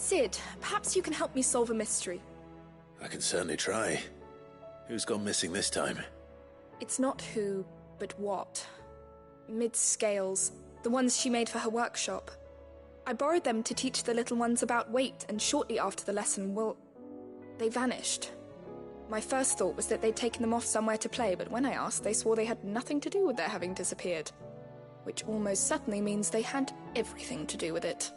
Sid, perhaps you can help me solve a mystery. I can certainly try. Who's gone missing this time? It's not who, but what. Mid's scales, the ones she made for her workshop. I borrowed them to teach the little ones about weight, and shortly after the lesson, they vanished. My first thought was that they'd taken them off somewhere to play, but when I asked, they swore they had nothing to do with their having disappeared. Which almost certainly means they had everything to do with it.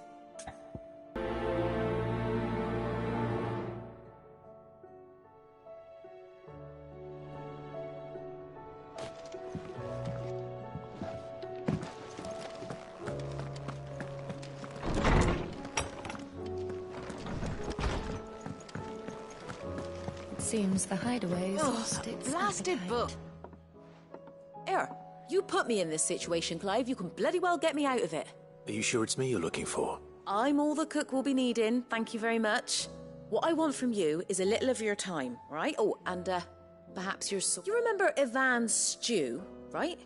Seems the hideaway's lost its blasted appetite. book. Here, you put me in this situation, Clive. You can bloody well get me out of it. Are you sure it's me you're looking for? I'm all the cook will be needing, thank you very much. What I want from you is a little of your time, right? Oh, and perhaps your You remember Ivan's stew, right?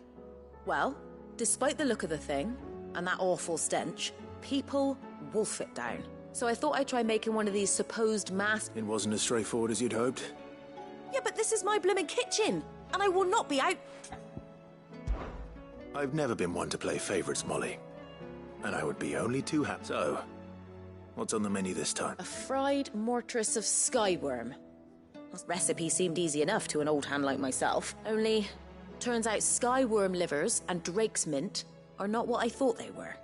Well, despite the look of the thing, and that awful stench, people wolf it down. So I thought I'd try making one of these supposed mass... It wasn't as straightforward as you'd hoped? Yeah, but this is my blooming kitchen, and I will not be out... I've never been one to play favourites, Molly. And I would be only too happy. So, what's on the menu this time? A fried mortress of skyworm. That recipe seemed easy enough to an old hand like myself. Only, turns out skyworm livers and drake's mint are not what I thought they were.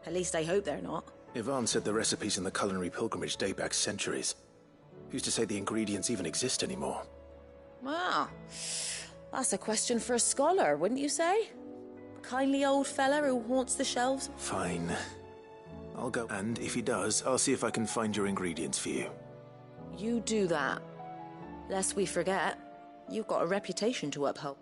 At least I hope they're not. Yvonne said the recipes in the culinary pilgrimage date back centuries. Who's to say the ingredients even exist anymore? Wow. That's a question for a scholar, wouldn't you say? A kindly old fella who haunts the shelves. Fine. I'll go, and if he does, I'll see if I can find your ingredients for you. You do that. Lest we forget, you've got a reputation to uphold.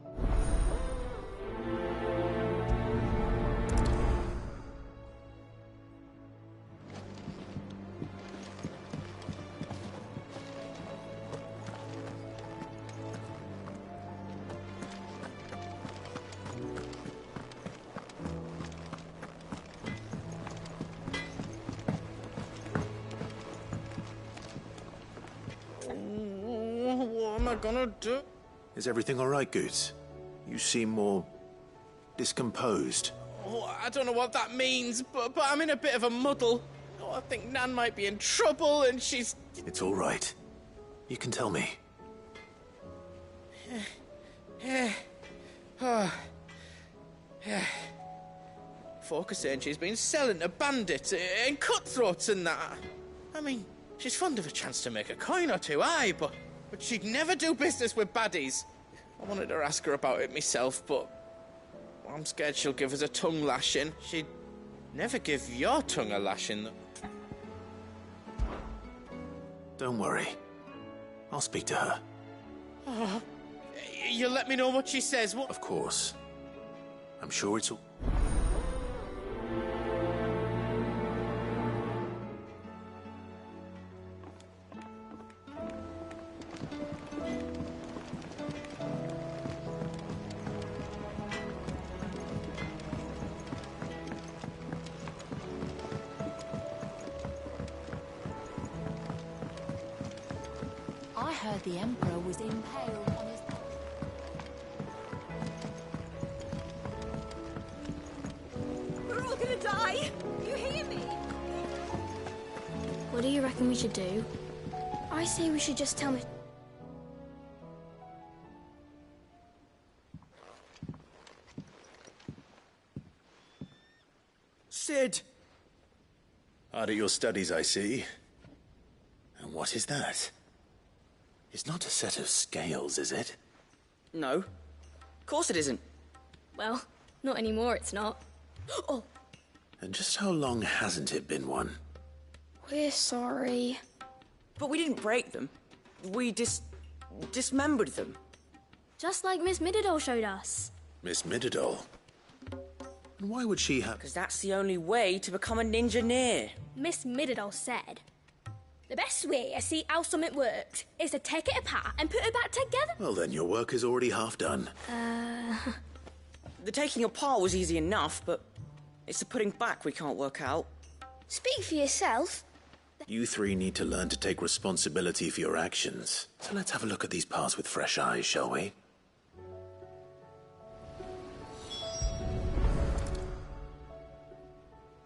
What am I gonna do? Is everything all right, Goots? You seem more discomposed. Oh, I don't know what that means, but I'm in a bit of a muddle. Oh, I think Nan might be in trouble, and she's... It's all right. You can tell me. Folk are saying she's been selling to bandits and cutthroats and that. I mean, she's fond of a chance to make a coin or two, aye, but she'd never do business with baddies. I wanted to ask her about it myself, but I'm scared she'll give us a tongue lashing. She'd never give your tongue a lashing. Don't worry. I'll speak to her. Oh, you'll let me know what she says, what? Of course. I'm sure it's all... I heard the Emperor was impaled on his... We're all gonna die! You hear me? What do you reckon we should do? I say we should just tell me... Sid! Hard at your studies, I see. And what is that? It's not a set of scales, is it? No. Of course it isn't. Well, not anymore, it's not. Oh! And just how long hasn't it been one? We're sorry. But we didn't break them. We dismembered them. Just like Miss Mididol showed us. Miss Mididol? And why would she have... Because that's the only way to become a ninja-neer. Miss Mididol said, the best way to see how something works is to take it apart and put it back together. Well then, your work is already half done. The taking apart was easy enough, but it's the putting back we can't work out. Speak for yourself. You three need to learn to take responsibility for your actions. So let's have a look at these parts with fresh eyes, shall we?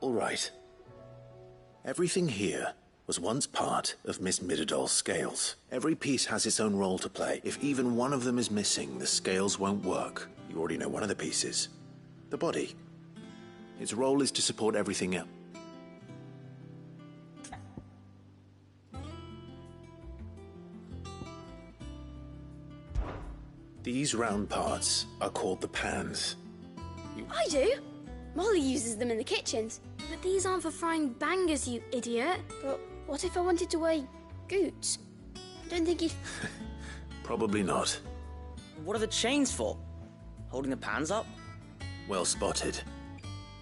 All right. Everything here was once part of Miss Midadol's scales. Every piece has its own role to play. If even one of them is missing, the scales won't work. You already know one of the pieces. The body. Its role is to support everything else. These round parts are called the pans. I do. Molly uses them in the kitchens. But these aren't for frying bangers, you idiot. But what if I wanted to weigh goots? I don't think you'd... Probably not. What are the chains for? Holding the pans up? Well spotted.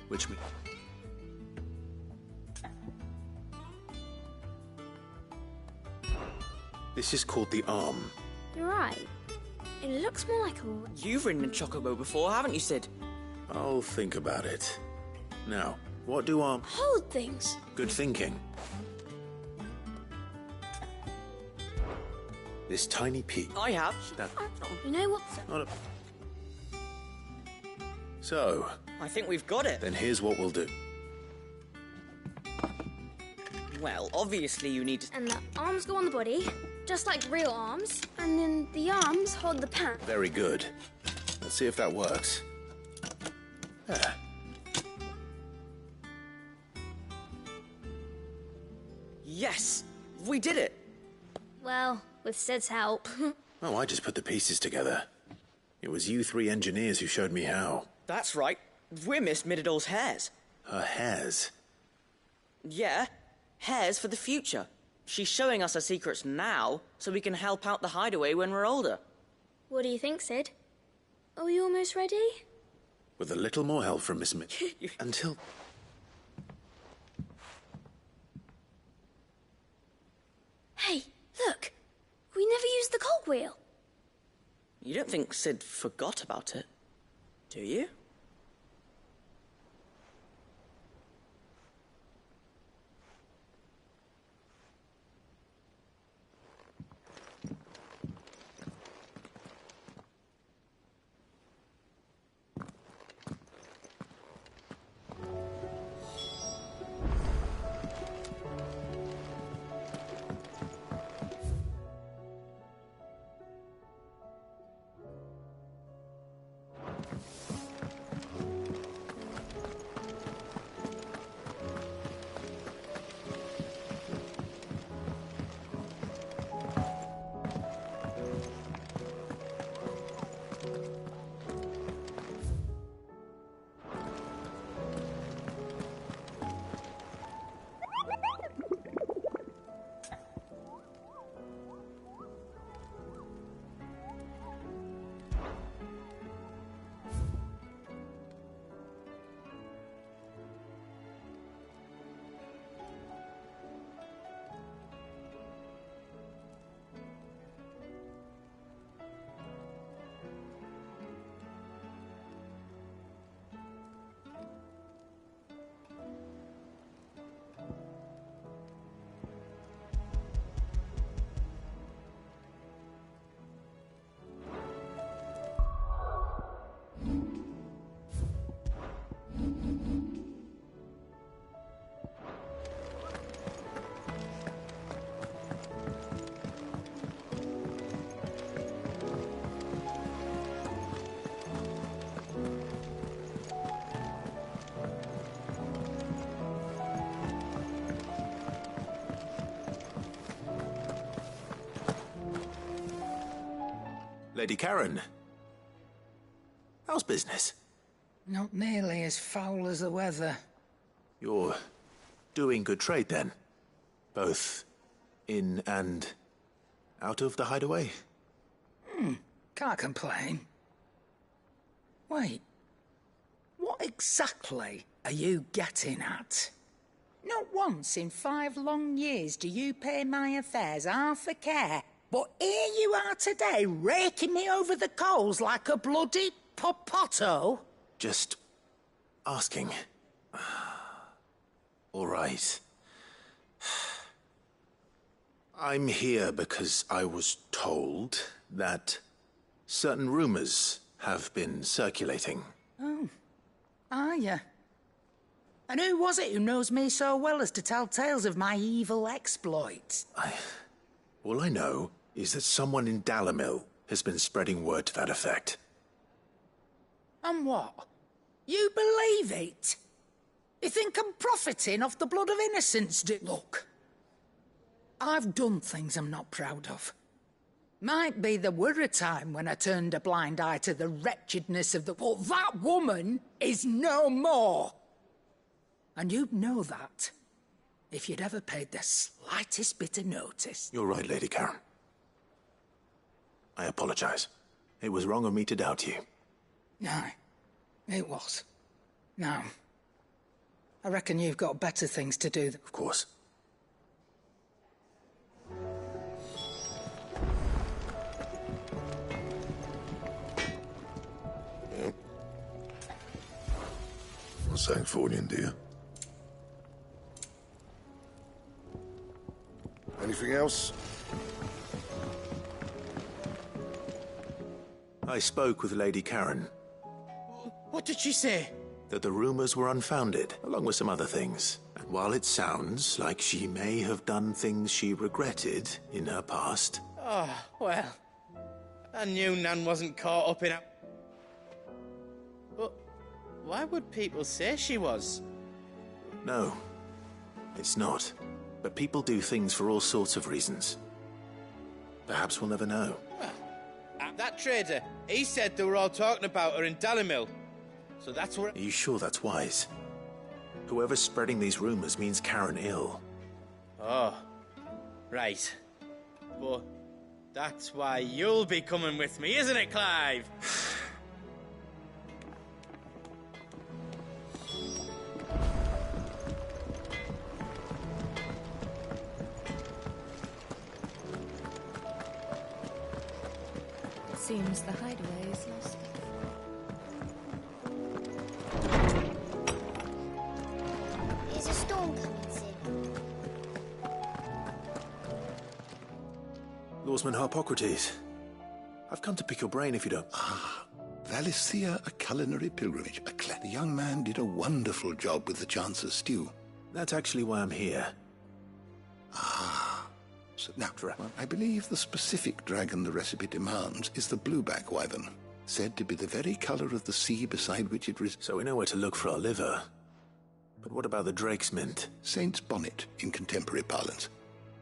Which we... This is called the arm. You're right. It looks more like a... You've ridden a chocobo before, haven't you, Sid? I'll think about it. Now, what do arm... Hold things. Good thinking. This tiny piece... I have. That... You know what? Not a... So... I think we've got it. Then here's what we'll do. Well, obviously you need to... And the arms go on the body, just like real arms. And then the arms hold the pan. Very good. Let's see if that works. There. Yes! We did it! Well, with Sid's help. Oh, I just put the pieces together. It was you three engineers who showed me how. That's right. We're Miss Midadol's hares. Her hairs. Yeah, hares for the future. She's showing us her secrets now, so we can help out the hideaway when we're older. What do you think, Sid? Are we almost ready? With a little more help from Miss Mid... Until... Hey, look! We never used the cogwheel. You don't think Sid forgot about it, do you? Lady Karen. How's business? Not nearly as foul as the weather. You're doing good trade, then? Both in and out of the hideaway? Can't complain. Wait. What exactly are you getting at? Not once in 5 long years do you pay my affairs half a care. But here you are today, raking me over the coals like a bloody popoto. Just asking. All right. I'm here because I was told that certain rumors have been circulating. Oh, are you? And who was it who knows me so well as to tell tales of my evil exploits? All I know is that someone in Dalimil has been spreading word to that effect. And what? You believe it? You think I'm profiting off the blood of innocents, Look, I've done things I'm not proud of. Might be there were a time when I turned a blind eye to the wretchedness of the... Well, that woman is no more! And you'd know that if you'd ever paid the slightest bit of notice. You're right, Lady Karen. I apologize. It was wrong of me to doubt you. No, it was. Now, I reckon you've got better things to do. Of course. Sancthornian, dear. Anything else? I spoke with Lady Karen. What did she say? That the rumors were unfounded, along with some other things. And while it sounds like she may have done things she regretted in her past... Oh, well, I knew Nan wasn't caught up in a... But why would people say she was? No, it's not. But people do things for all sorts of reasons. Perhaps we'll never know. Well, that trader, he said they were all talking about her in Dalimil. So that's where... Are you sure that's wise? Whoever's spreading these rumors means Karen ill. Oh, right. But that's why you'll be coming with me, isn't it, Clive? Seems the hideaway is lost. Is a storm coming, Sid? Lawsman Harpocrates. I've come to pick your brain if you don't... Valisthea, a culinary pilgrimage. The young man did a wonderful job with the Chance's stew. That's actually why I'm here. So now, I believe the specific dragon the recipe demands is the blueback wyvern, said to be the very colour of the sea beside which it So we know where to look for our liver. But what about the drake's mint? Saint's bonnet in contemporary parlance,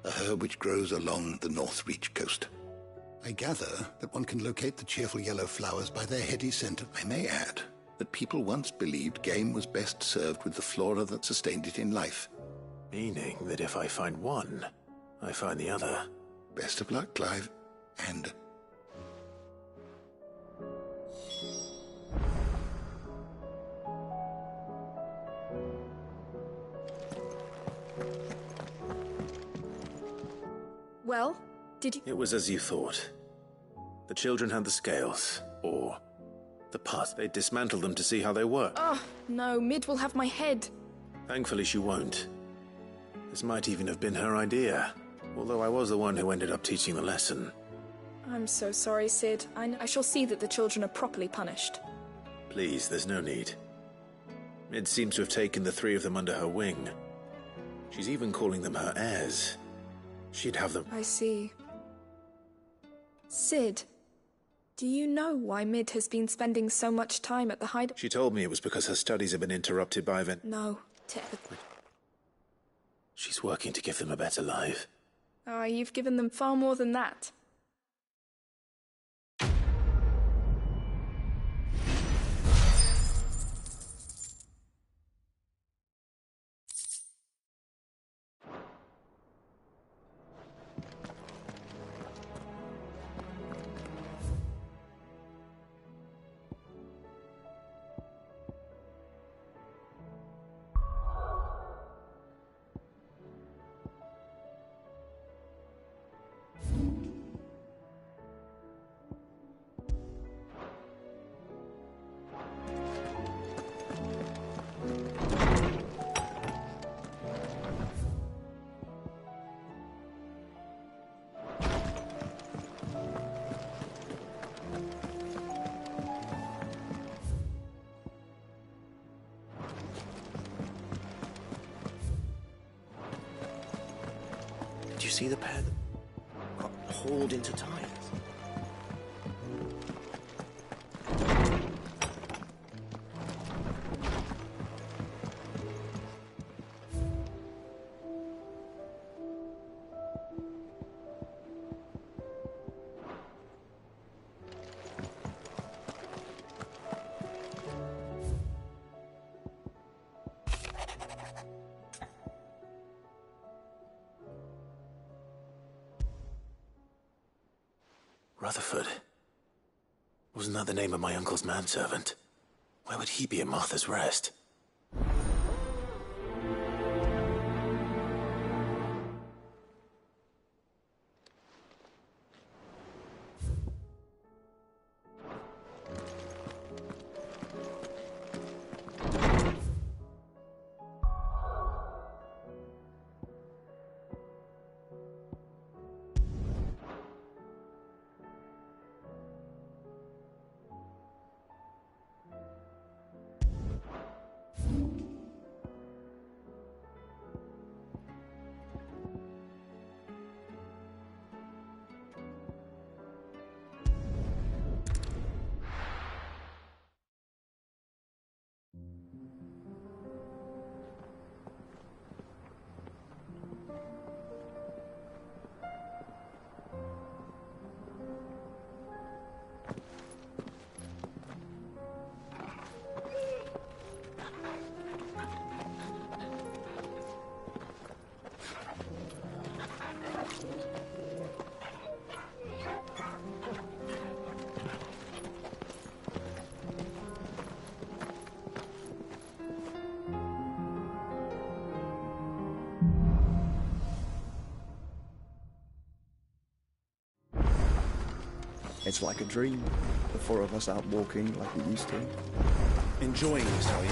a herb which grows along the North Reach coast. I gather that one can locate the cheerful yellow flowers by their heady scent. I may add that people once believed game was best served with the flora that sustained it in life. Meaning that if I find one, I find the other. Best of luck, Clive. And... Well, did you... It was as you thought. The children had the scales, or the pus. They dismantled them to see how they work. Oh, no, Mid will have my head. Thankfully she won't. This might even have been her idea, although I was the one who ended up teaching the lesson. I'm so sorry, Sid. I shall see that the children are properly punished. Please, there's no need. Mid seems to have taken the three of them under her wing. She's even calling them her heirs. She'd have them... I see. Sid, do you know why Mid has been spending so much time at the hideout? She told me it was because her studies have been interrupted by No, She's working to give them a better life. Ah, you've given them far more than that. see the pair that got hauled into ties? Rutherford. Wasn't that the name of my uncle's manservant? Why would he be at Martha's Rest? It's like a dream. The four of us out walking like we used to. Enjoying this, are you?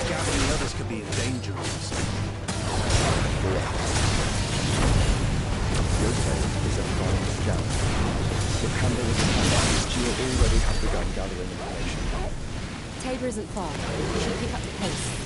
Gathering others could be a danger. Your tale is a fine challenge. The candle is in hand, you will already have begun gathering information. Tabor isn't far. We should pick up the pace.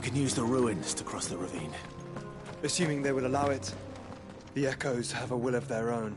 can use the ruins to cross the ravine. Assuming they will allow it. The Echoes have a will of their own.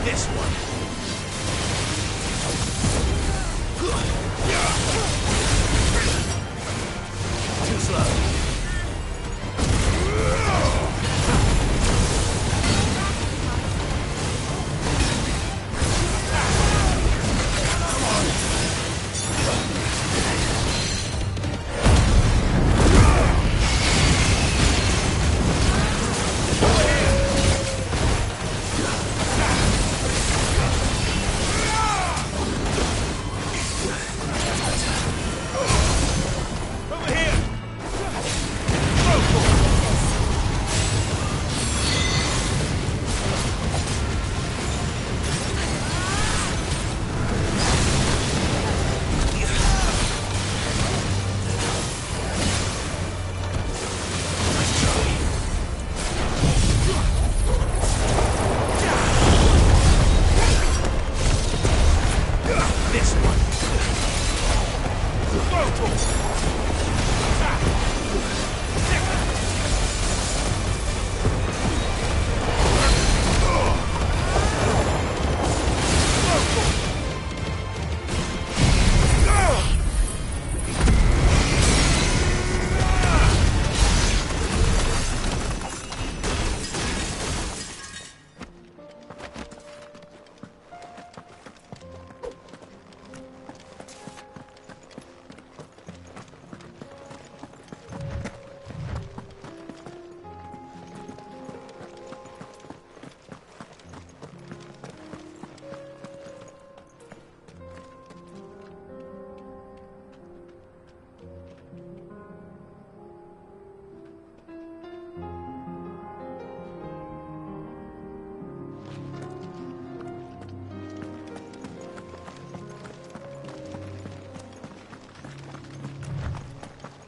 This one. Too slow.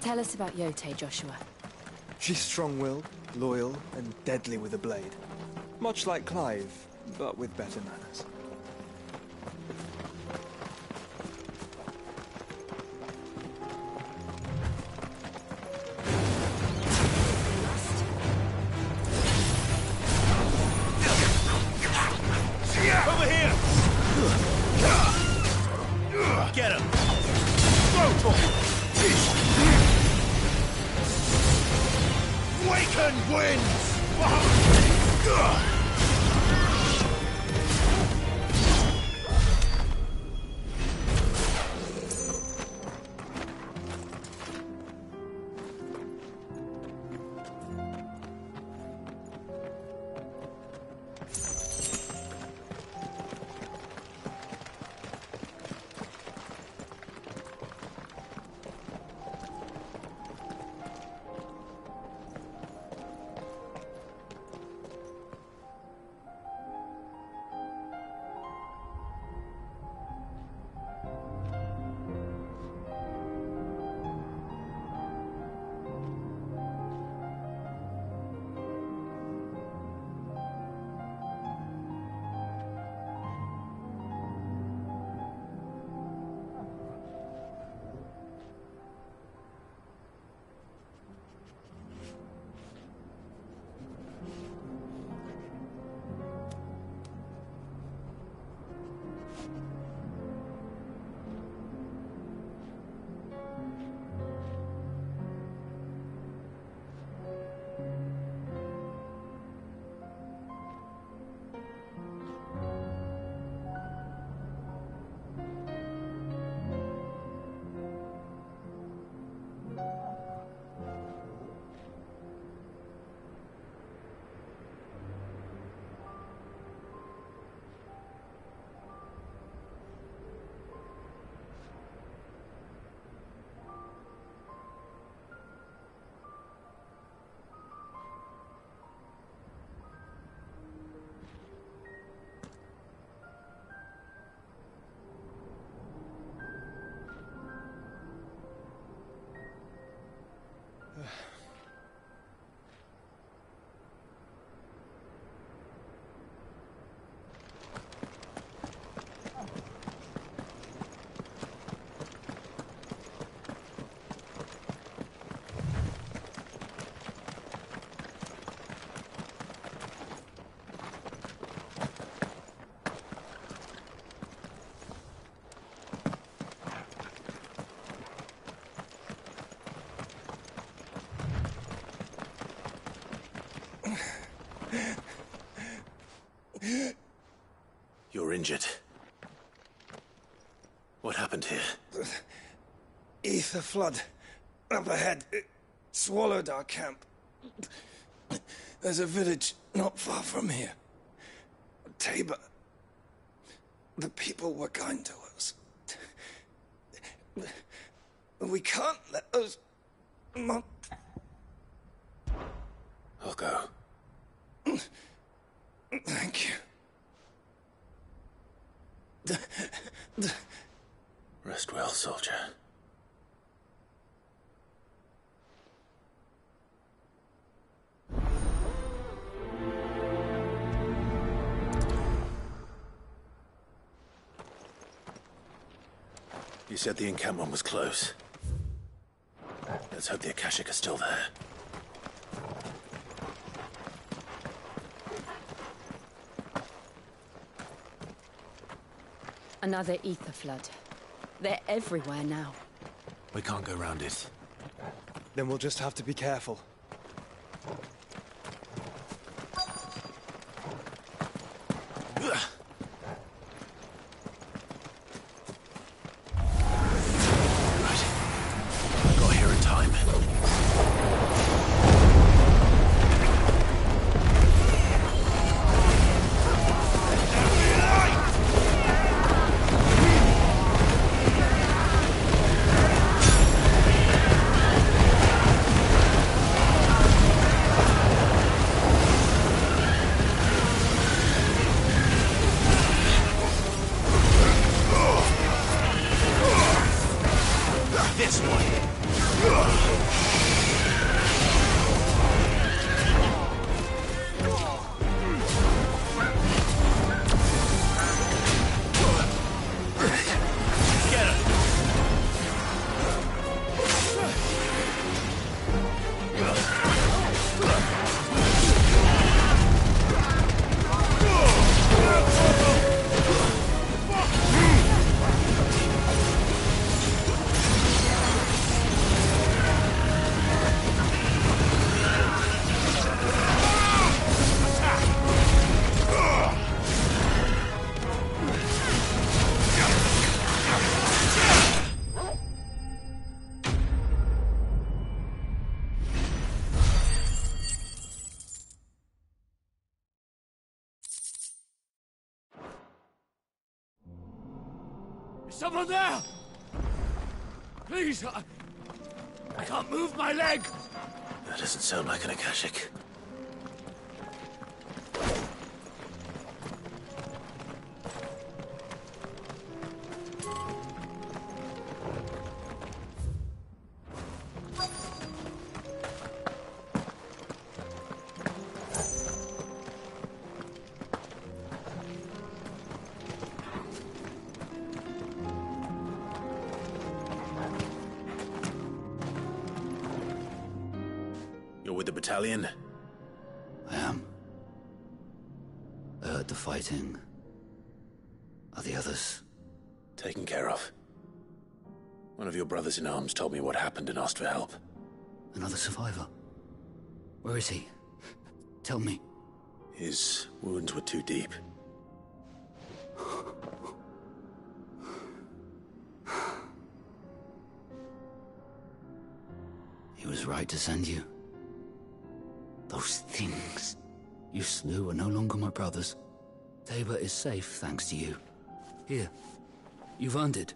Tell us about Yote, Joshua. She's strong-willed, loyal, and deadly with a blade. Much like Clive, but with better manners. Over here! Get him! Waken wins! You're injured. What happened here? Ether flood. Up ahead. It swallowed our camp. There's a village not far from here. Tabor. The people were kind to us. We can't let those... I'll go. Thank you. Rest well, soldier. You said the encampment was close. Let's hope the Akashic are still there. Another ether flood. They're everywhere now. We can't go round it. Then we'll just have to be careful. Someone there! Please, I can't move my leg! That doesn't sound like an Akashic. With the battalion? I am. I heard the fighting. Are the others? Taken care of. One of your brothers in arms told me what happened and asked for help. Another survivor? Where is he? Tell me. His wounds were too deep. He was right to send you. Those things you slew are no longer my brothers. Tabor is safe thanks to you. Here, you've earned it.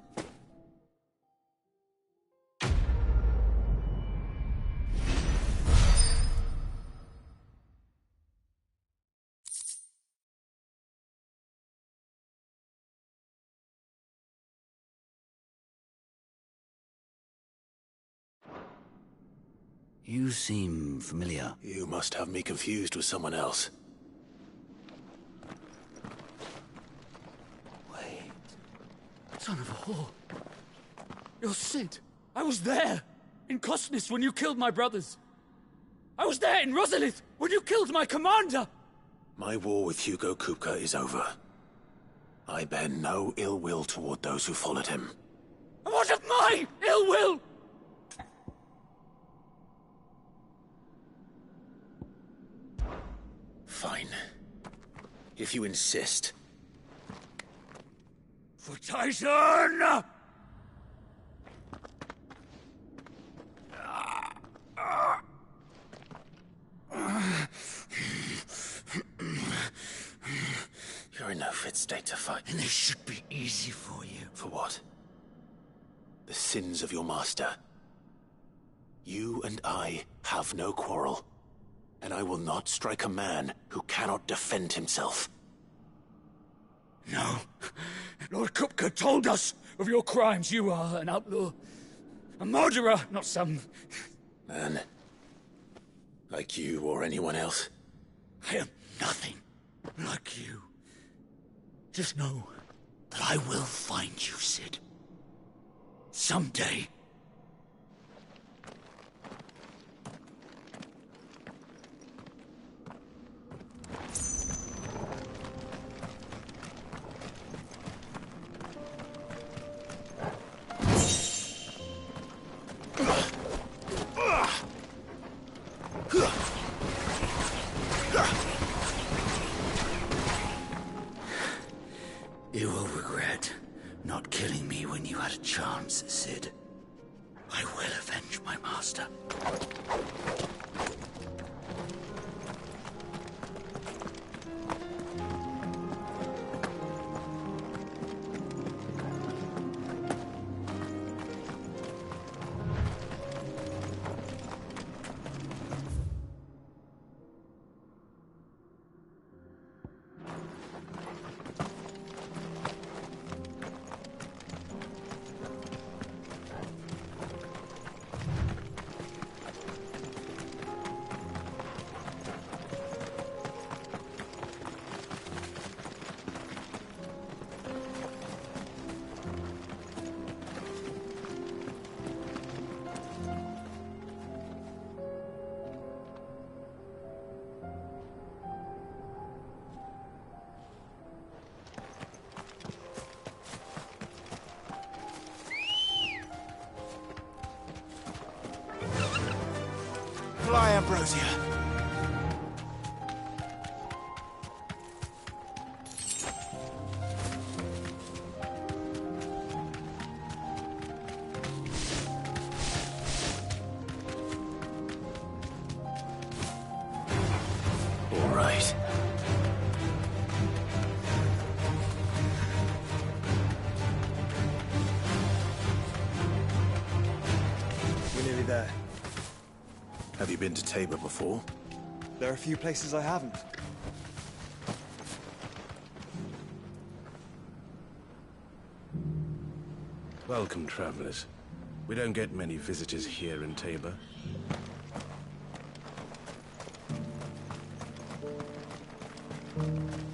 You seem familiar. You must have me confused with someone else. Wait. Son of a whore. You're Sid. I was there. In Cosnis when you killed my brothers. I was there in Rosalith when you killed my commander. My war with Hugo Kupka is over. I bear no ill will toward those who followed him. And what of my ill will? Fine. if you insist. For Tyson! You're in no fit state to fight. And this should be easy for you. For what? The sins of your master. You and I have no quarrel, and I will not strike a man who cannot defend himself. No. Lord Kupka told us of your crimes. You are an outlaw. A murderer, not some... man. Like you or anyone else. I am nothing like you. Just know that I will find you, Cid. Someday. You will regret not killing me when you had a chance, Cid. I will avenge my master. Fly, Ambrosia. All right. We're nearly there. Have you been to Tabor before? There are a few places I haven't. Welcome, travelers. We don't get many visitors here in Tabor.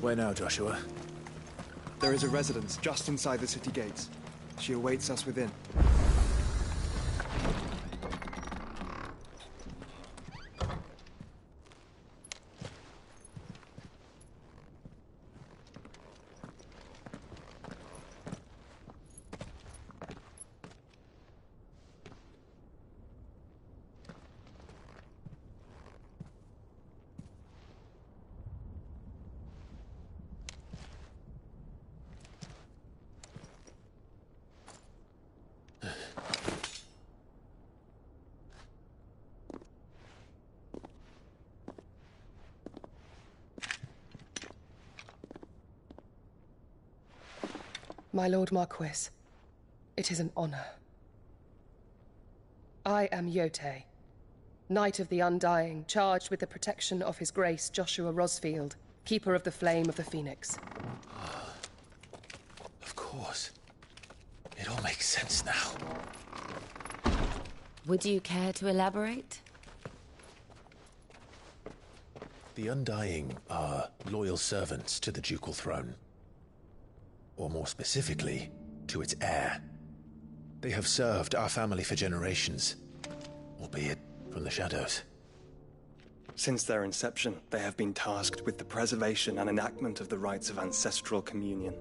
Where now, Joshua? There is a residence just inside the city gates. She awaits us within. My Lord Marquis, it is an honor. I am Yote, Knight of the Undying, charged with the protection of His Grace Joshua Rosfield, Keeper of the Flame of the Phoenix. Of course. It all makes sense now. Would you care to elaborate? The Undying are loyal servants to the ducal throne. Or more specifically, to its heir. They have served our family for generations, albeit from the shadows. Since their inception, they have been tasked with the preservation and enactment of the rites of ancestral communion.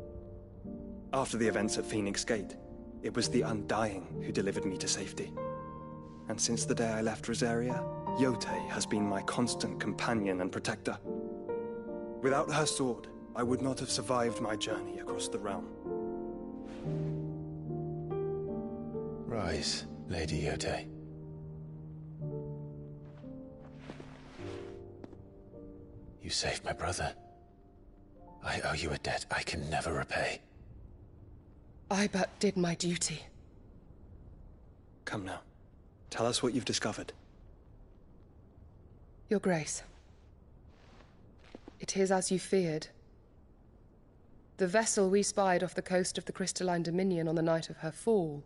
After the events at Phoenix Gate, it was the Undying who delivered me to safety. And since the day I left Rosaria, Yote has been my constant companion and protector. Without her sword, I would not have survived my journey across the realm. Rise, Lady Yote. You saved my brother. I owe you a debt I can never repay. I but did my duty. Come now. Tell us what you've discovered. Your Grace. It is as you feared. The vessel we spied off the coast of the Crystalline Dominion on the night of her fall.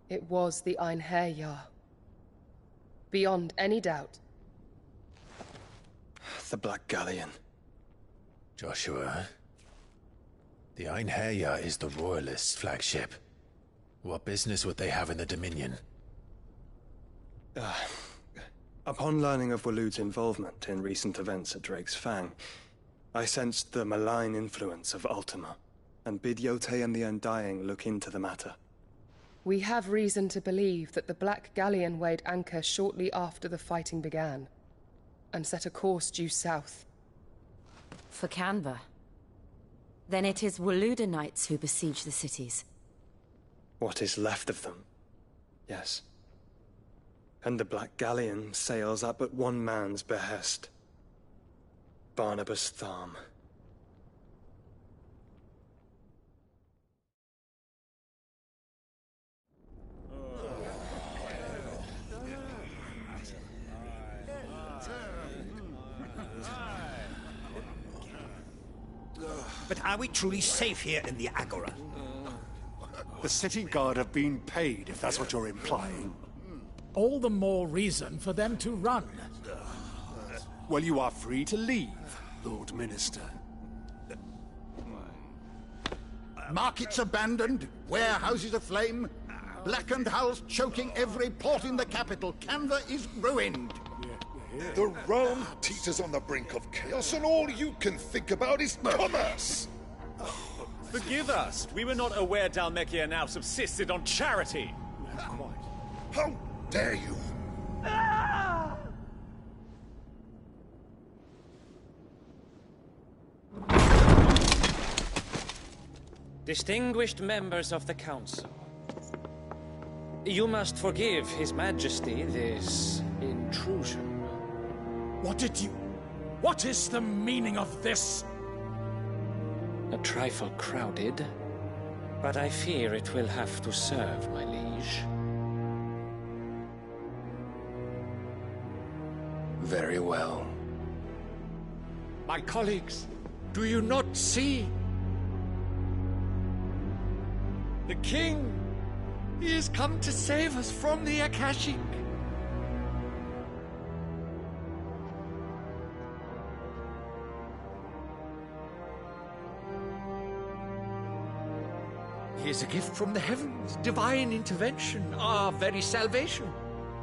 It was the Einherjar. Beyond any doubt. The Black Galleon. Joshua, the Einherjar is the Royalists' flagship. What business would they have in the Dominion? Upon learning of Waloed's involvement in recent events at Drake's Fang, I sensed the malign influence of Ultima, and bid Yote and the Undying look into the matter. We have reason to believe that the Black Galleon weighed anchor shortly after the fighting began, and set a course due south. For Canva. Then it is Waloed knights who besiege the cities. What is left of them? Yes. And the Black Galleon sails at but one man's behest. Barnabas Tharm. But are we truly safe here in the Agora? The city guard have been paid, if that's what you're implying. All the more reason for them to run. Well, you are free to leave, Lord Minister. Markets abandoned, warehouses aflame, blackened hulls choking every port in the capital. Canva is ruined. The realm teeters on the brink of chaos, and all you can think about is commerce! Forgive us. We were not aware Dhalmekia now subsisted on charity. How dare you? Distinguished members of the Council, you must forgive His Majesty this intrusion. What is the meaning of this? A trifle crowded, but I fear it will have to serve, my liege. Very well. My colleagues, do you not see? The king! He has come to save us from the Akashic! He is a gift from the heavens, divine intervention, our very salvation.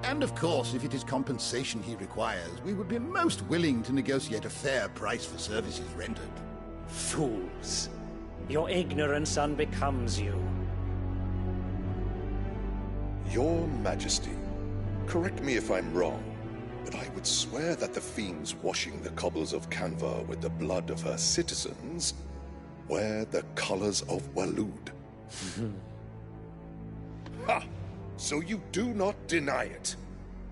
And of course, if it is compensation he requires, we would be most willing to negotiate a fair price for services rendered. Fools. Your ignorance unbecomes you. Your Majesty, correct me if I'm wrong, but I would swear that the fiends washing the cobbles of Canva with the blood of her citizens wear the colors of Waloed. Ha! So you do not deny it.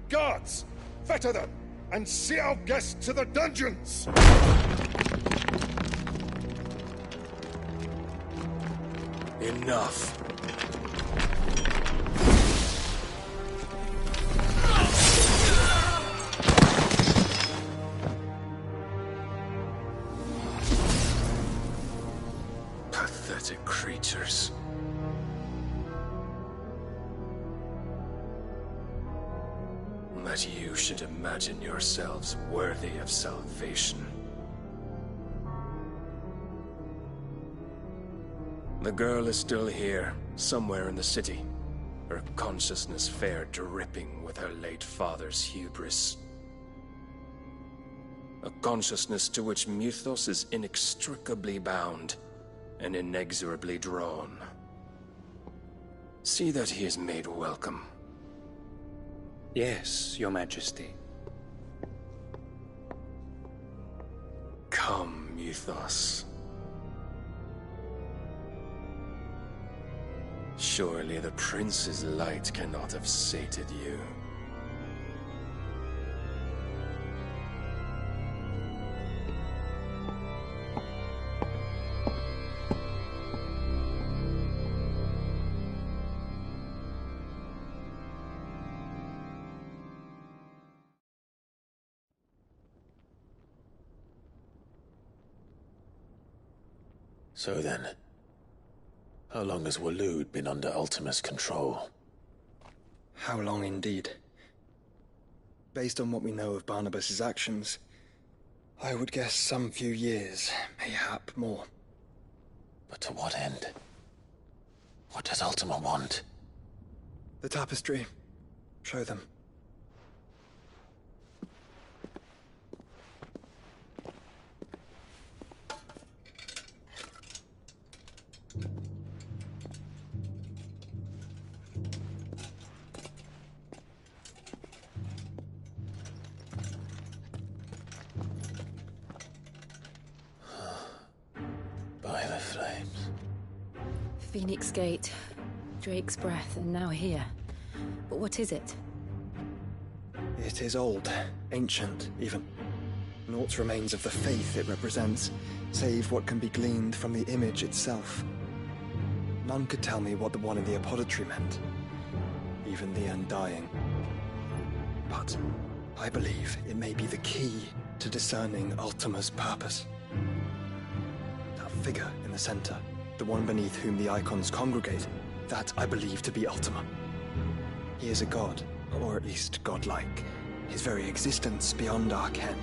Guards, fetter them, and see our guests to the dungeons! Enough. Pathetic creatures. That you should imagine yourselves worthy of salvation. The girl is still here, somewhere in the city. Her consciousness fair dripping with her late father's hubris. A consciousness to which Mythos is inextricably bound and inexorably drawn. See that he is made welcome. Yes, Your Majesty. Come. ethos. Surely the Prince's light cannot have sated you. So then, how long has Waloed been under Ultima's control? How long indeed? Based on what we know of Barnabas's actions, I would guess some few years, mayhap more. But to what end? What does Ultima want? The tapestry. Show them. By the flames. Phoenix Gate, Drake's Breath, and now here. But what is it? It is old, ancient, even. Naught remains of the faith it represents, save what can be gleaned from the image itself. None could tell me what the one in the apothecary meant, even the Undying. But I believe it may be the key to discerning Ultima's purpose. That figure in the center, the one beneath whom the icons congregate, that I believe to be Ultima. He is a god, or at least godlike, his very existence beyond our ken.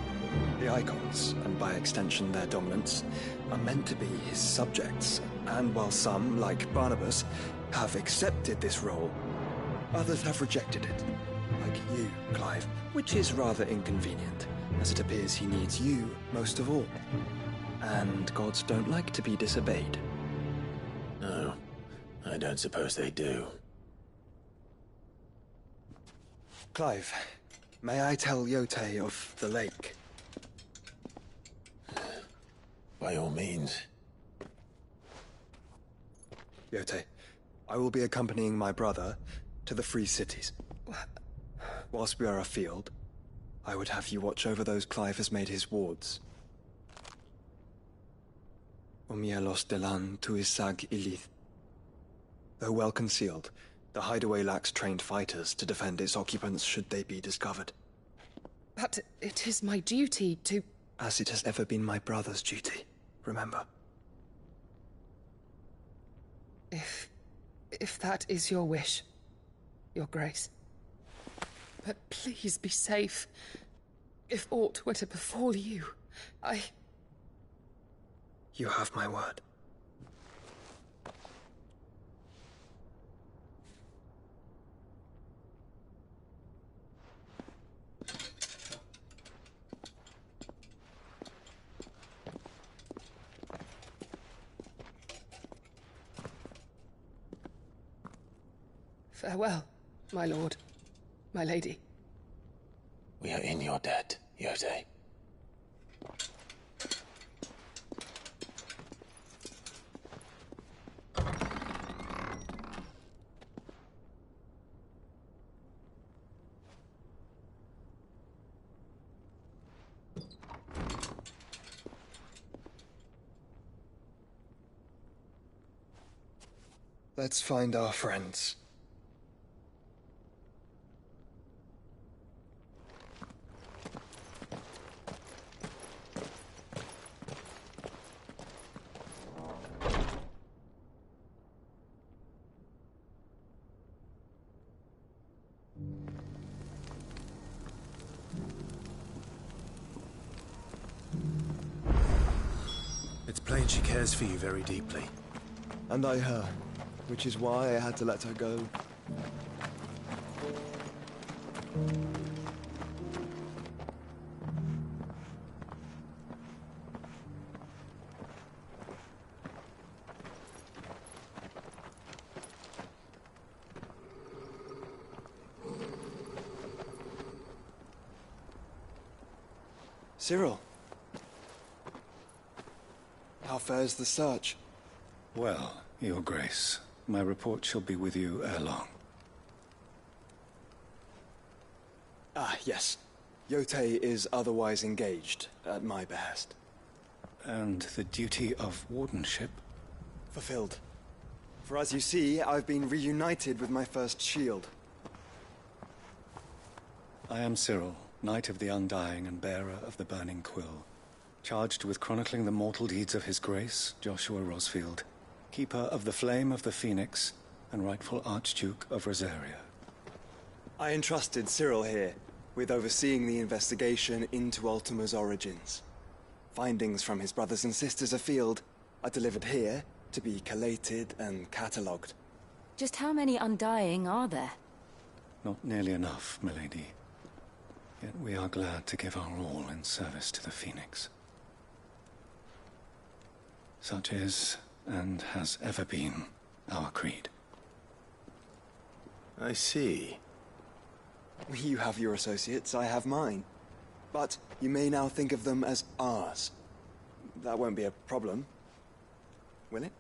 The icons, and by extension their dominants, are meant to be his subjects, and while some, like Barnabas, have accepted this role, others have rejected it, like you, Clive, which is rather inconvenient, as it appears he needs you most of all. And gods don't like to be disobeyed. No, I don't suppose they do. Clive, may I tell Yotei of the lake? By all means. Yotei, I will be accompanying my brother to the Free Cities. Whilst we are afield, I would have you watch over those Clive has made his wards. Omielos delan tuisag ilith. Though well concealed, the hideaway lacks trained fighters to defend its occupants should they be discovered. But it is my duty to... As it has ever been my brother's duty, remember. If that is your wish, Your Grace. But please be safe. If aught were to befall you, You have my word. Farewell, my lord, my lady. We are in your debt, Yotei. Let's find our friends. It's plain she cares for you very deeply. And I her, which is why I had to let her go. Cyril. How fares the search? Well, Your Grace, my report shall be with you ere long. Ah, yes. Yotei is otherwise engaged, at my behest. And the duty of wardenship? Fulfilled. For as you see, I've been reunited with my first shield. I am Cyril, Knight of the Undying and bearer of the Burning Quill, charged with chronicling the mortal deeds of His Grace, Joshua Rosfield, Keeper of the Flame of the Phoenix, and rightful Archduke of Rosaria. I entrusted Cyril here with overseeing the investigation into Ultima's origins. Findings from his brothers and sisters afield are delivered here to be collated and catalogued. Just how many Undying are there? Not nearly enough, milady. Yet we are glad to give our all in service to the Phoenix. Such is, and has ever been, our creed. I see. You have your associates, I have mine. But you may now think of them as ours. That won't be a problem, will it?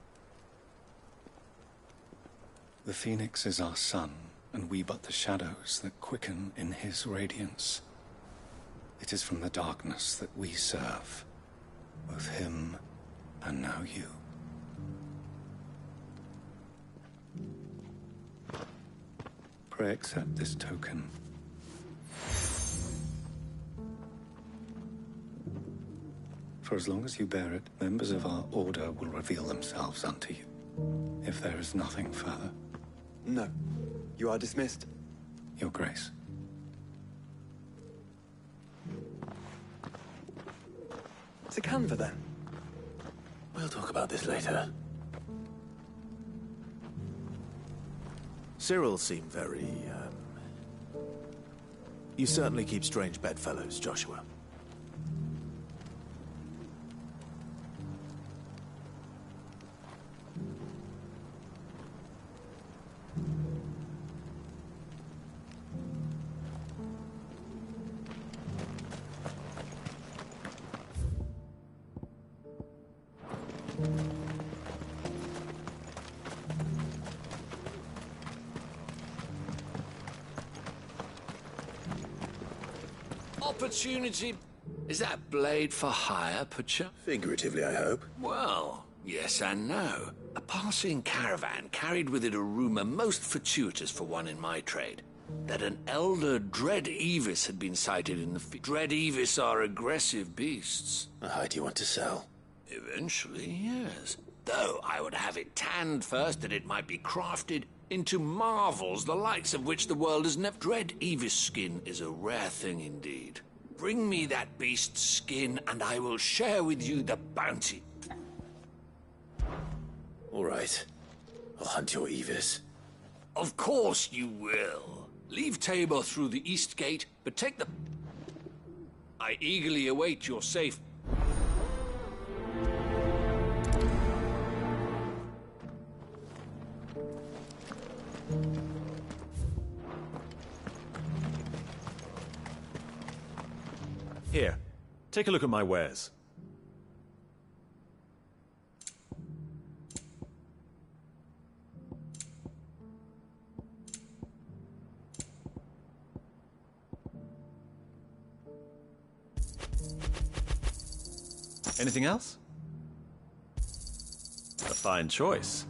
The Phoenix is our sun, and we but the shadows that quicken in his radiance. It is from the darkness that we serve, both him and now you. Pray accept this token. For as long as you bear it, members of our order will reveal themselves unto you. If there is nothing further. No. You are dismissed. Your Grace. To Canva, then. We'll talk about this later. Cyril seemed very, You certainly keep strange bedfellows, Joshua. Opportunity. Is that blade for hire, perchance? Figuratively, I hope. Well, yes and no. A passing caravan carried with it a rumor most fortuitous for one in my trade. That an elder Dread Evis had been sighted in the field. Dread Evis are aggressive beasts. How do you want to sell? Eventually, yes. Though I would have it tanned first that it might be crafted into marvels the likes of which the world has never. Dread Evis skin is a rare thing indeed. Bring me that beast's skin and I will share with you the bounty. All right. I'll hunt your Evis. Of course you will. Leave Tabor through the east gate, but take the... I eagerly await your safe... Here, take a look at my wares. Anything else? A fine choice.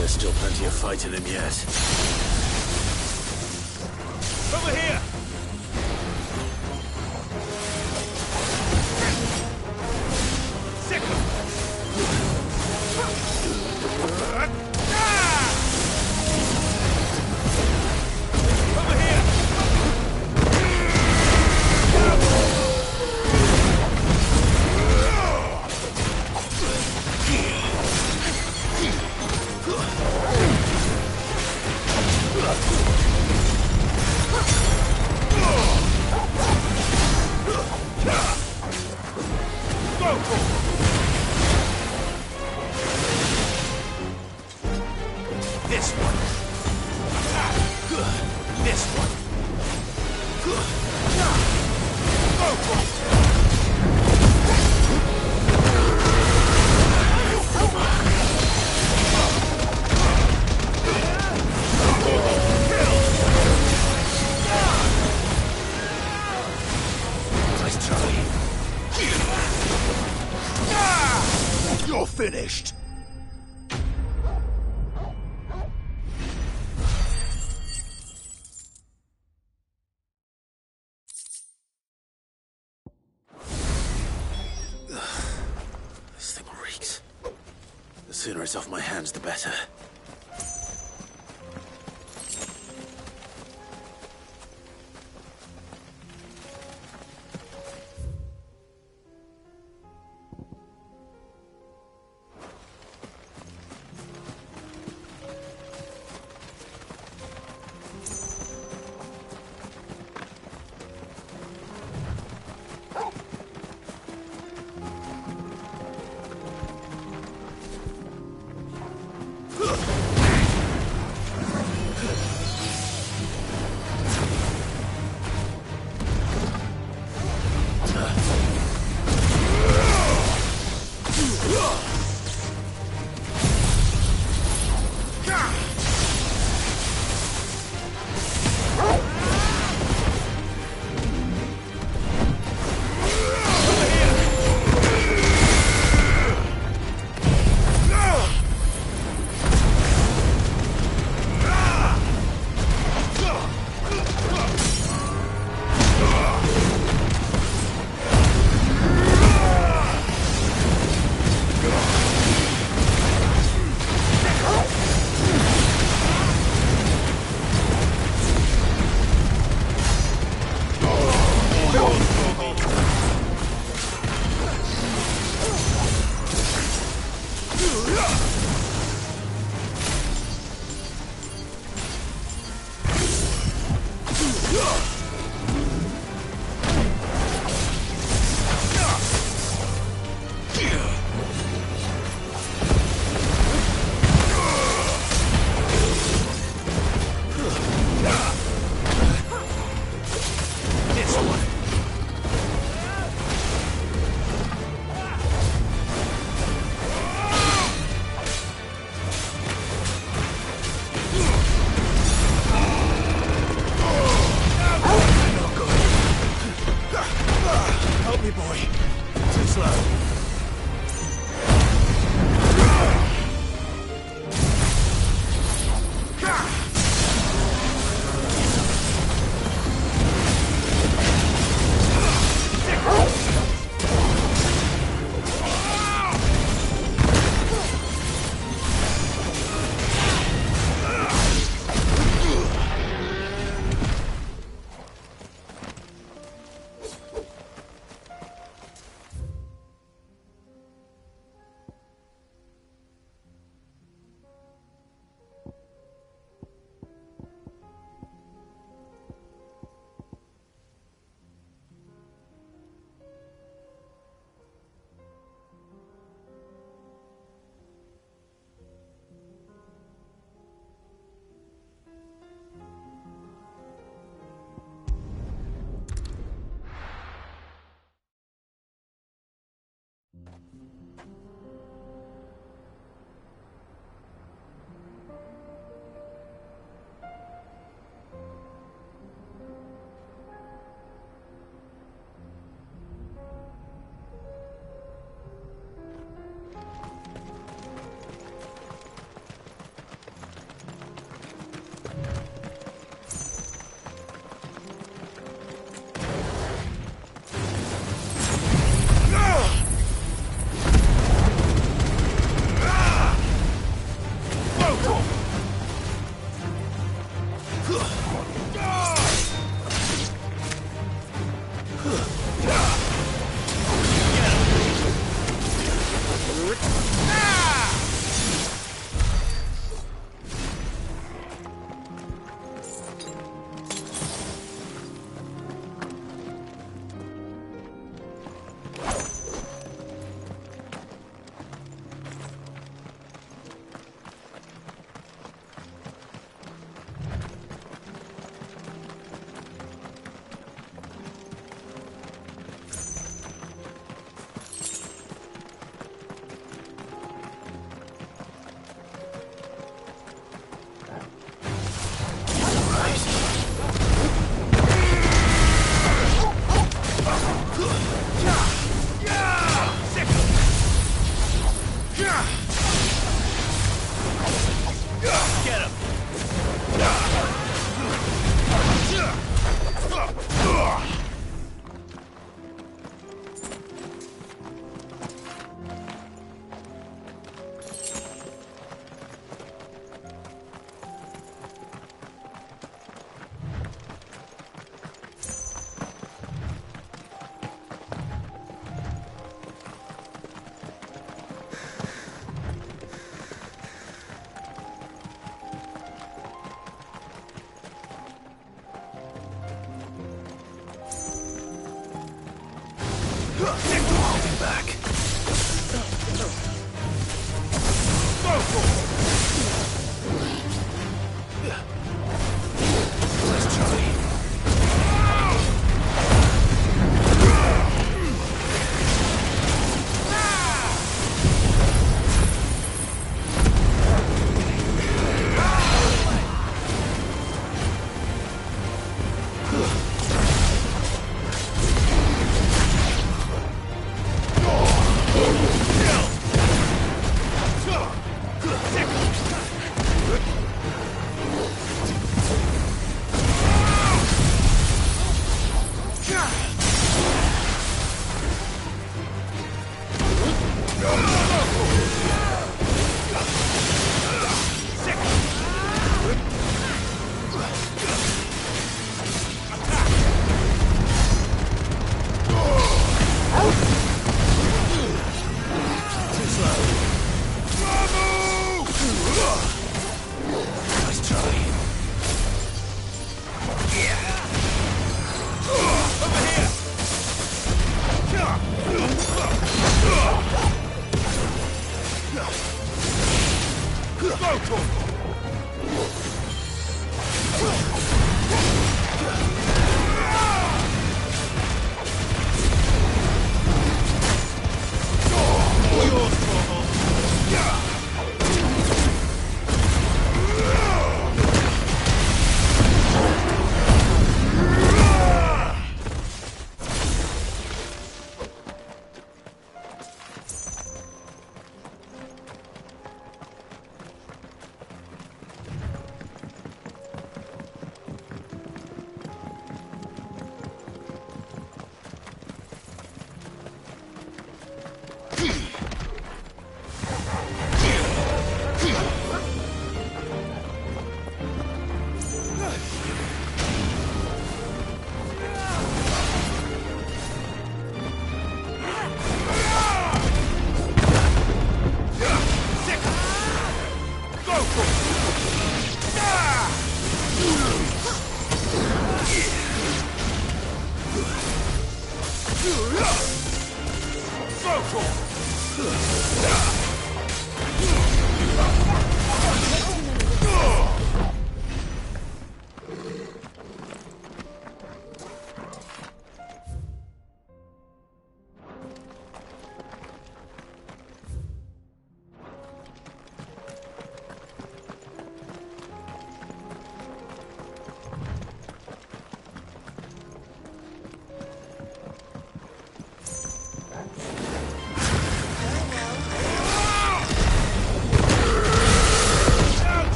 There's still plenty of fight in him yet. Over here! This one. This one. Nice try. You're finished. This thing reeks. The sooner it's off my hands, the better. Ugh!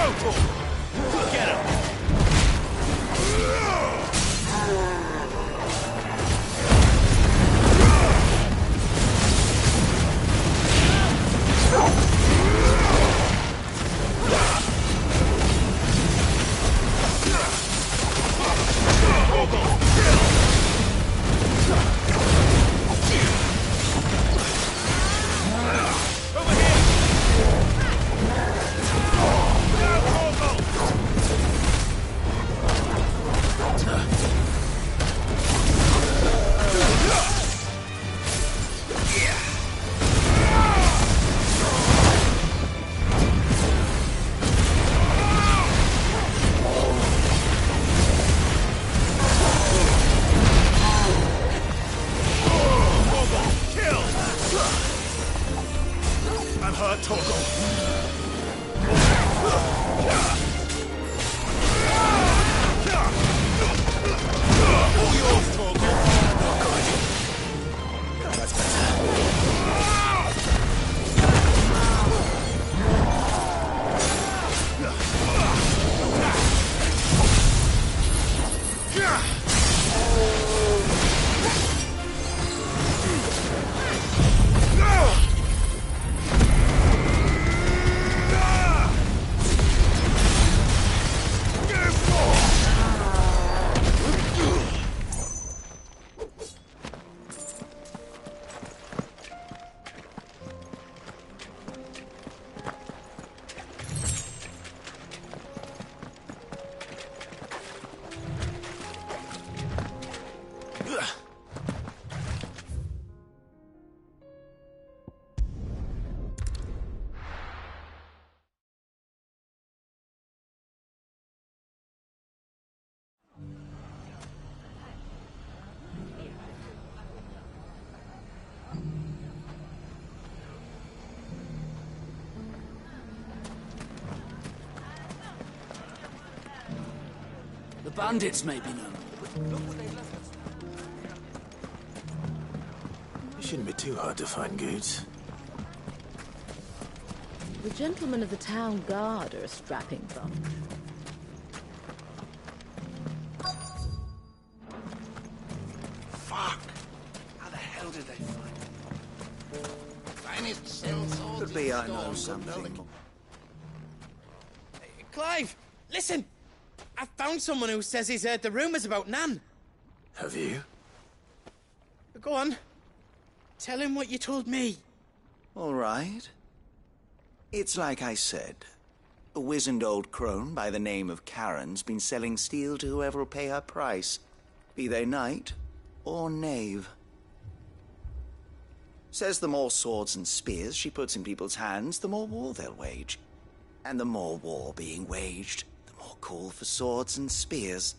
Get him! The bandits may be known. It shouldn't be too hard to find Goods. The gentlemen of the town guard are a strapping bunch. Fuck! How the hell did they find it? Finest sellswords. Could be I know something. Clive, listen! I found someone who says he's heard the rumours about Nan. Have you? Go on. Tell him what you told me. All right. It's like I said. A wizened old crone by the name of Karen's been selling steel to whoever will pay her price, be they knight or knave. Says the more swords and spears she puts in people's hands, the more war they'll wage. And the more war being waged, the more call for swords and spears.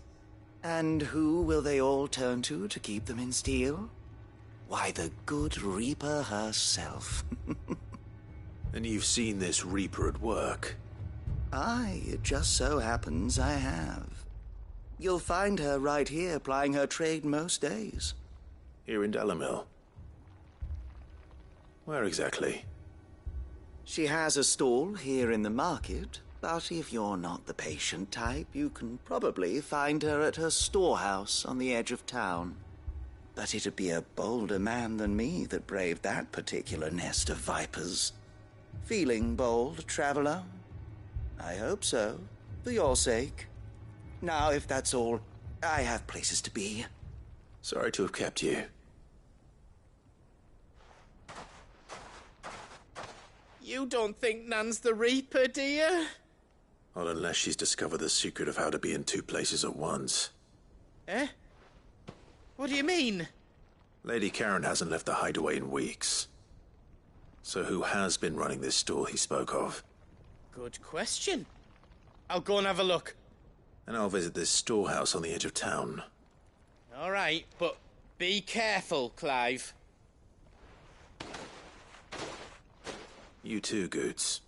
And who will they all turn to keep them in steel? Why, the good Reaper herself. And you've seen this Reaper at work? Aye, it just so happens I have. You'll find her right here plying her trade most days. Here in Delamil? Where exactly? She has a stall here in the market, but if you're not the patient type, you can probably find her at her storehouse on the edge of town. But it'd be a bolder man than me that braved that particular nest of vipers. Feeling bold, traveler? I hope so, for your sake. Now, if that's all, I have places to be. Sorry to have kept you. You don't think Nan's the Reaper, do you? Not unless she's discovered the secret of how to be in two places at once. Eh? What do you mean? Lady Karen hasn't left the hideaway in weeks. So who has been running this store he spoke of? Good question. I'll go and have a look. And I'll visit this storehouse on the edge of town. All right, but be careful, Clive. You too, Goods.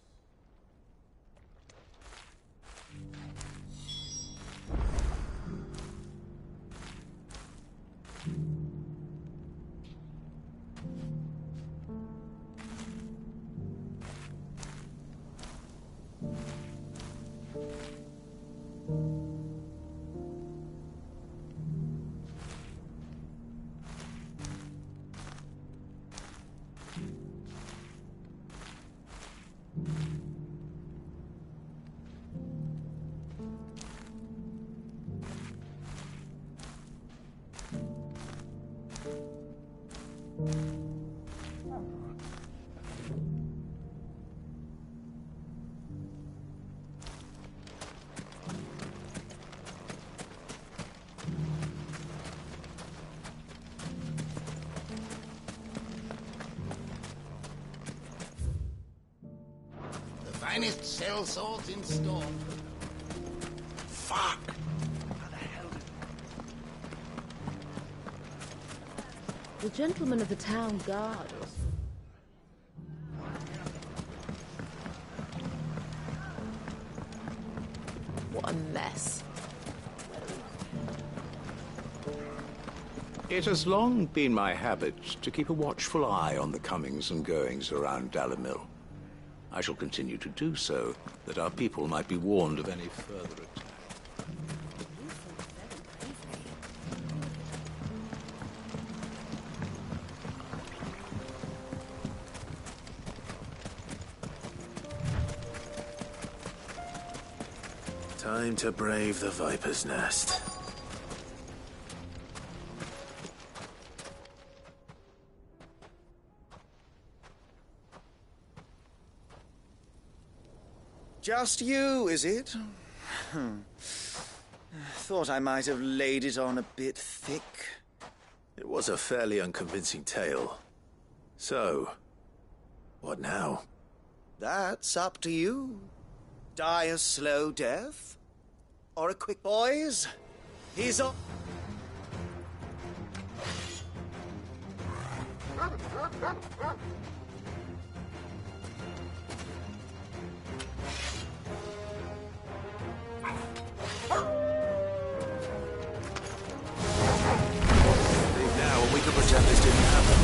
finest sellswords in store. Fuck! The gentleman of the town guard. What a mess. It has long been my habit to keep a watchful eye on the comings and goings around Dalimil. I shall continue to do so, that our people might be warned of any further attack. Time to brave the Viper's Nest. Just you, is it? Thought I might have laid it on a bit thick. It was a fairly unconvincing tale. So, what now? That's up to you. Die a slow death? Or a quick... Boys, he's on... Leave now and we can pretend this didn't happen.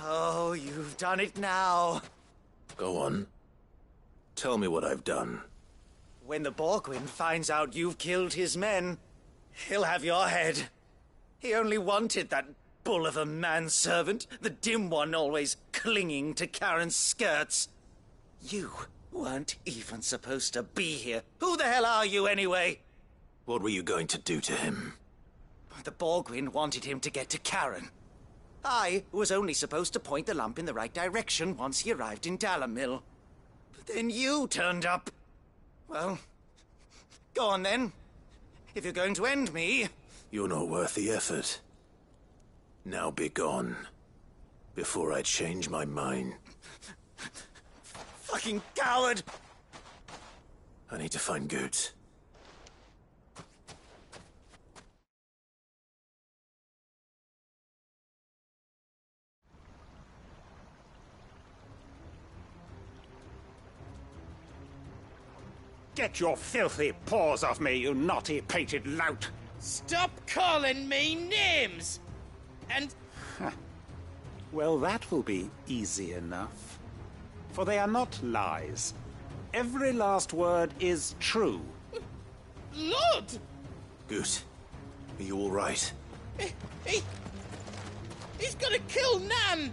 Oh, you've done it now. Go on. Tell me what I've done. When the Borgwyn finds out you've killed his men, he'll have your head. He only wanted that bull of a manservant, the dim one always clinging to Karen's skirts. You weren't even supposed to be here. Who the hell are you, anyway? What were you going to do to him? The Borgwyn wanted him to get to Karen. I was only supposed to point the lamp in the right direction once he arrived in Dalimil. Then you turned up. Well, go on then. If you're going to end me... You're not worth the effort. Now be gone. Before I change my mind. Fucking coward! I need to find Goetz. Get your filthy paws off me, you naughty-pated lout! Stop calling me names! And... Well, that will be easy enough. For they are not lies. Every last word is true. Lord! Goetz, are you all right? He's gonna kill Nan!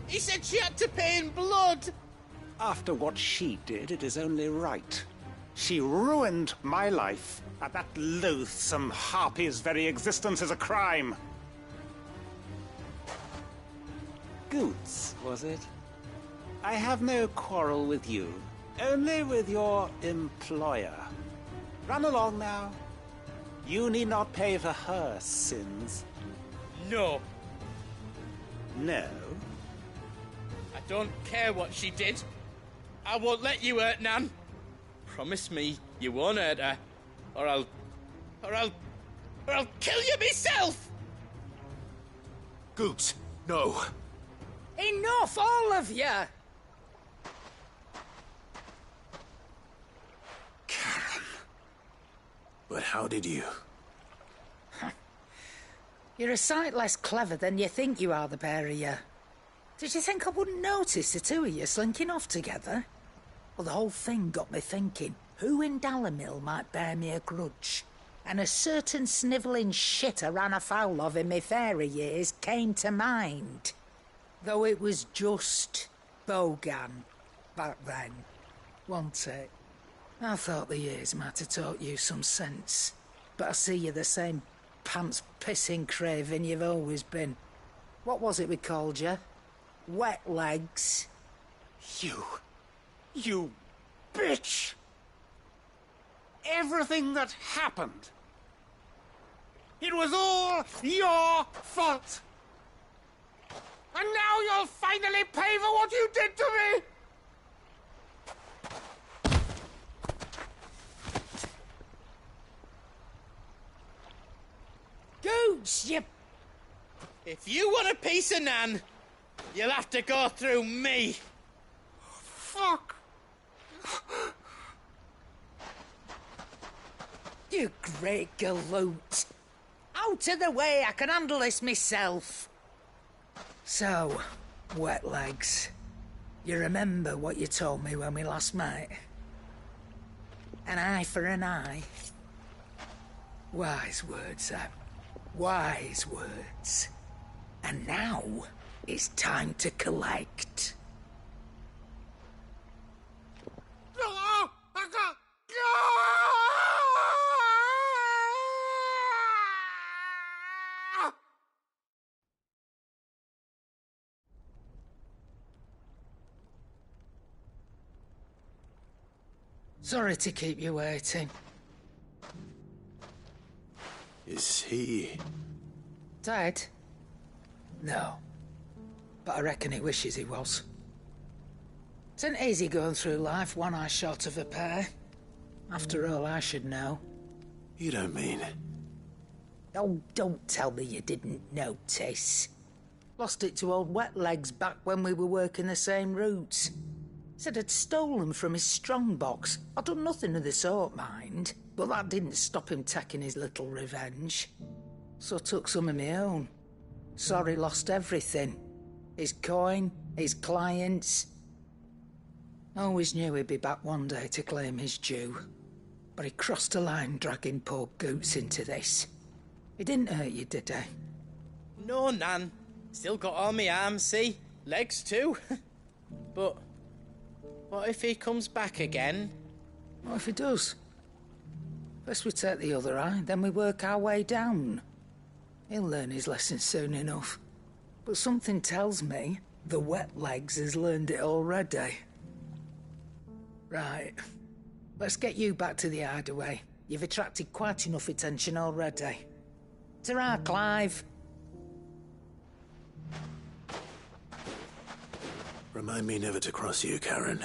He said she had to pay in blood! After what she did, it is only right. She ruined my life, and that loathsome harpy's very existence is a crime. Goetz, was it? I have no quarrel with you, only with your employer. Run along now. You need not pay for her sins. No. No? I don't care what she did. I won't let you hurt Nan. Promise me you won't hurt her, or I'll kill you myself! Goetz, no. Enough, all of you! Karen. But how did you? You're a sight less clever than you think you are, the pair of you. Did you think I wouldn't notice the two of you slinking off together? Well, the whole thing got me thinking, who in Dalimil might bear me a grudge? And a certain snivelling shit I ran afoul of in my fairy years came to mind. Though it was just Bogan back then, wasn't it? I thought the years might have taught you some sense, but I see you're the same pants-pissing craven you've always been. What was it we called you? Wet legs? You bitch! Everything that happened, it was all your fault! And now you'll finally pay for what you did to me! Goetz, you... If you want a piece of Nan, you'll have to go through me. Fuck! You great galoot. Out of the way, I can handle this myself. So, wet legs, you remember what you told me when we last met? An eye for an eye. Wise words, Sam. Wise words. And now, it's time to collect. Sorry to keep you waiting. Is he... Dead? No. But I reckon he wishes he was. It isn't easy going through life one eye short of a pair. After all, I should know. You don't mean... Oh, don't tell me you didn't notice. Lost it to old Wet Legs back when we were working the same routes. Said I'd stolen from his strongbox. I'd done nothing of the sort, mind. But that didn't stop him taking his little revenge. So I took some of my own. Sorry, lost everything. His coin, his clients. Always knew he'd be back one day to claim his due. But he crossed a line dragging poor Goetz into this. He didn't hurt you, did he? No, Nan. Still got all my arms, see? Legs too. But what if he comes back again? What if he does? First we take the other eye, then we work our way down. He'll learn his lesson soon enough. But something tells me the Wet Legs has learned it already. Right. Let's get you back to the hideaway. You've attracted quite enough attention already. Ta-ra, Clive. Remind me never to cross you, Karen.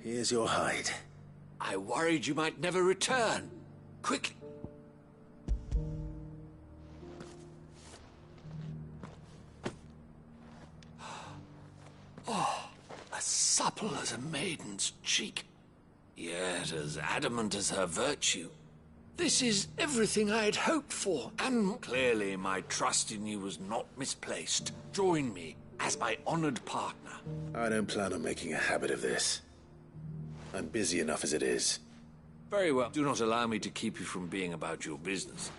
Here's your hide. I worried you might never return. Quick! Oh, as supple as a maiden's cheek, yet as adamant as her virtue. This is everything I had hoped for, and clearly my trust in you was not misplaced. Join me as my honored partner. I don't plan on making a habit of this. I'm busy enough as it is. Very well. Do not allow me to keep you from being about your business.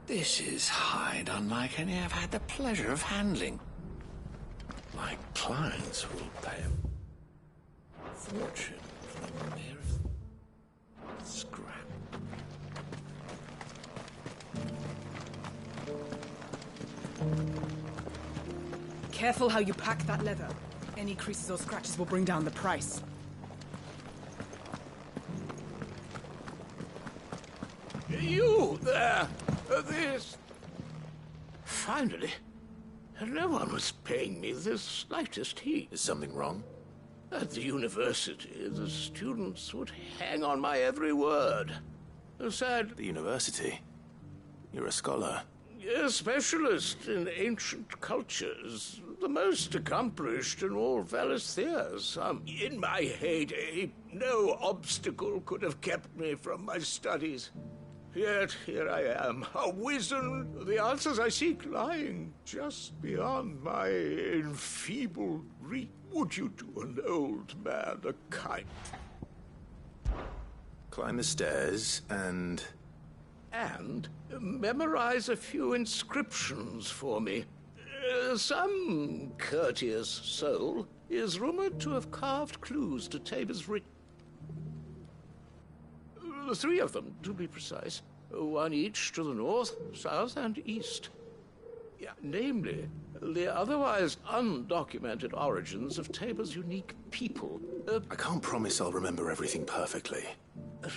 This is hide unlike any I've had the pleasure of handling. My clients will pay a fortune for the merest scrap. Careful how you pack that leather. Any creases or scratches will bring down the price. You there! This... Finally, no one was paying me the slightest heed. Is something wrong? At the university, the students would hang on my every word. Sad. The university? You're a scholar. A specialist in ancient cultures, the most accomplished in all Valistheas. In my heyday, no obstacle could have kept me from my studies. Yet here I am, a wizened, the answers I seek lying just beyond my enfeebled reach. Would you do an old man a kind? Climb the stairs and memorize a few inscriptions for me. Some courteous soul is rumored to have carved clues to Tabor's writ. 3 of them, to be precise. 1 each to the north, south, and east. Namely, the otherwise undocumented origins of Tabor's unique people. I can't promise I'll remember everything perfectly.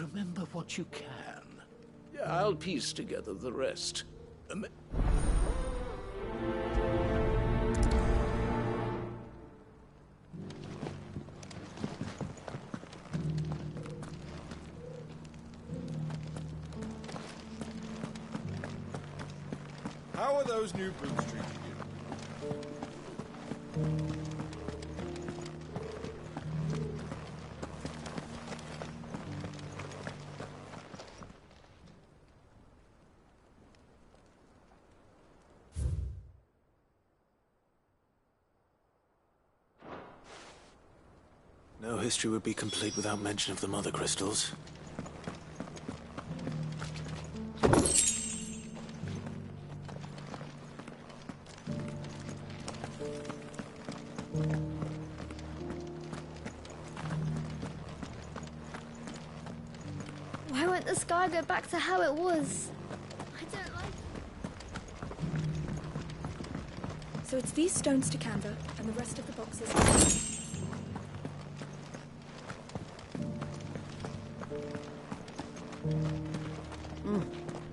Remember what you can. I'll piece together the rest. How are those new boots treating you? No history would be complete without mention of the Mother Crystals. Why won't the sky go back to how it was? I don't like it. So it's these stones to Canva, and the rest of the boxes.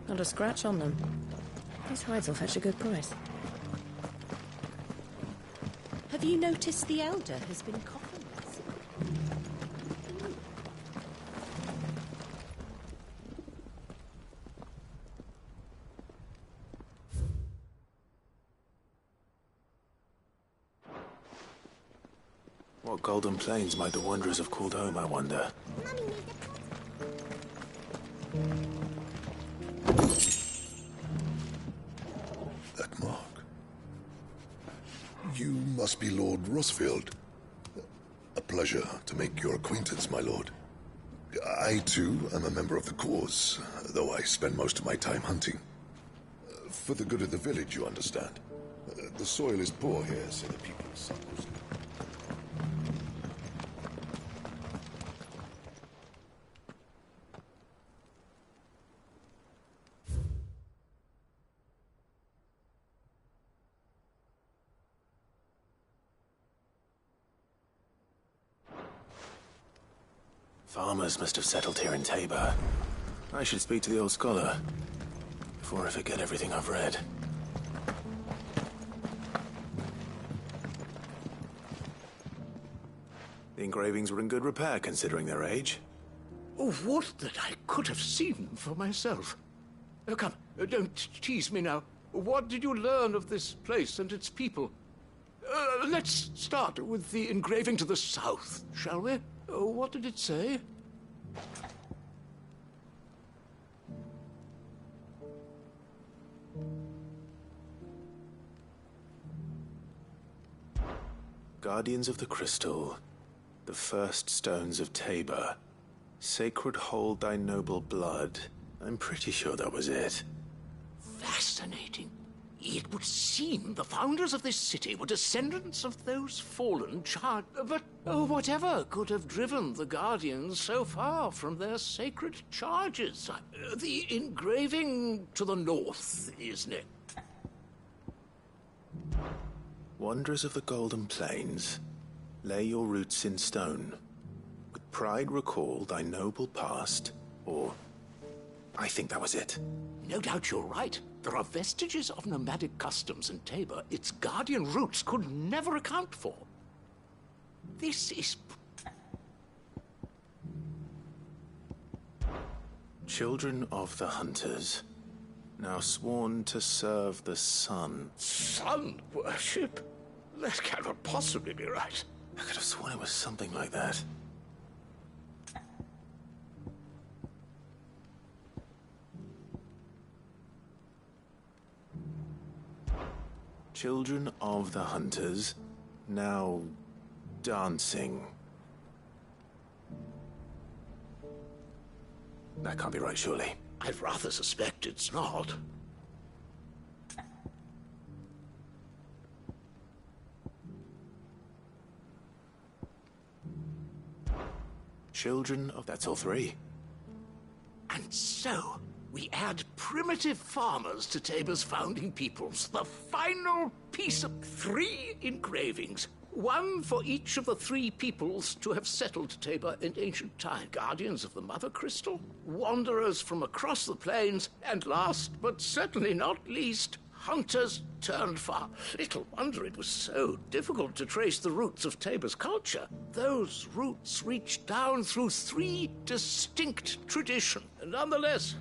Not a scratch on them. These hides will fetch a good price. Have you noticed the Elder has been coffinless? What golden plains might the wanderers have called home, I wonder? That mark. You must be Lord Rosfield. A pleasure to make your acquaintance, my lord. I, too, am a member of the cause, though I spend most of my time hunting. For the good of the village, you understand. The soil is poor here, so the people suffer. Farmers must have settled here in Tabor. I should speak to the old scholar before I forget everything I've read. The engravings were in good repair considering their age. Oh, would that I could have seen for myself. Come, don't tease me now. What did you learn of this place and its people? Let's start with the engraving to the south, shall we? What did it say? Guardians of the Crystal, the first stones of Tabor. Sacred hold thy noble blood. I'm pretty sure that was it. Fascinating. It would seem the founders of this city were descendants of those fallen charged. But whatever could have driven the Guardians so far from their sacred charges? The engraving to the north is next. Wanderers of the Golden Plains, lay your roots in stone. With pride recall thy noble past, or... I think that was it. No doubt you're right. There are vestiges of nomadic customs in Tabor its guardian roots could never account for. This is... Children of the Hunters, now sworn to serve the sun. Sun worship? That cannot possibly be right. I could have sworn it was something like that. Children of the Hunters, now dancing. That can't be right, surely. I'd rather suspect it's not. Children of... That's all three. And so, we add primitive farmers to Tabor's founding peoples. The final piece of 3 engravings. 1 for each of the 3 peoples to have settled Tabor in ancient time. Guardians of the Mother Crystal, wanderers from across the plains, and last but certainly not least, hunters turned far. Little wonder it was so difficult to trace the roots of Tabor's culture. Those roots reach down through 3 distinct traditions. Nonetheless,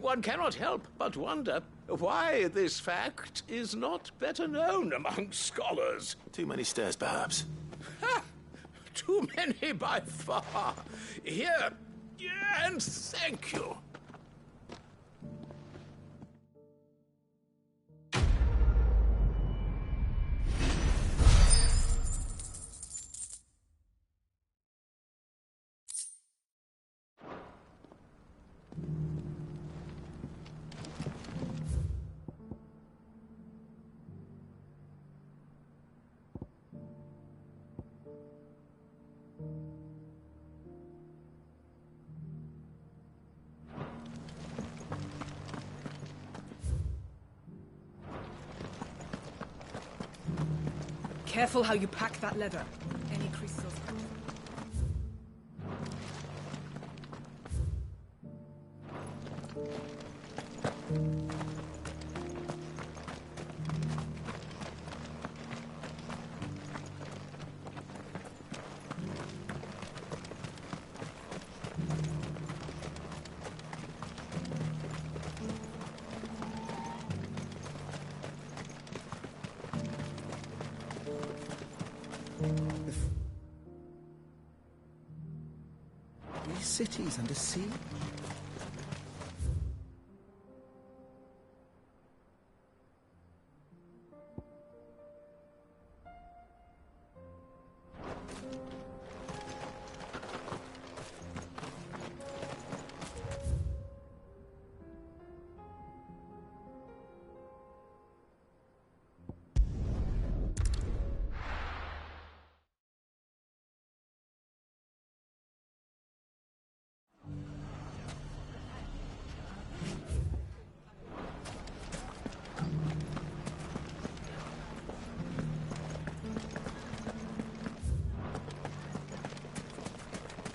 one cannot help but wonder why this fact is not better known among scholars. Too many stairs, perhaps. Ha! Too many by far. Here, and thank you. Careful how you pack that leather. Any creases or scratches. These cities under siege?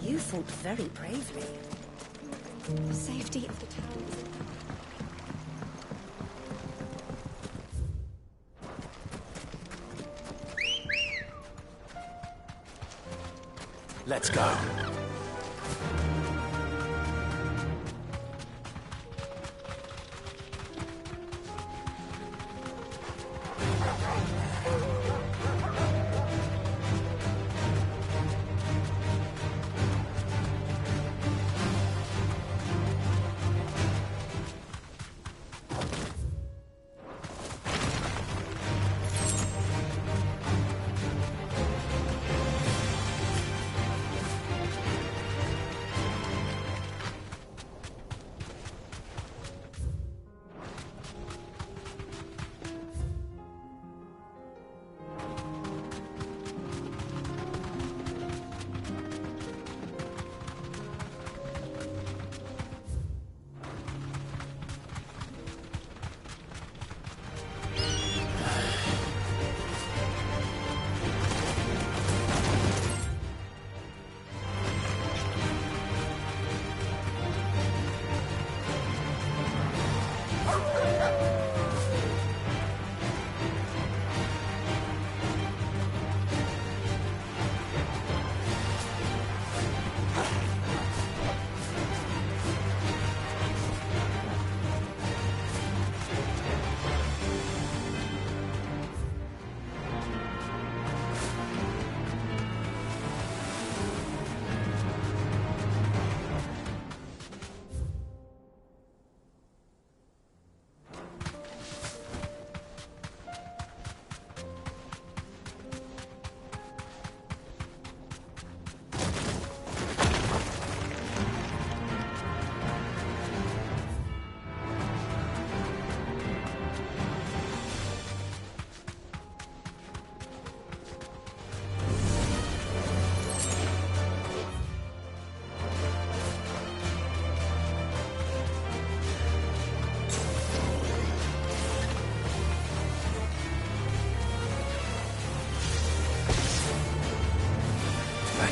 You fought very bravely. The safety of the town is in Let's go.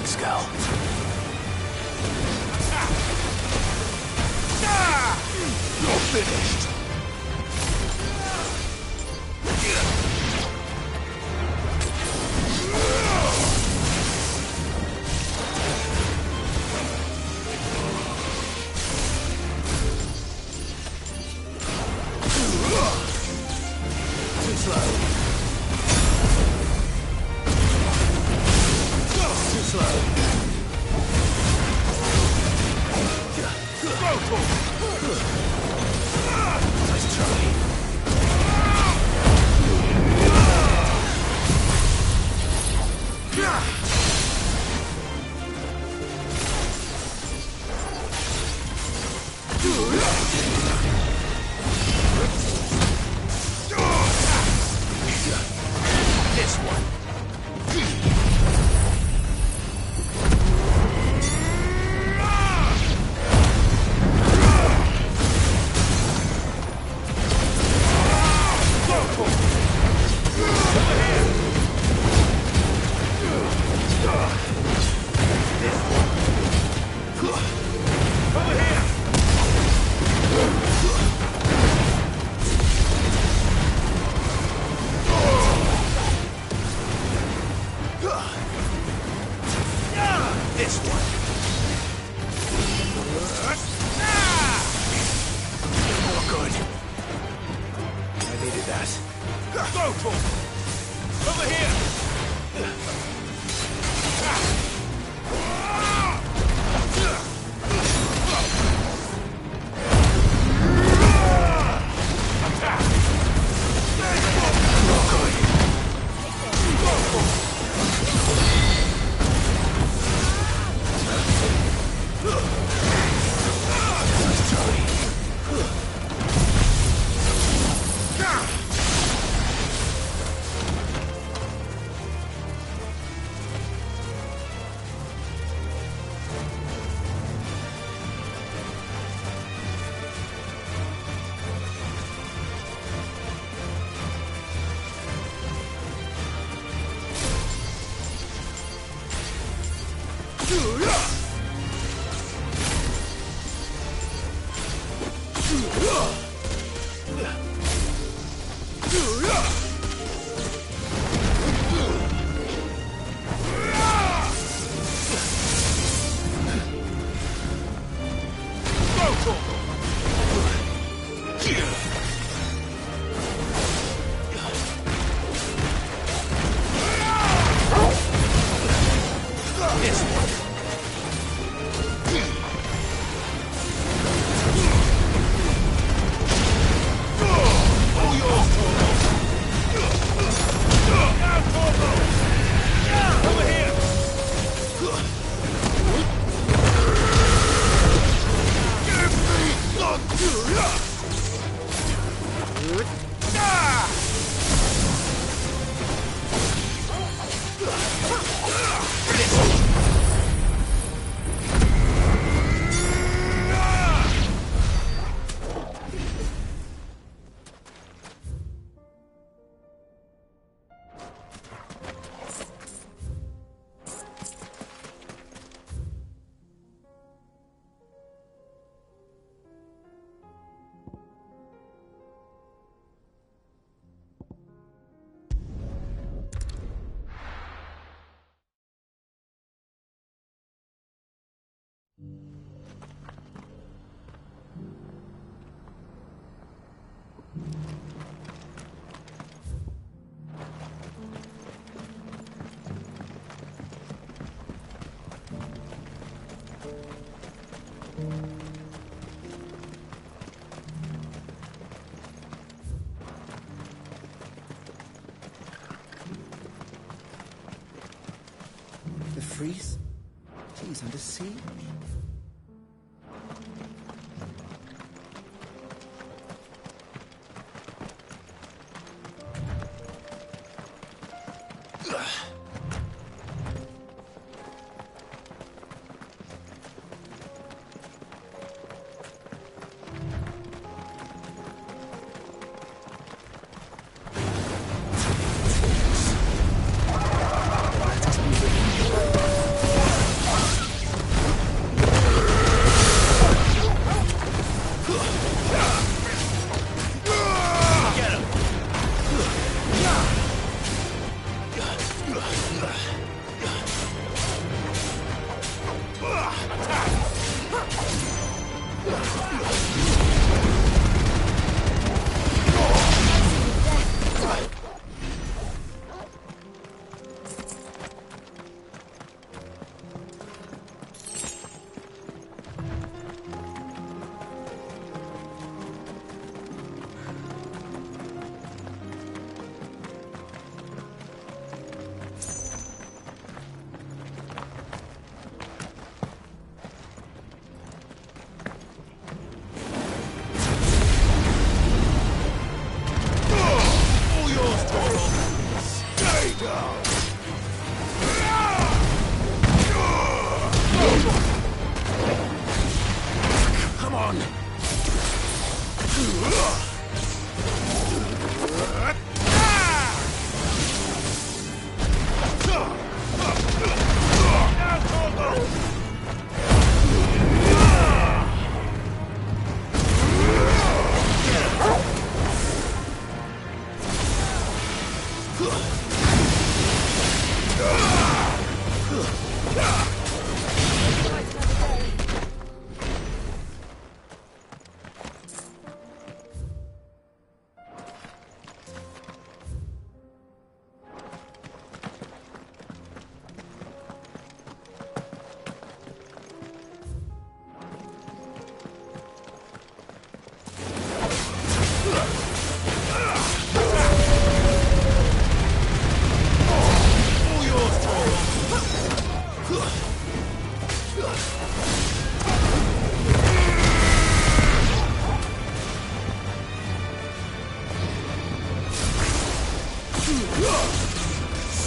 Phoenix girl. You're finished. Too slow. Too slow. Nice try. This one. This one. More good. I needed that. Go for it. Over here. The freeze? He's under siege.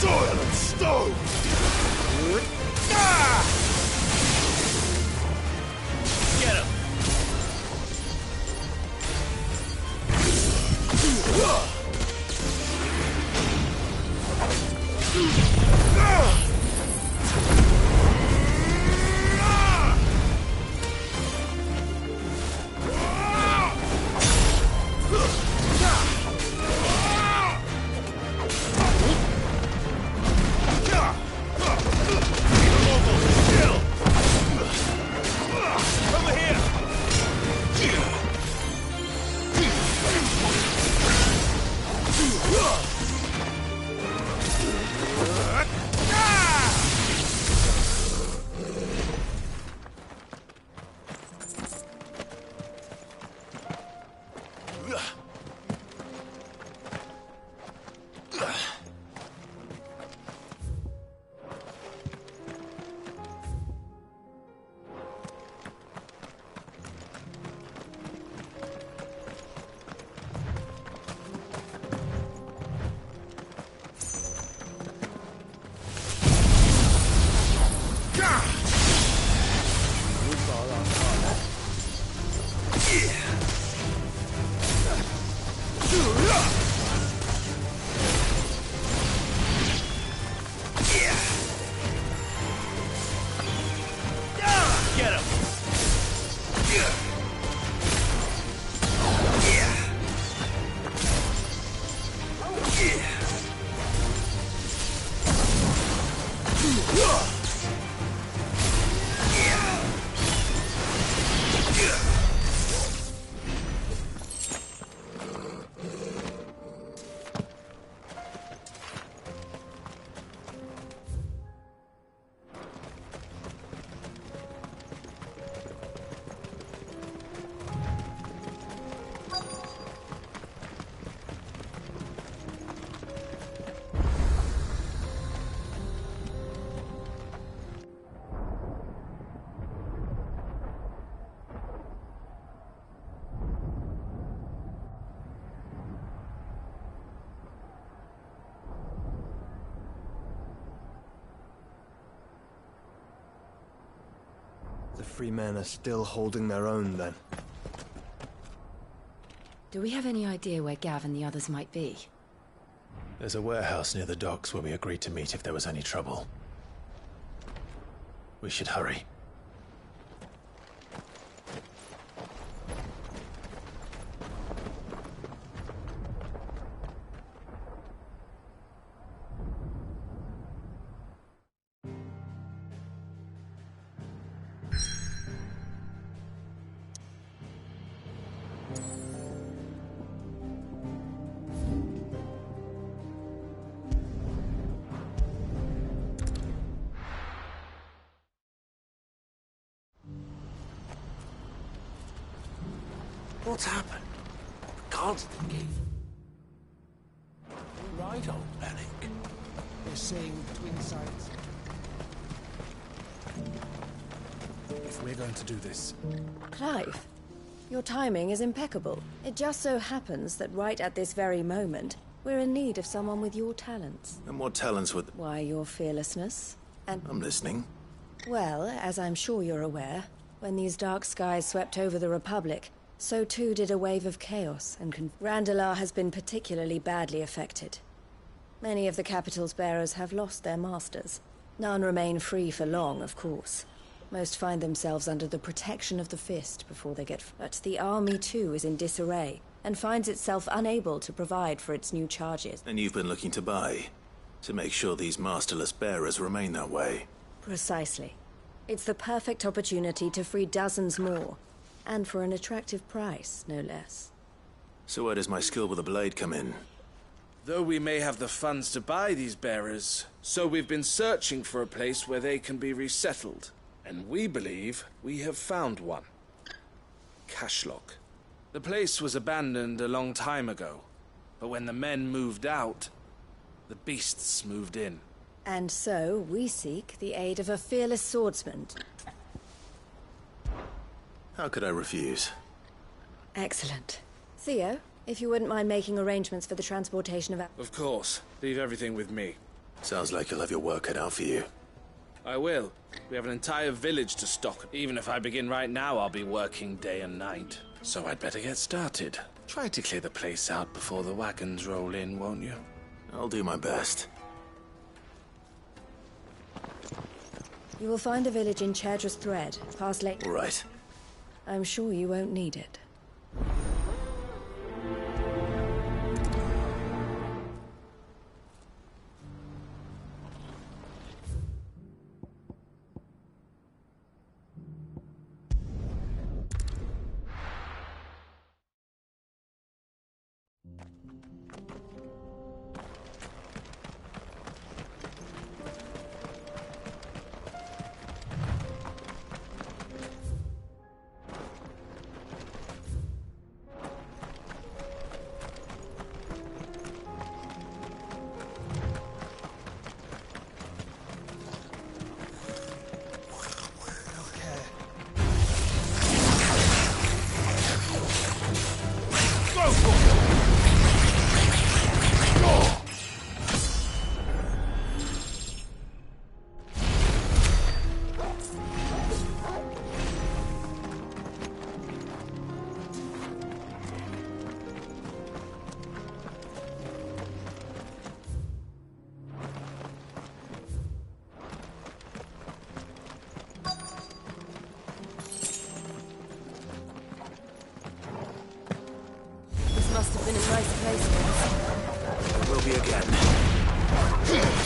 Soil and stone! Get him! The free men are still holding their own, then. Do we have any idea where Gav and the others might be? There's a warehouse near the docks where we agreed to meet if there was any trouble. We should hurry. What's happened? Guards at the gate. You're right, old Bellic. They're saying twin sides. If we're going to do this... Clive, your timing is impeccable. It just so happens that right at this very moment, we're in need of someone with your talents. And what talents would... Why, your fearlessness, and... I'm listening. Well, as I'm sure you're aware, when these dark skies swept over the Republic, So too did a wave of chaos, and Randalar has been particularly badly affected. Many of the capital's bearers have lost their masters. None remain free for long, of course. Most find themselves under the protection of the Fist before they get... But the army too is in disarray, and finds itself unable to provide for its new charges. And you've been looking to buy, to make sure these masterless bearers remain that way. Precisely. It's the perfect opportunity to free dozens more, and for an attractive price, no less. So where does my skill with a blade come in? Though we may have the funds to buy these bearers, so we've been searching for a place where they can be resettled. And we believe we have found one. Cashlock. The place was abandoned a long time ago, but when the men moved out, the beasts moved in. And so, we seek the aid of a fearless swordsman. How could I refuse? Excellent. Theo, if you wouldn't mind making arrangements for the transportation of... Of course. Leave everything with me. Sounds like you'll have your work cut out for you. I will. We have an entire village to stock. Even if I begin right now, I'll be working day and night. So I'd better get started. Try to clear the place out before the wagons roll in, won't you? I'll do my best. You will find a village in Chaidra's Thread, past Lake... Right. I'm sure you won't need it. Must have been a nice place. It will be again. Ugh!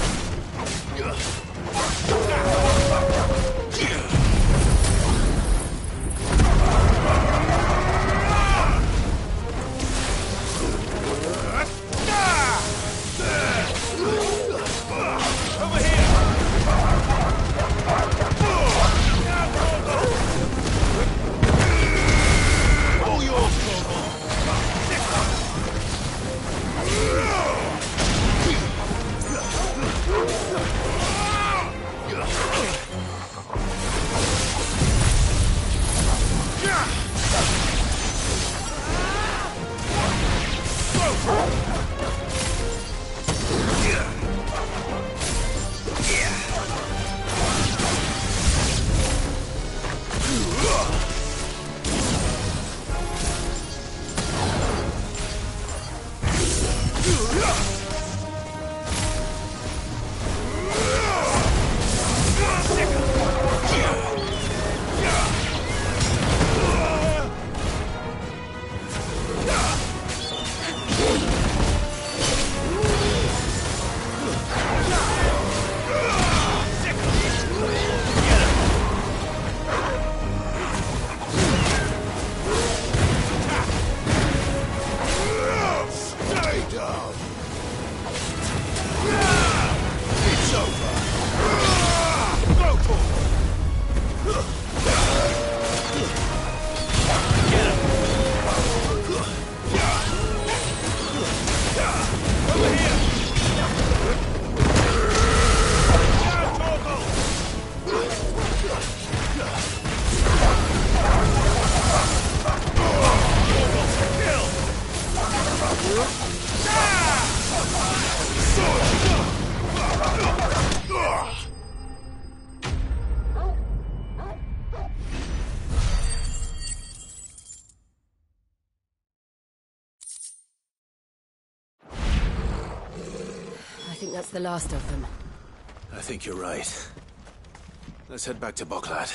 that's the last of them. I think you're right. Let's head back to Boklad.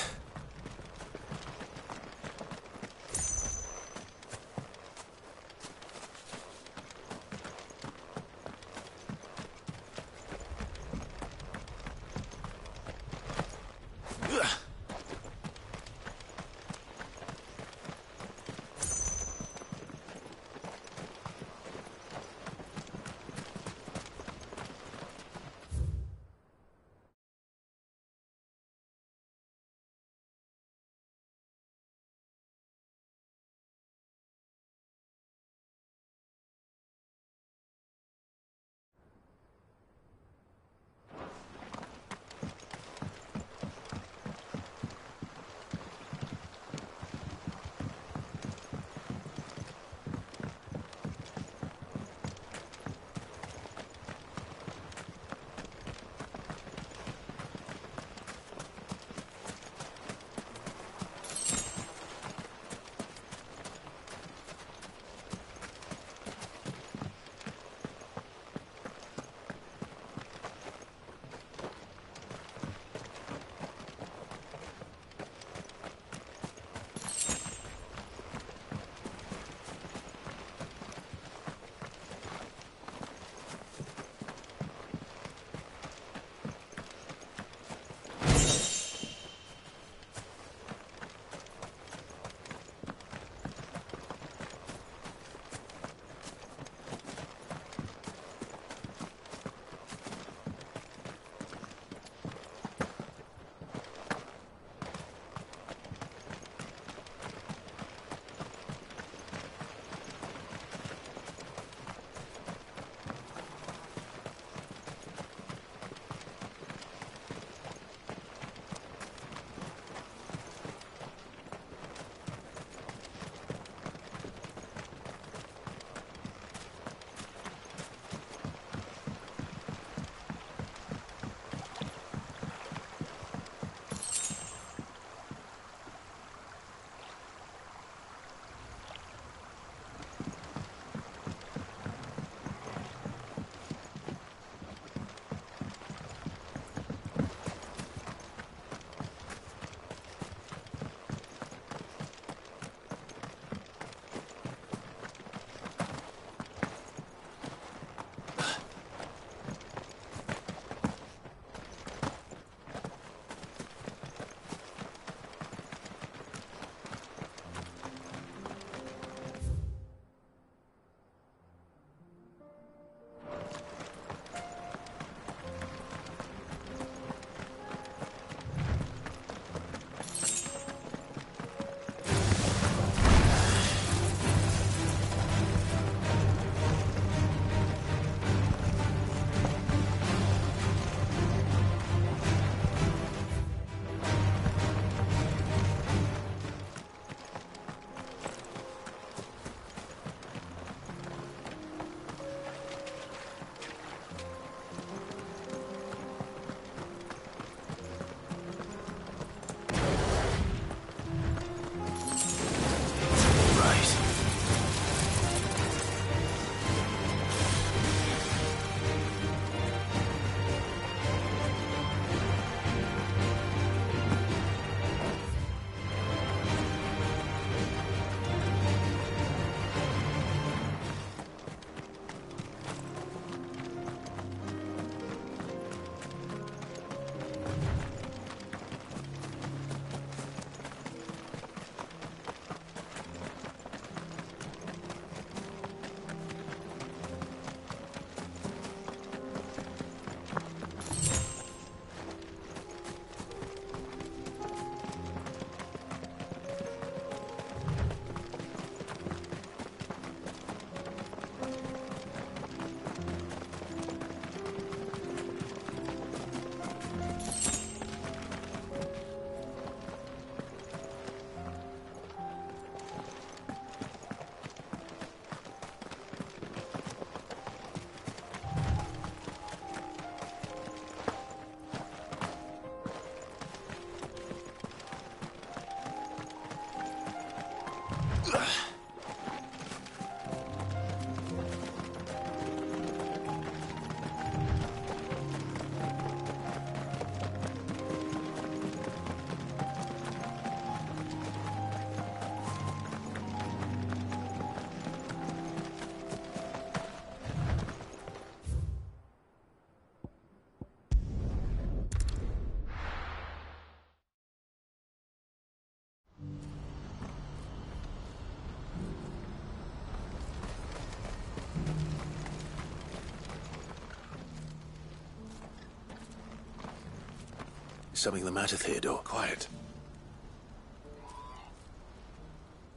Something the matter, Theodore? Quiet.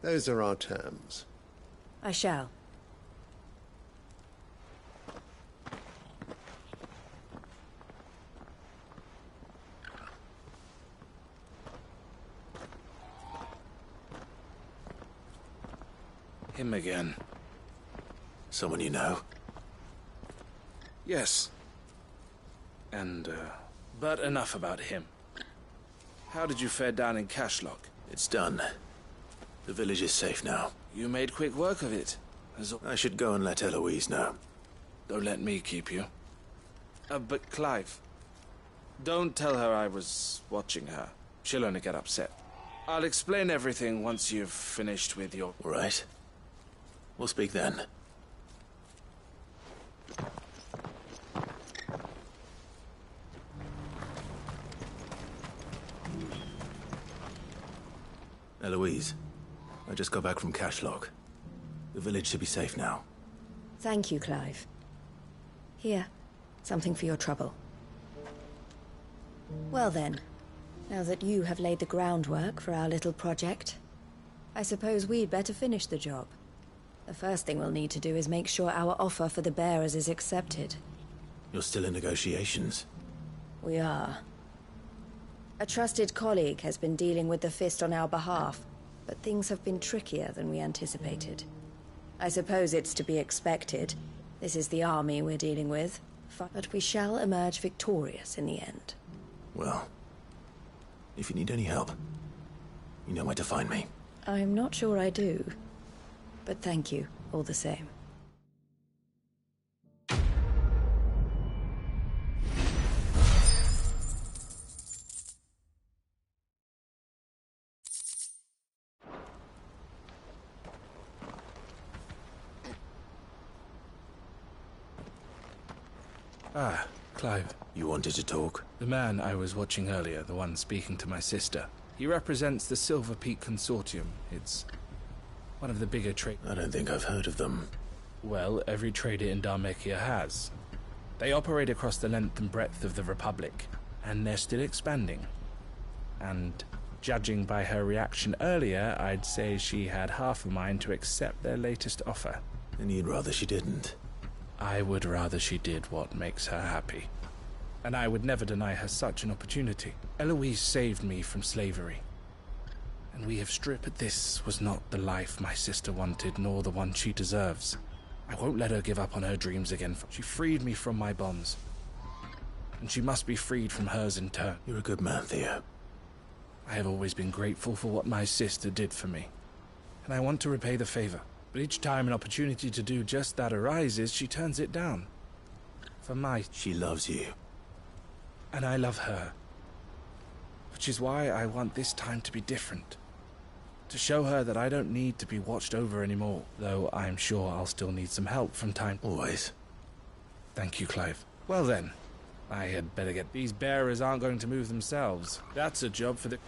Those are our terms. I shall. Him again. Someone you know? Yes. But enough about him. How did you fare down in Cashlock? It's done. The village is safe now. You made quick work of it. I should go and let Eloise know. Don't let me keep you. But Clive, don't tell her I was watching her. She'll only get upset. I'll explain everything once you've finished with your... All right. We'll speak then. Eloise, I just got back from Cashlock. The village should be safe now. Thank you, Clive. Here, something for your trouble. Well then, now that you have laid the groundwork for our little project, I suppose we'd better finish the job. The first thing we'll need to do is make sure our offer for the bearers is accepted. You're still in negotiations? We are. A trusted colleague has been dealing with the Fist on our behalf, but things have been trickier than we anticipated. I suppose it's to be expected. This is the army we're dealing with, but we shall emerge victorious in the end. Well, if you need any help, you know where to find me. I'm not sure I do, but thank you all the same. Ah, Clive. You wanted to talk? The man I was watching earlier, the one speaking to my sister. He represents the Silver Peak Consortium. It's one of the bigger trade... I don't think I've heard of them. Well, every trader in Dhalmekia has. They operate across the length and breadth of the Republic, and they're still expanding. And judging by her reaction earlier, I'd say she had half a mind to accept their latest offer. And you'd rather she didn't? I would rather she did what makes her happy. And I would never deny her such an opportunity. Eloise saved me from slavery. And we have stripped... But this was not the life my sister wanted, nor the one she deserves. I won't let her give up on her dreams again. She freed me from my bonds. And she must be freed from hers in turn. You're a good man, Theo. I have always been grateful for what my sister did for me. And I want to repay the favor. But each time an opportunity to do just that arises, she turns it down. For my... She loves you. And I love her. Which is why I want this time to be different. To show her that I don't need to be watched over anymore. Though I'm sure I'll still need some help from time... Always. Thank you, Clive. Well then, I had better get... These bearers aren't going to move themselves. That's a job for the...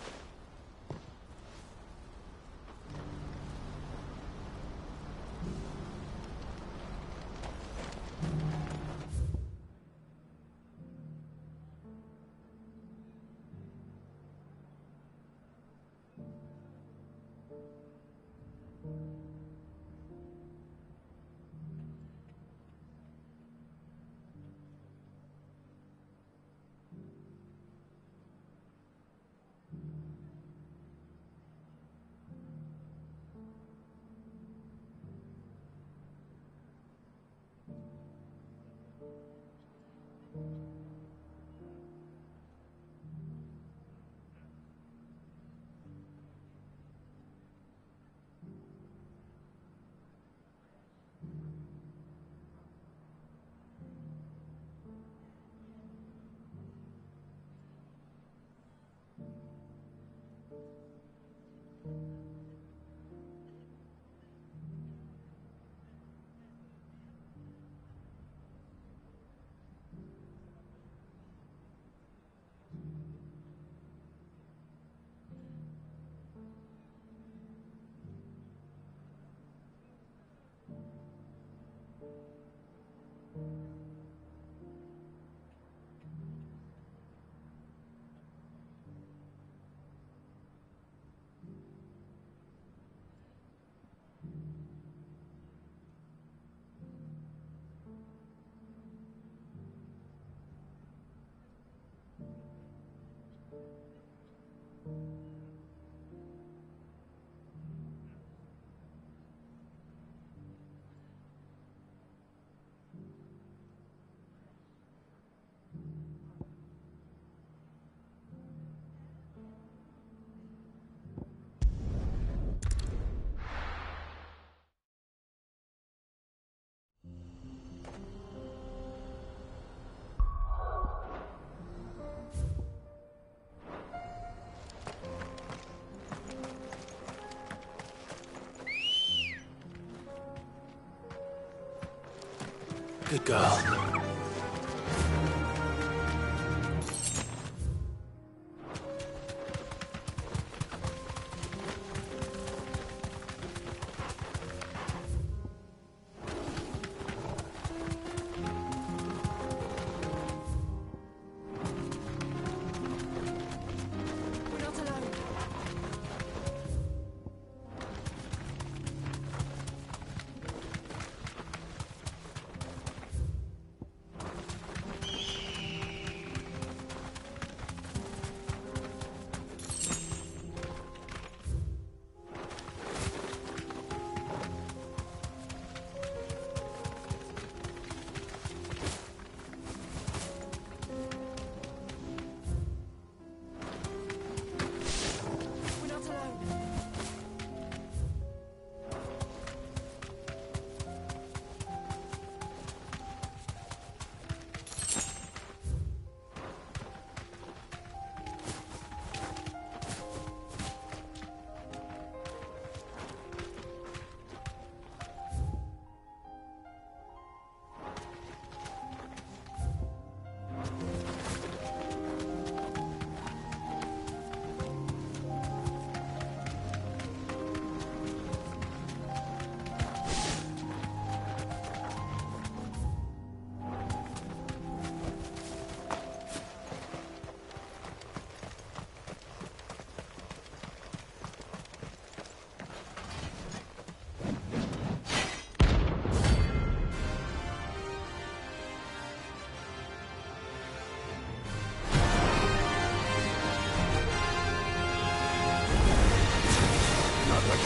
Good girl.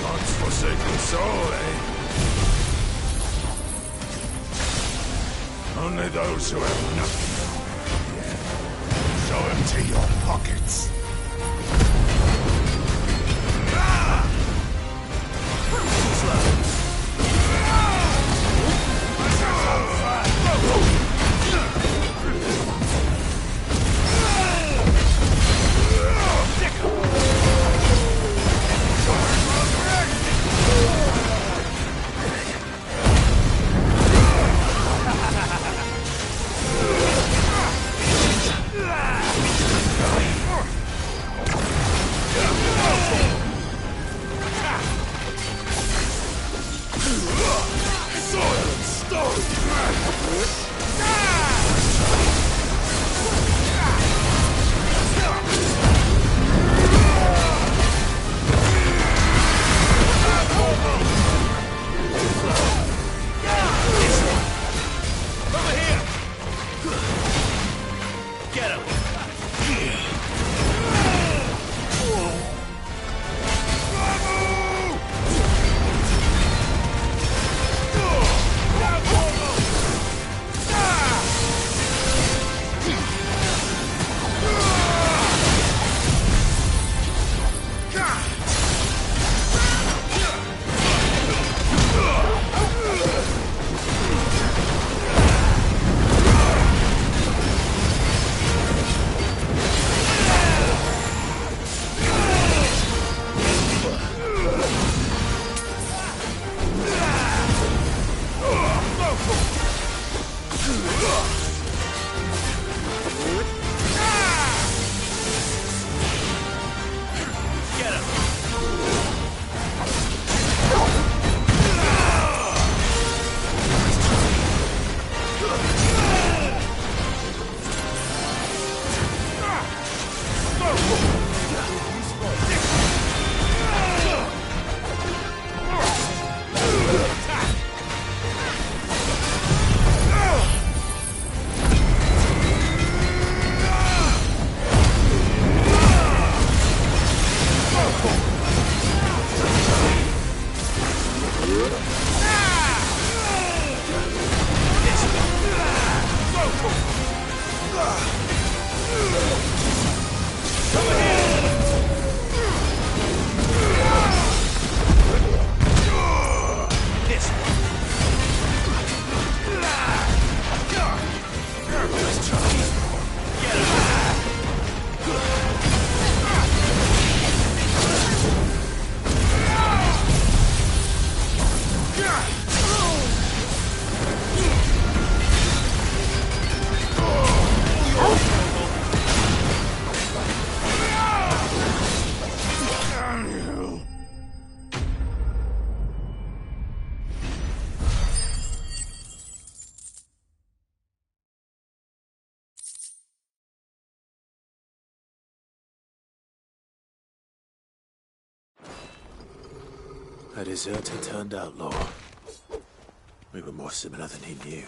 God's forsaken soul, eh? Only those who have nothing. Yeah. So empty your pockets. A deserter turned outlaw. We were more similar than he knew.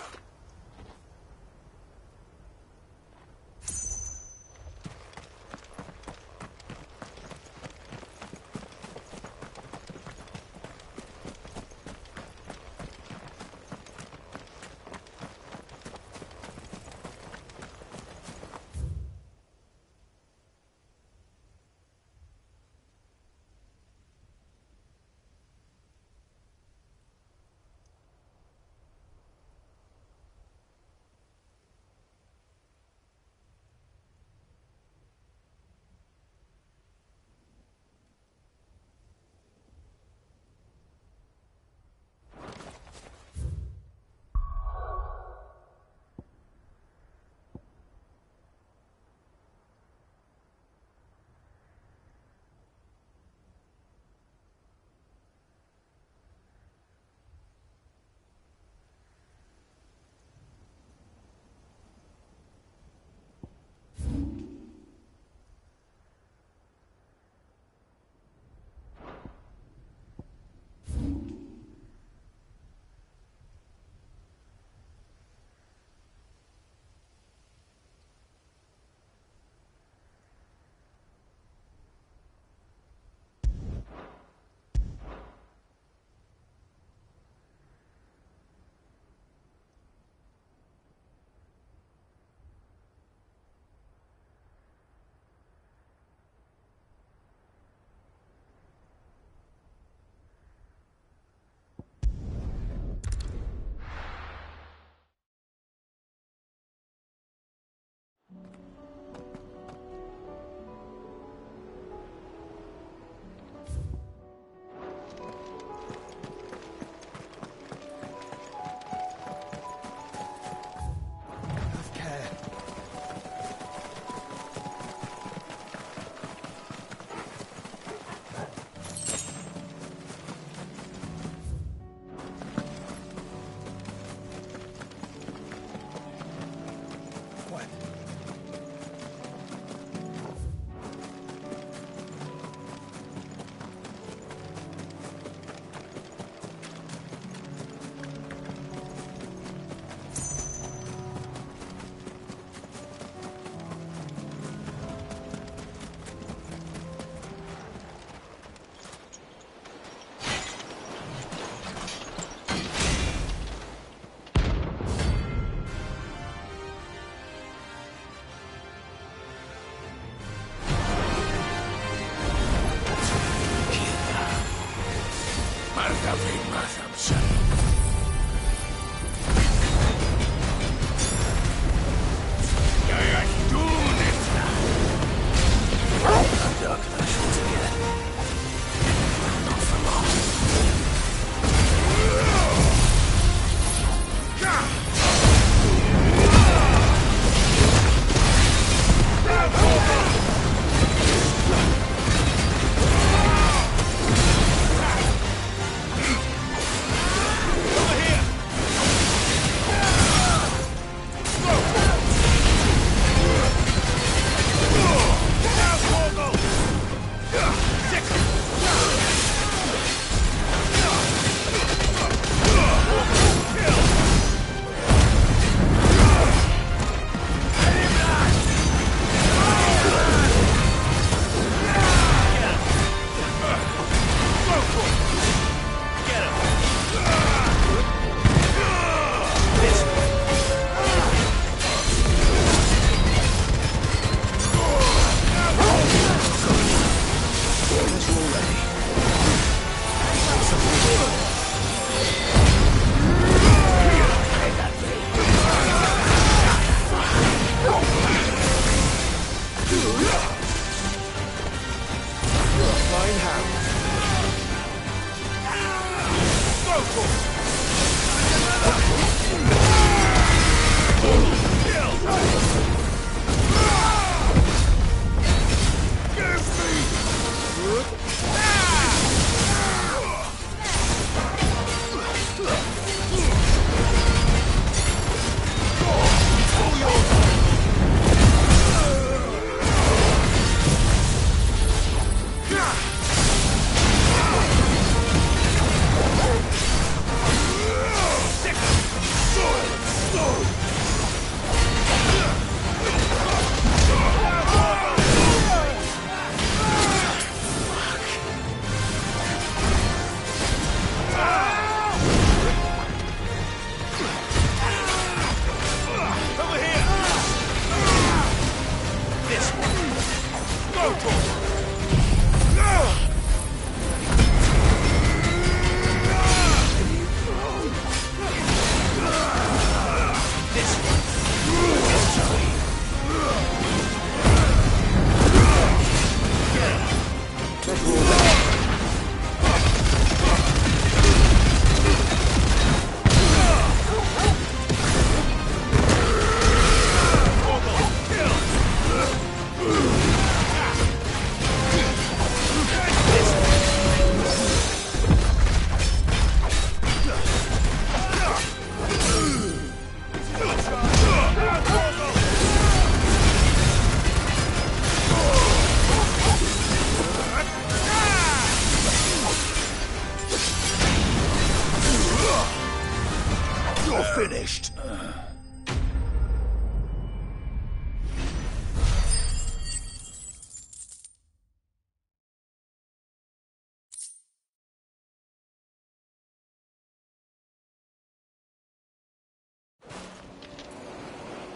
you're finished.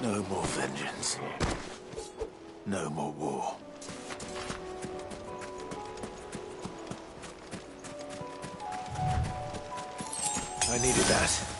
No more vengeance. No more war. I needed that.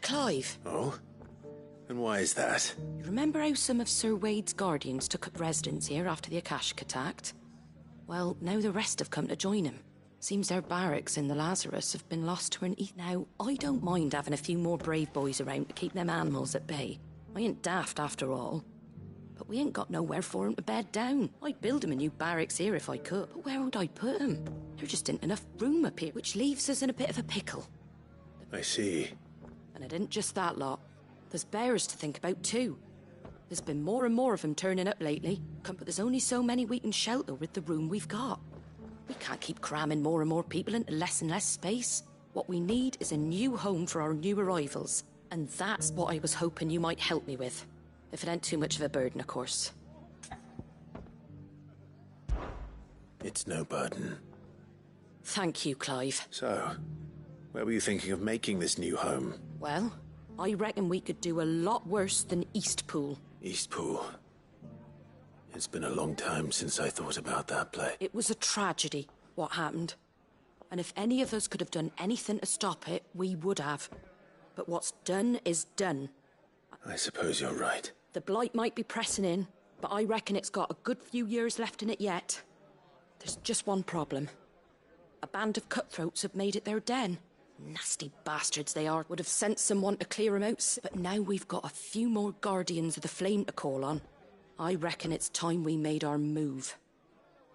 Clive. Oh? And why is that? You remember how some of Sir Wade's guardians took up residence here after the Akashic attacked? Well, now the rest have come to join him. Seems their barracks in the Lazarus have been lost to an Now, I don't mind having a few more brave boys around to keep them animals at bay. I ain't daft after all. But we ain't got nowhere for 'em to bed down. I'd build 'em a new barracks here if I could. But where would I put 'em? There just ain't enough room up here, which leaves us in a bit of a pickle. I see. And it ain't just that lot. There's bears to think about too. There's been more and more of them turning up lately, but there's only so many we can shelter with the room we've got. We can't keep cramming more and more people into less and less space. What we need is a new home for our new arrivals, and that's what I was hoping you might help me with. If it ain't too much of a burden, of course. It's no burden. Thank you, Clive. So, where were you thinking of making this new home? Well, I reckon we could do a lot worse than Eastpool. Eastpool. It's been a long time since I thought about that place. It was a tragedy, what happened. And if any of us could have done anything to stop it, we would have. But what's done is done. I suppose you're right. The blight might be pressing in, but I reckon it's got a good few years left in it yet. There's just one problem. A band of cutthroats have made it their den. Nasty bastards they are. Would have sent someone to clear 'em out, but now we've got a few more guardians of the flame to call on. I reckon it's time we made our move.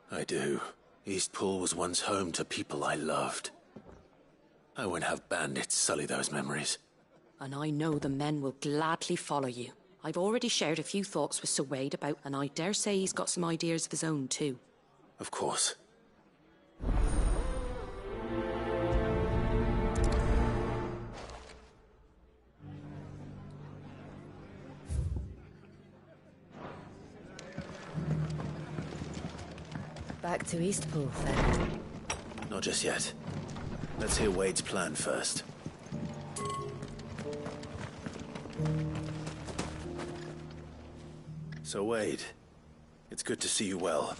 I do. Eastpool was once home to people I loved. I won't have bandits sully those memories. And I know the men will gladly follow you. I've already shared a few thoughts with Sir Wade about, and I dare say he's got some ideas of his own too. Of course. Back to Eastpool, then. Not just yet. Let's hear Wade's plan first. So, Wade, it's good to see you well.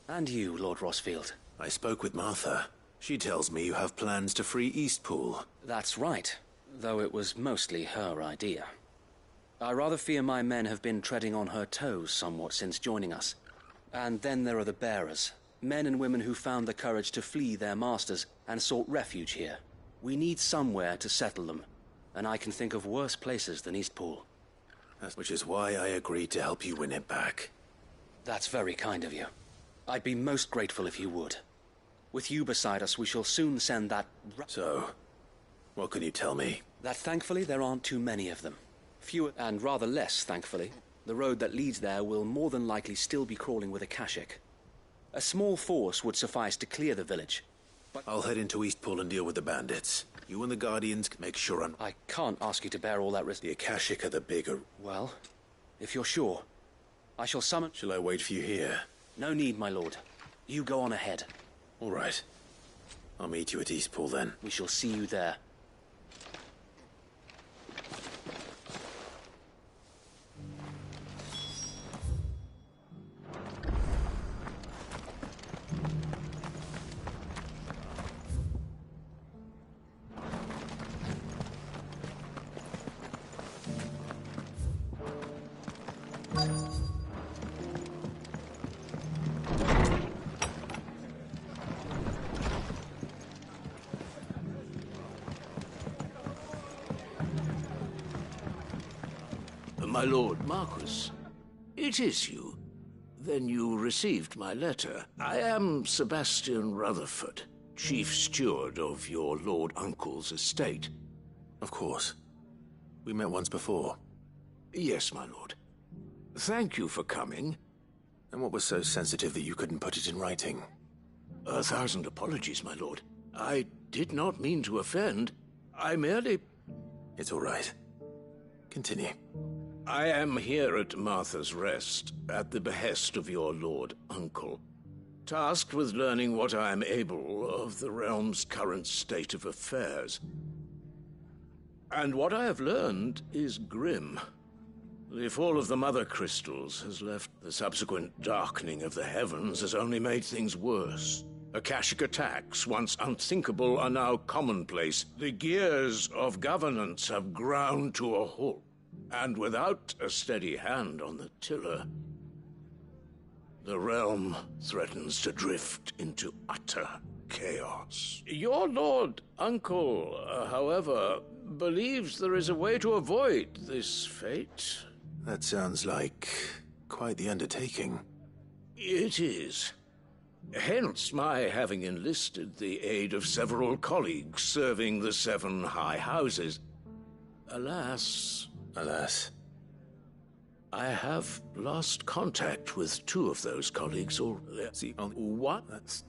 And you, Lord Rossfield. I spoke with Martha. She tells me you have plans to free Eastpool. That's right, though it was mostly her idea. I rather fear my men have been treading on her toes somewhat since joining us. And then there are the bearers. Men and women who found the courage to flee their masters and sought refuge here. We need somewhere to settle them, and I can think of worse places than Eastpool. Which is why I agreed to help you win it back. That's very kind of you. I'd be most grateful if you would. With you beside us, we shall soon send that... So, what can you tell me? That thankfully there aren't too many of them. Fewer, and rather less, thankfully. The road that leads there will more than likely still be crawling with Akashic. A small force would suffice to clear the village. But I'll head into Eastpool and deal with the bandits. You and the Guardians can make sure I can't ask you to bear all that risk. The Akashic are the bigger... Well, if you're sure, I shall summon... Shall I wait for you here? No need, my lord. You go on ahead. All right. I'll meet you at Eastpool then. We shall see you there. My Lord Marquis. It is you. Then you received my letter. I am Sebastian Rutherford, Chief Steward of your Lord Uncle's estate. Of course. We met once before. Yes, my lord. Thank you for coming. And what was so sensitive that you couldn't put it in writing? 1,000 apologies, my lord. I did not mean to offend. I merely... It's all right. Continue. I am here at Martha's Rest, at the behest of your Lord Uncle, tasked with learning what I am able of the realm's current state of affairs. And what I have learned is grim. The fall of the Mother Crystals has left the subsequent darkening of the heavens has only made things worse. Akashic attacks, once unthinkable, are now commonplace. The gears of governance have ground to a halt. And without a steady hand on the tiller, the realm threatens to drift into utter chaos. Your Lord Uncle, however, believes there is a way to avoid this fate. That sounds like quite the undertaking. It is. Hence my having enlisted the aid of several colleagues serving the 7 high houses. Alas... Alas. I have lost contact with 2 of those colleagues already. See, what? That's...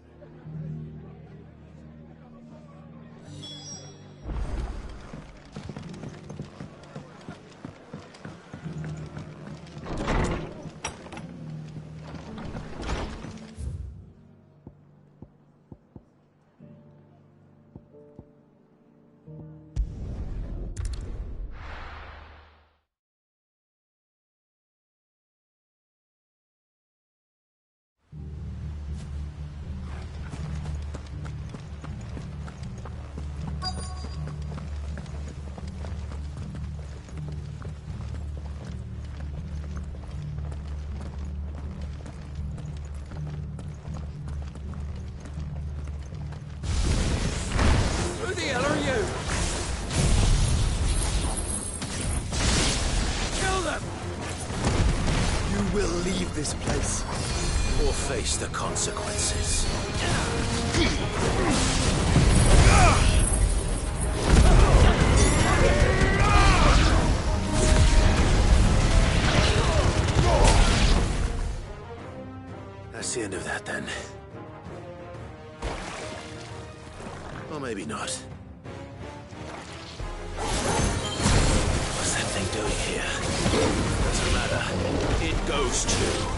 This place, or face the consequences. That's the end of that, then. Or maybe not. What's that thing doing here? Doesn't matter. It goes to...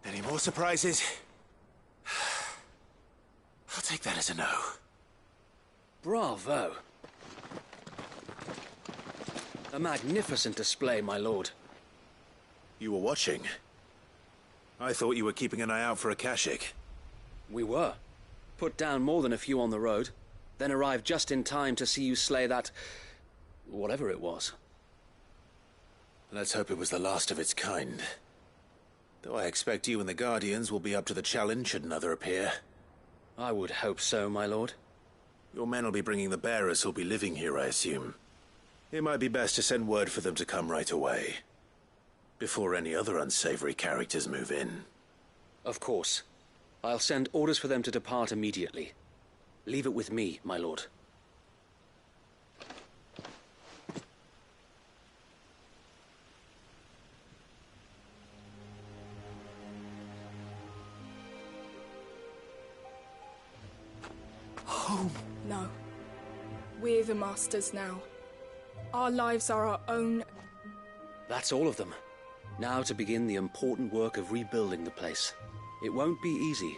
Any more surprises? I'll take that as a no. Bravo. A magnificent display, my lord. You were watching? I thought you were keeping an eye out for Akashic. We were. Put down more than a few on the road. then arrived just in time to see you slay that... whatever it was. Let's hope it was the last of its kind. Though I expect you and the Guardians will be up to the challenge should another appear. I would hope so, my lord. Your men will be bringing the bearers who'll be living here, I assume. It might be best to send word for them to come right away, before any other unsavory characters move in. Of course. I'll send orders for them to depart immediately. Leave it with me, my lord. Home. No. We're the masters now. Our lives are our own. That's all of them. Now to begin the important work of rebuilding the place. It won't be easy.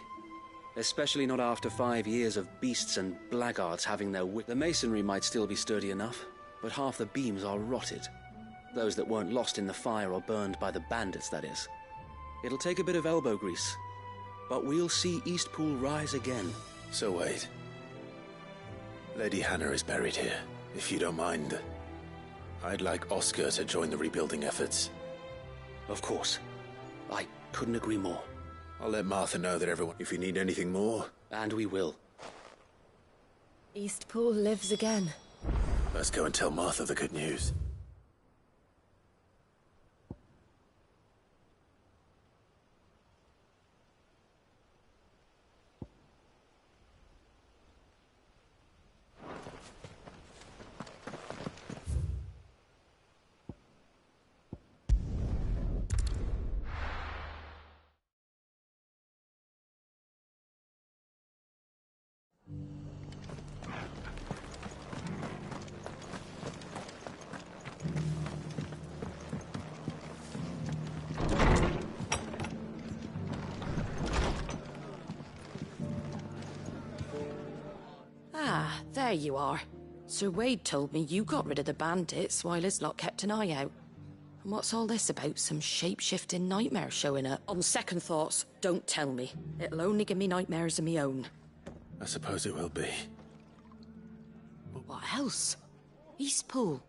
Especially not after 5 years of beasts and blackguards having their The masonry might still be sturdy enough, but half the beams are rotted. Those that weren't lost in the fire or burned by the bandits, that is. It'll take a bit of elbow grease, but we'll see Eastpool rise again. So wait. Lady Hannah is buried here, if you don't mind. I'd like Oscar to join the rebuilding efforts. Of course. I couldn't agree more. I'll let Martha know that everyone... If you need anything more... And we will. Eastpool lives again. Let's go and tell Martha the good news. There you are. Sir Wade told me you got rid of the bandits while his lot kept an eye out. And what's all this about some shape-shifting nightmare showing up? On second thoughts, don't tell me. It'll only give me nightmares of me own. I suppose it will be. But what else? Eastpool.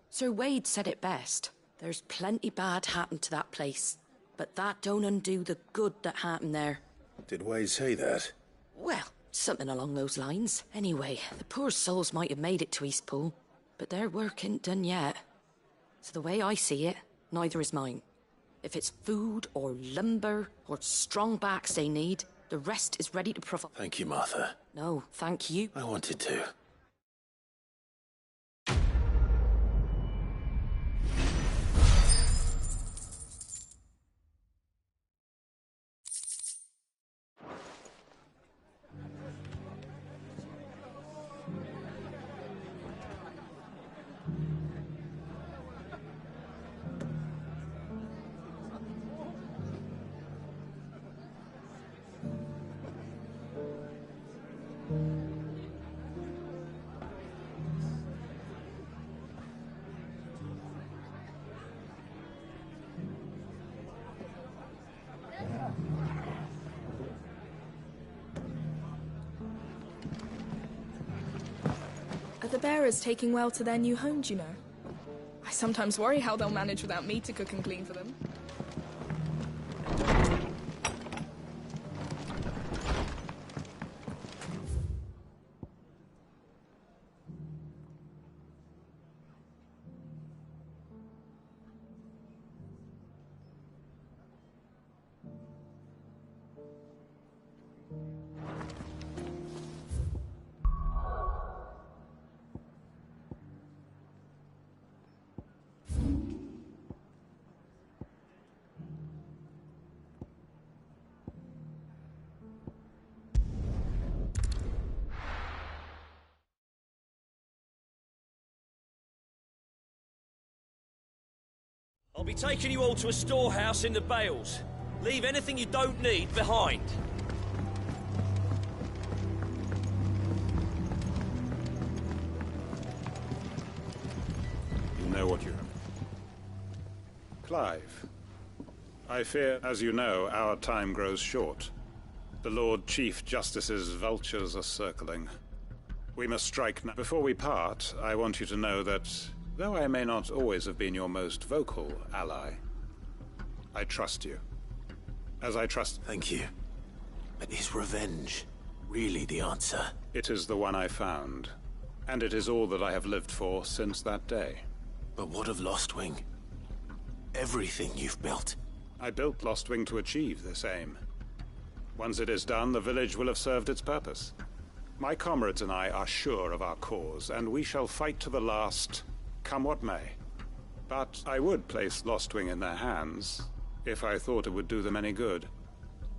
Sir Wade said it best. There's plenty bad happened to that place. But that don't undo the good that happened there. Did Wade say that? Well, something along those lines. Anyway, the poor souls might have made it to Eastpool, but their work ain't done yet. So the way I see it, neither is mine. If it's food or lumber or strong backs they need, the rest is ready to provide. Thank you, Martha. No, thank you. I wanted to. Are the bearers taking well to their new home, do you know? I sometimes worry how they'll manage without me to cook and clean for them. I'll be taking you all to a storehouse in the Bales. Leave anything you don't need behind. You know what you have. Clive, I fear, as you know, our time grows short. The Lord Chief Justice's vultures are circling. We must strike now. Before we part, I want you to know that, though I may not always have been your most vocal ally, I trust you. As I trust... Thank you. But is revenge really the answer? It is the one I found. And it is all that I have lived for since that day. But what of Lostwing? Everything you've built. I built Lostwing to achieve this aim. Once it is done, the village will have served its purpose. My comrades and I are sure of our cause, and we shall fight to the last, come what may. But I would place Lostwing in their hands, if I thought it would do them any good.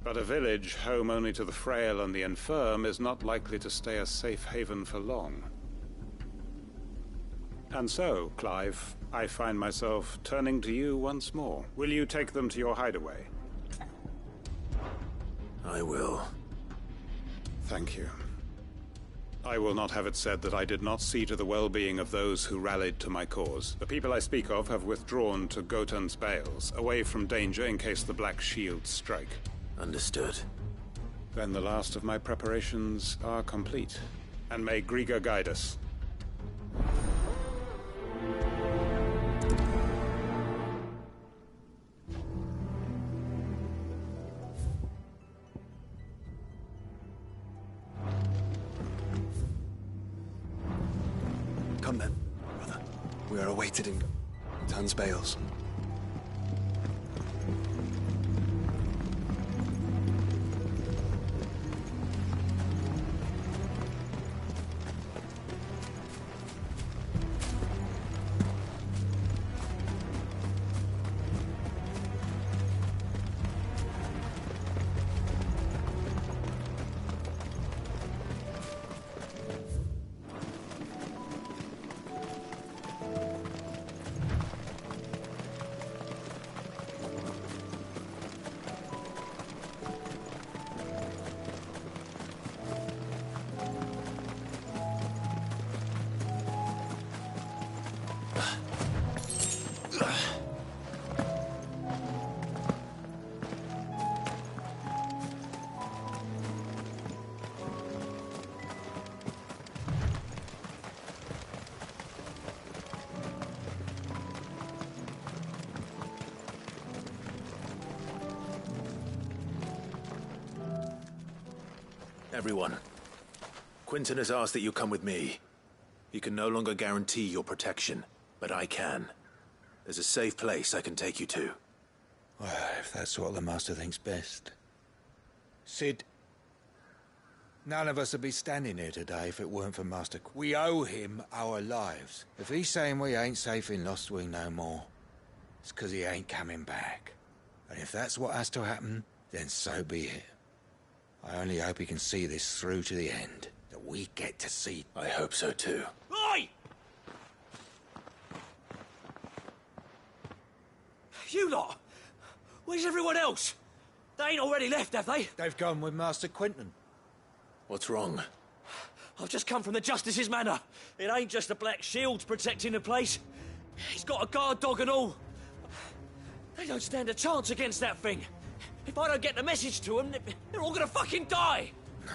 But a village home only to the frail and the infirm is not likely to stay a safe haven for long. And so, Clive, I find myself turning to you once more. Will you take them to your hideaway? I will. Thank you. I will not have it said that I did not see to the well-being of those who rallied to my cause. The people I speak of have withdrawn to Gotan's Bales, away from danger in case the Black Shields strike. Understood. Then the last of my preparations are complete. And may Griga guide us. Come then, brother. We are awaited in Gotan's Bales. Everyone, Quinton has asked that you come with me. He can no longer guarantee your protection, but I can. There's a safe place I can take you to. Well, if that's what the Master thinks best. Cid, none of us would be standing here today if it weren't for Master We owe him our lives. If he's saying we ain't safe in Lostwing no more, it's 'cause he ain't coming back. And if that's what has to happen, then so be it. I only hope he can see this through to the end. That we get to see. I hope so too. Oi! You lot! Where's everyone else? They ain't already left, have they? They've gone with Master Quinton. What's wrong? I've just come from the Justice's manor. It ain't just the Black Shields protecting the place. He's got a guard dog and all. They don't stand a chance against that thing. If I don't get the message to them, they're all gonna fucking die! No.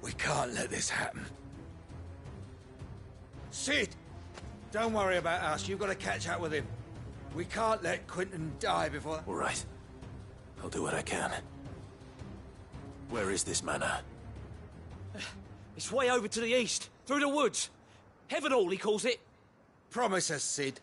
We can't let this happen. Cid! Don't worry about us. You've got to catch up with him. We can't let Quinton die before... All right. I'll do what I can. Where is this manor? It's way over to the east, through the woods. Heavenhall, he calls it. Promise us, Cid.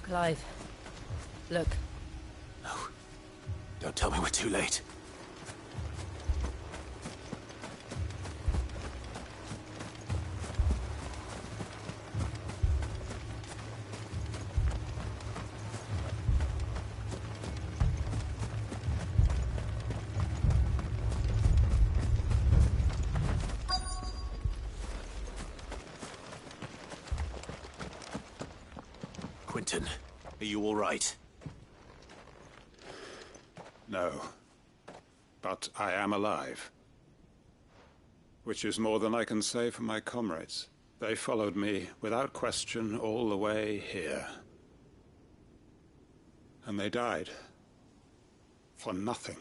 Clive, look. No. Don't tell me we're too late. Quentin, are you all right? No. But I am alive. Which is more than I can say for my comrades. They followed me, without question, all the way here. And they died. For nothing.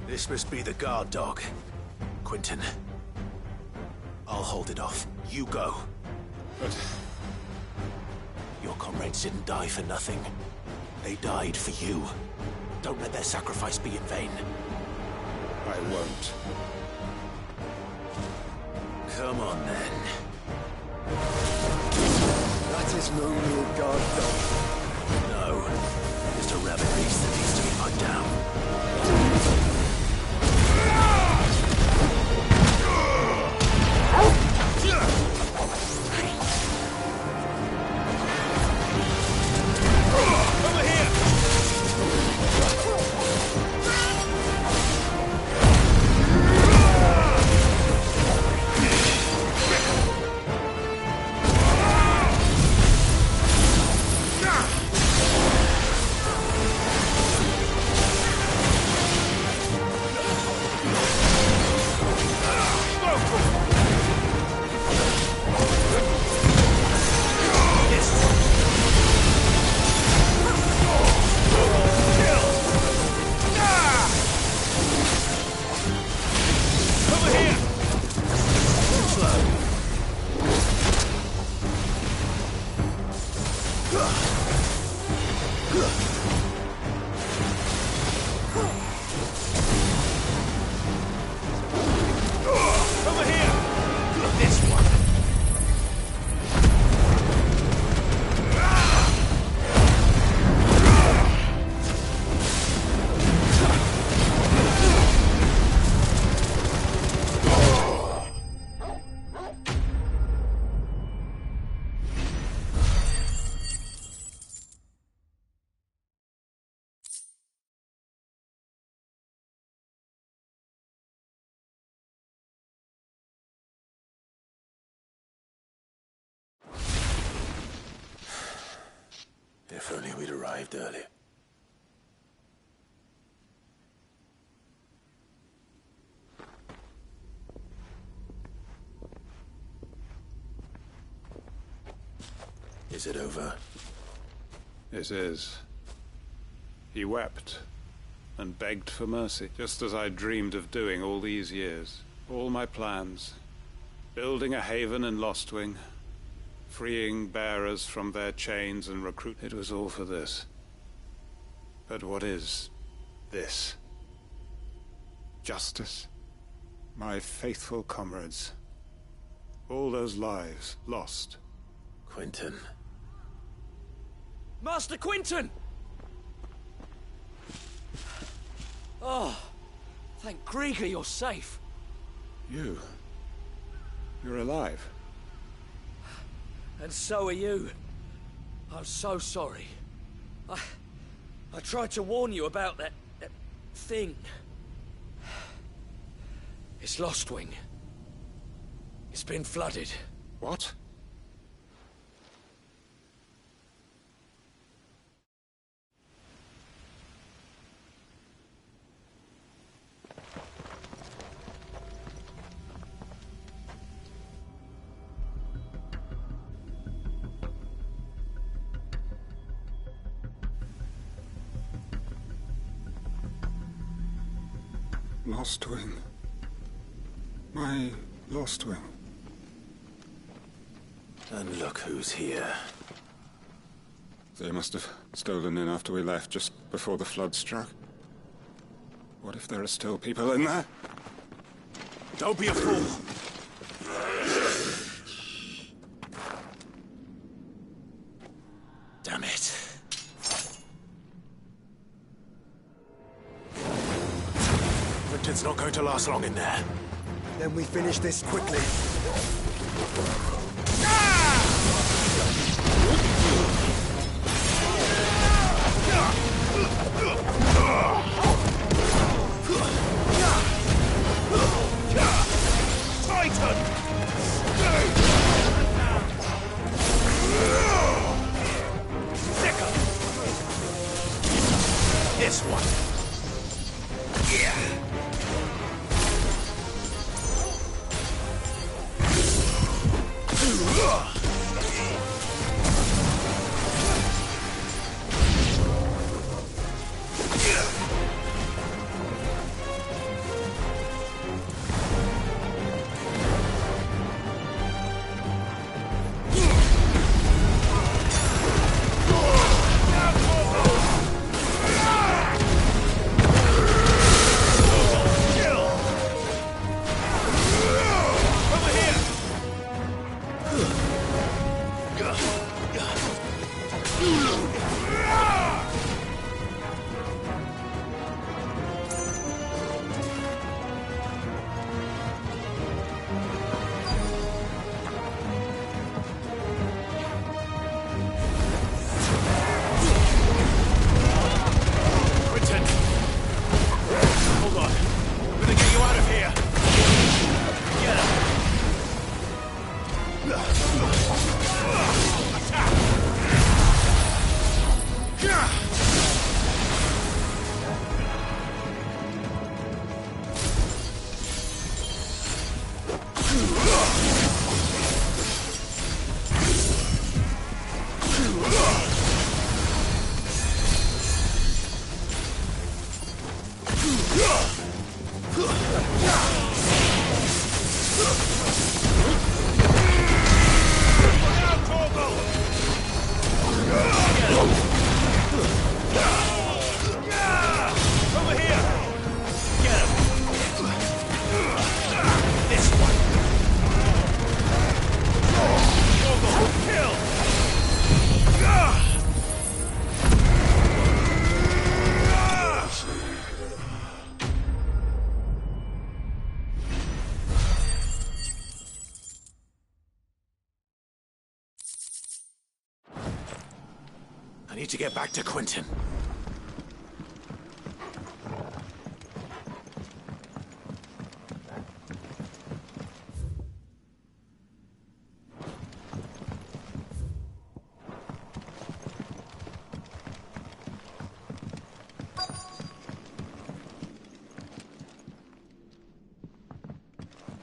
This must be the guard dog. Quentin. I'll hold it off. You go. But... your comrades didn't die for nothing. They died for you. Don't let their sacrifice be in vain. I won't. Come on, then. That is no real guard dog. No. Just a rabbit beast that needs to be put down. If only we'd arrived earlier. Is it over? It is. He wept and begged for mercy, just as I dreamed of doing all these years. All my plans. Building a haven in Lostwing, freeing bearers from their chains and recruit. It was all for this. But what is this? Justice? My faithful comrades. All those lives lost. Quentin. Master Quentin! Oh, thank Grieger you're safe. You're alive. And so are you. I'm so sorry. I tried to warn you about that thing. It's Lostwing. It's been flooded. What? Lostwing. My Lostwing. And look who's here. They must have stolen in after we left, just before the flood struck. What if there are still people in there? Don't be a fool! Damn it. Quinton's not going to last long in there. Then we finish this quickly. Titan! This one. Yeah. I need to get back to Quinton.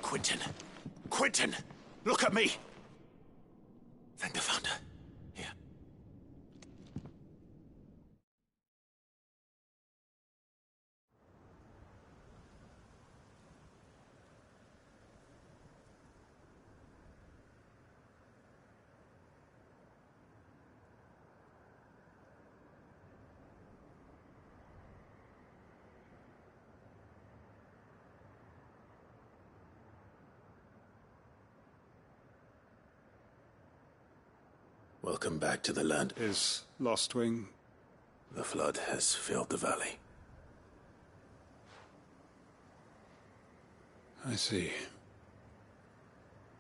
Quinton! Quinton! Look at me! Thank the Founder. Here. Welcome back to the land. Is Lostwing? The flood has filled the valley. I see.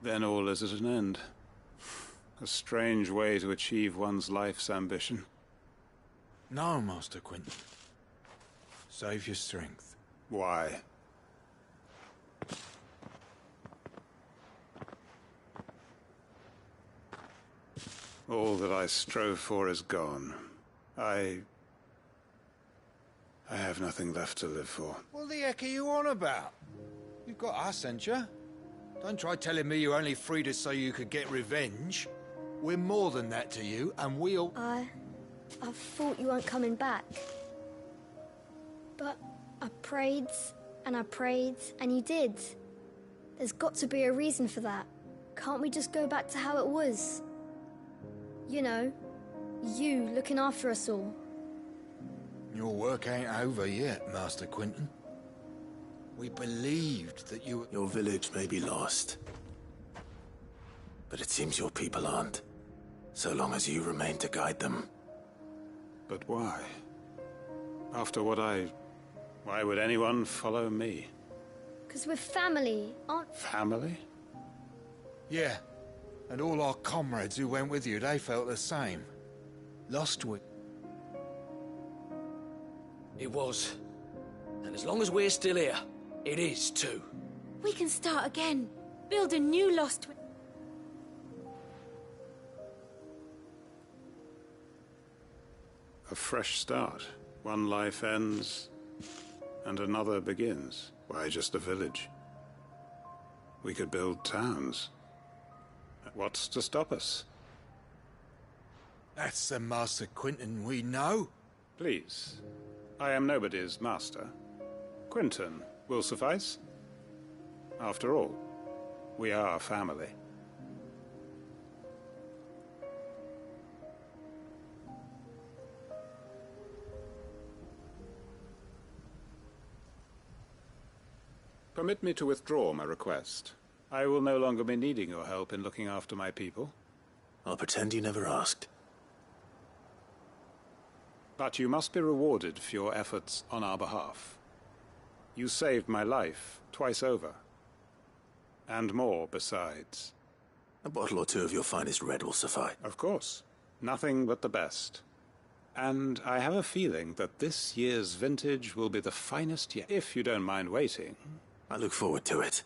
Then all is at an end. A strange way to achieve one's life's ambition. No, Master Quinton. Save your strength. Why? All that I strove for is gone. I have nothing left to live for. What the heck are you on about? You've got us, ain't you? Don't try telling me you only freed us so you could get revenge. We're more than that to you, and we'll... I thought you weren't coming back. But I prayed, and I prayed, and you did. There's got to be a reason for that. Can't we just go back to how it was? You know, you looking after us all. Your work ain't over yet, Master Quinton. We believed that you... Your village may be lost, but it seems your people aren't, so long as you remain to guide them. But why? After what why would anyone follow me? Because we're family, aren't... Family? Yeah, and all our comrades who went with you, they felt the same. Lost we... It was. And as long as we're still here, it is too. We can start again. Build a new Lost... A fresh start. One life ends, and another begins. Why just a village? We could build towns. What's to stop us? That's the Master Quinton we know. Please. I am nobody's master. Quinton will suffice. After all, we are family. Permit me to withdraw my request. I will no longer be needing your help in looking after my people. I'll pretend you never asked. But you must be rewarded for your efforts on our behalf. You saved my life twice over. And more besides. A bottle or two of your finest red will suffice. Of course. Nothing but the best. And I have a feeling that this year's vintage will be the finest yet. If you don't mind waiting. I look forward to it.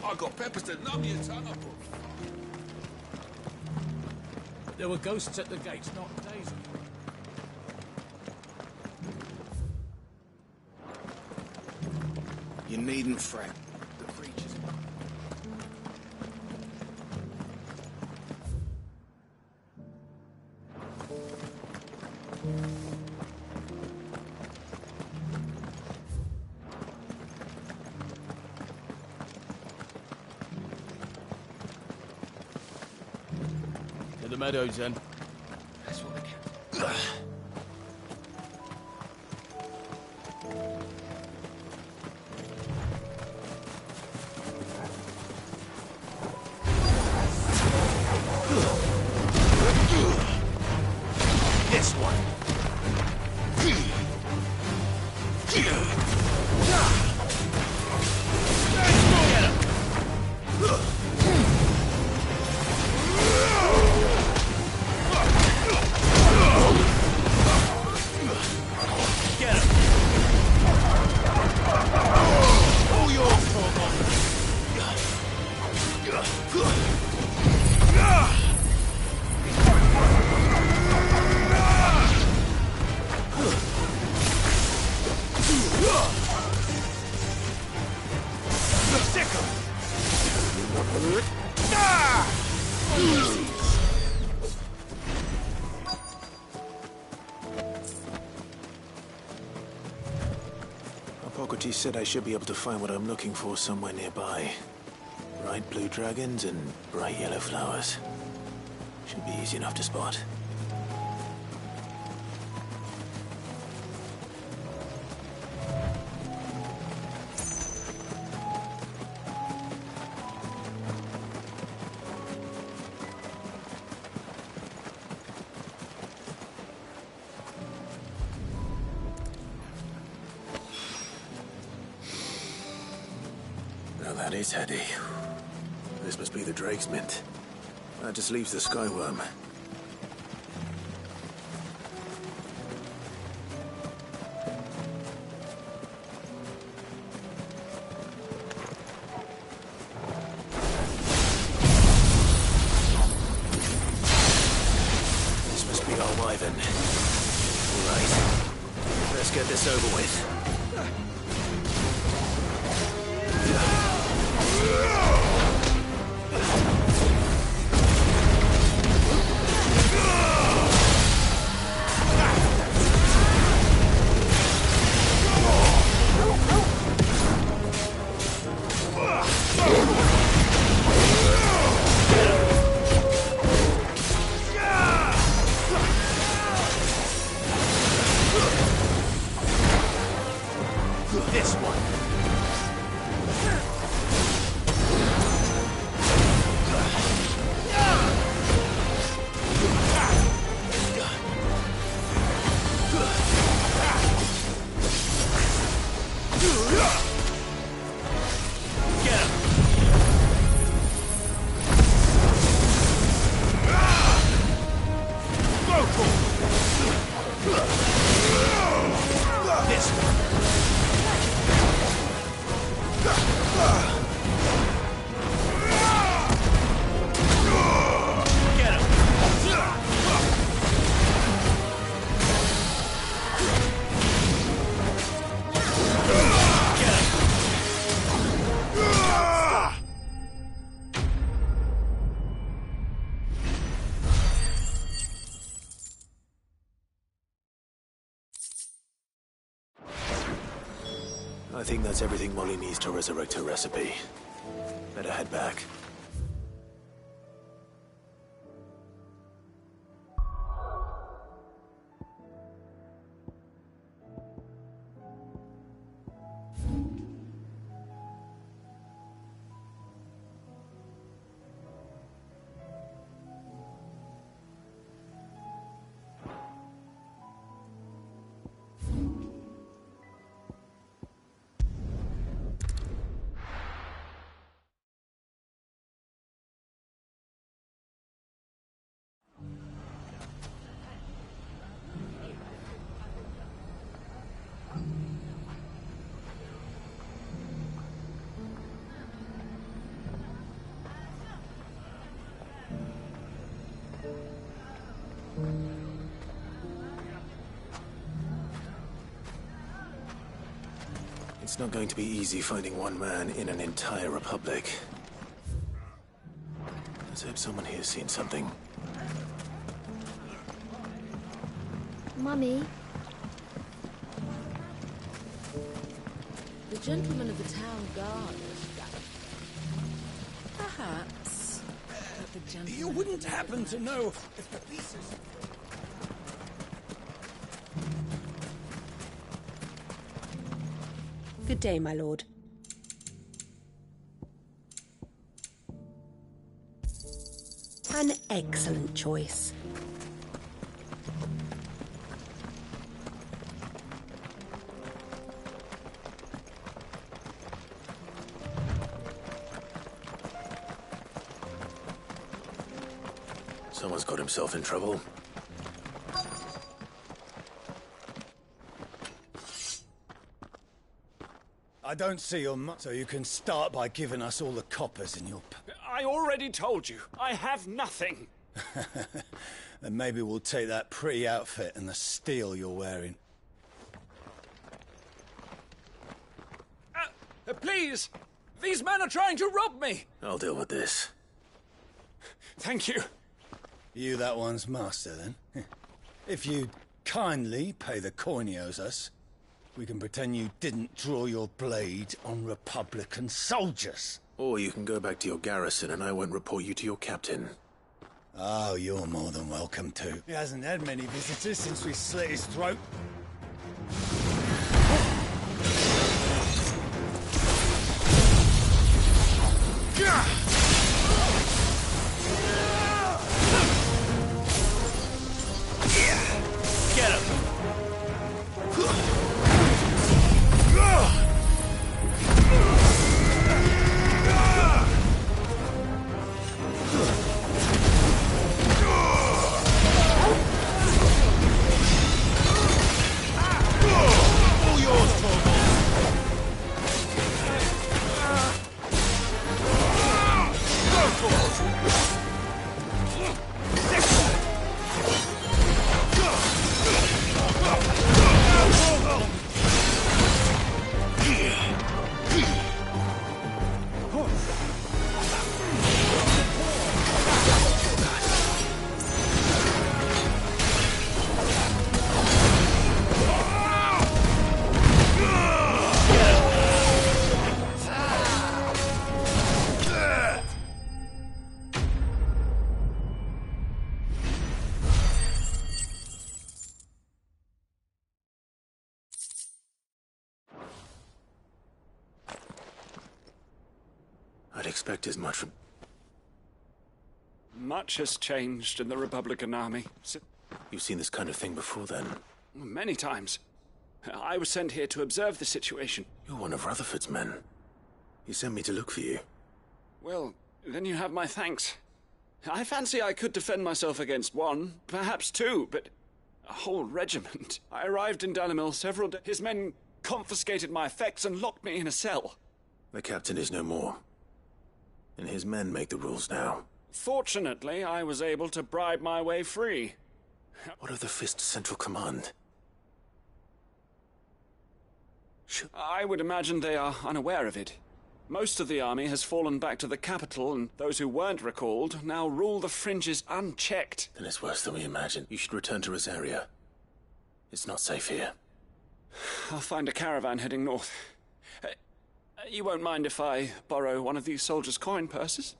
I got peppers to numb your tongue up. There were ghosts at the gates not days ago. You needn't fret. The creatures... To the meadows, then. That's what they can... This one. Get him. Get him. Pull your frog on. Stick him. Hippocrates said I should be able to find what I'm looking for somewhere nearby. Bright blue dragons and bright yellow flowers. Should be easy enough to spot. Well, that is heady. This must be the Drake's Mint. That just leaves the Skyworm. This must be our Wyvern. All right. Let's get this over with. This one. I think that's everything Molly needs to resurrect her recipe. Better head back. It's not going to be easy finding one man in an entire republic. Let's hope someone here's seen something. Mummy? The gentleman of the town guard. Perhaps. But the gentleman... You wouldn't happen to know if the pieces... Good day, my lord. An excellent choice. Someone's got himself in trouble. I don't see your so you can start by giving us all the coppers in your... I already told you, I have nothing. Then maybe we'll take that pretty outfit and the steel you're wearing. Please! These men are trying to rob me! I'll deal with this. Thank you. You that one's master, then? If you'd kindly pay the coin he owes us, we can pretend you didn't draw your blade on Republican soldiers. Or you can go back to your garrison and I won't report you to your captain. Oh, you're more than welcome to. He hasn't had many visitors since we slit his throat. Get him! I'd expect as much from... Much has changed in the Republican army. You've seen this kind of thing before, then? Many times. I was sent here to observe the situation. You're one of Rutherford's men. He sent me to look for you. Well, then you have my thanks. I fancy I could defend myself against one, perhaps two, but a whole regiment. I arrived in Dalimil several days. His men confiscated my effects and locked me in a cell. The captain is no more. And his men make the rules now. Fortunately, I was able to bribe my way free. What of the Fist Central Command? I would imagine they are unaware of it. Most of the army has fallen back to the capital, and those who weren't recalled now rule the fringes unchecked. Then it's worse than we imagined. You should return to Rosaria. It's not safe here. I'll find a caravan heading north. You won't mind if I borrow one of these soldiers' coin purses?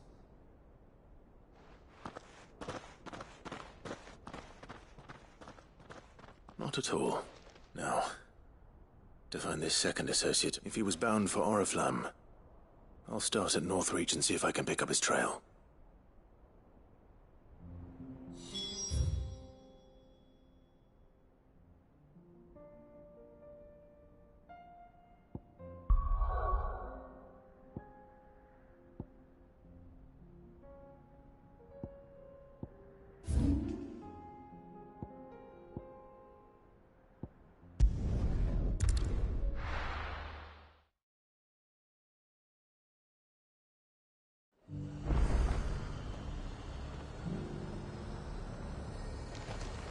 Not at all. Now, to find this second associate, if he was bound for Oriflamme, I'll start at Northreach and see if I can pick up his trail.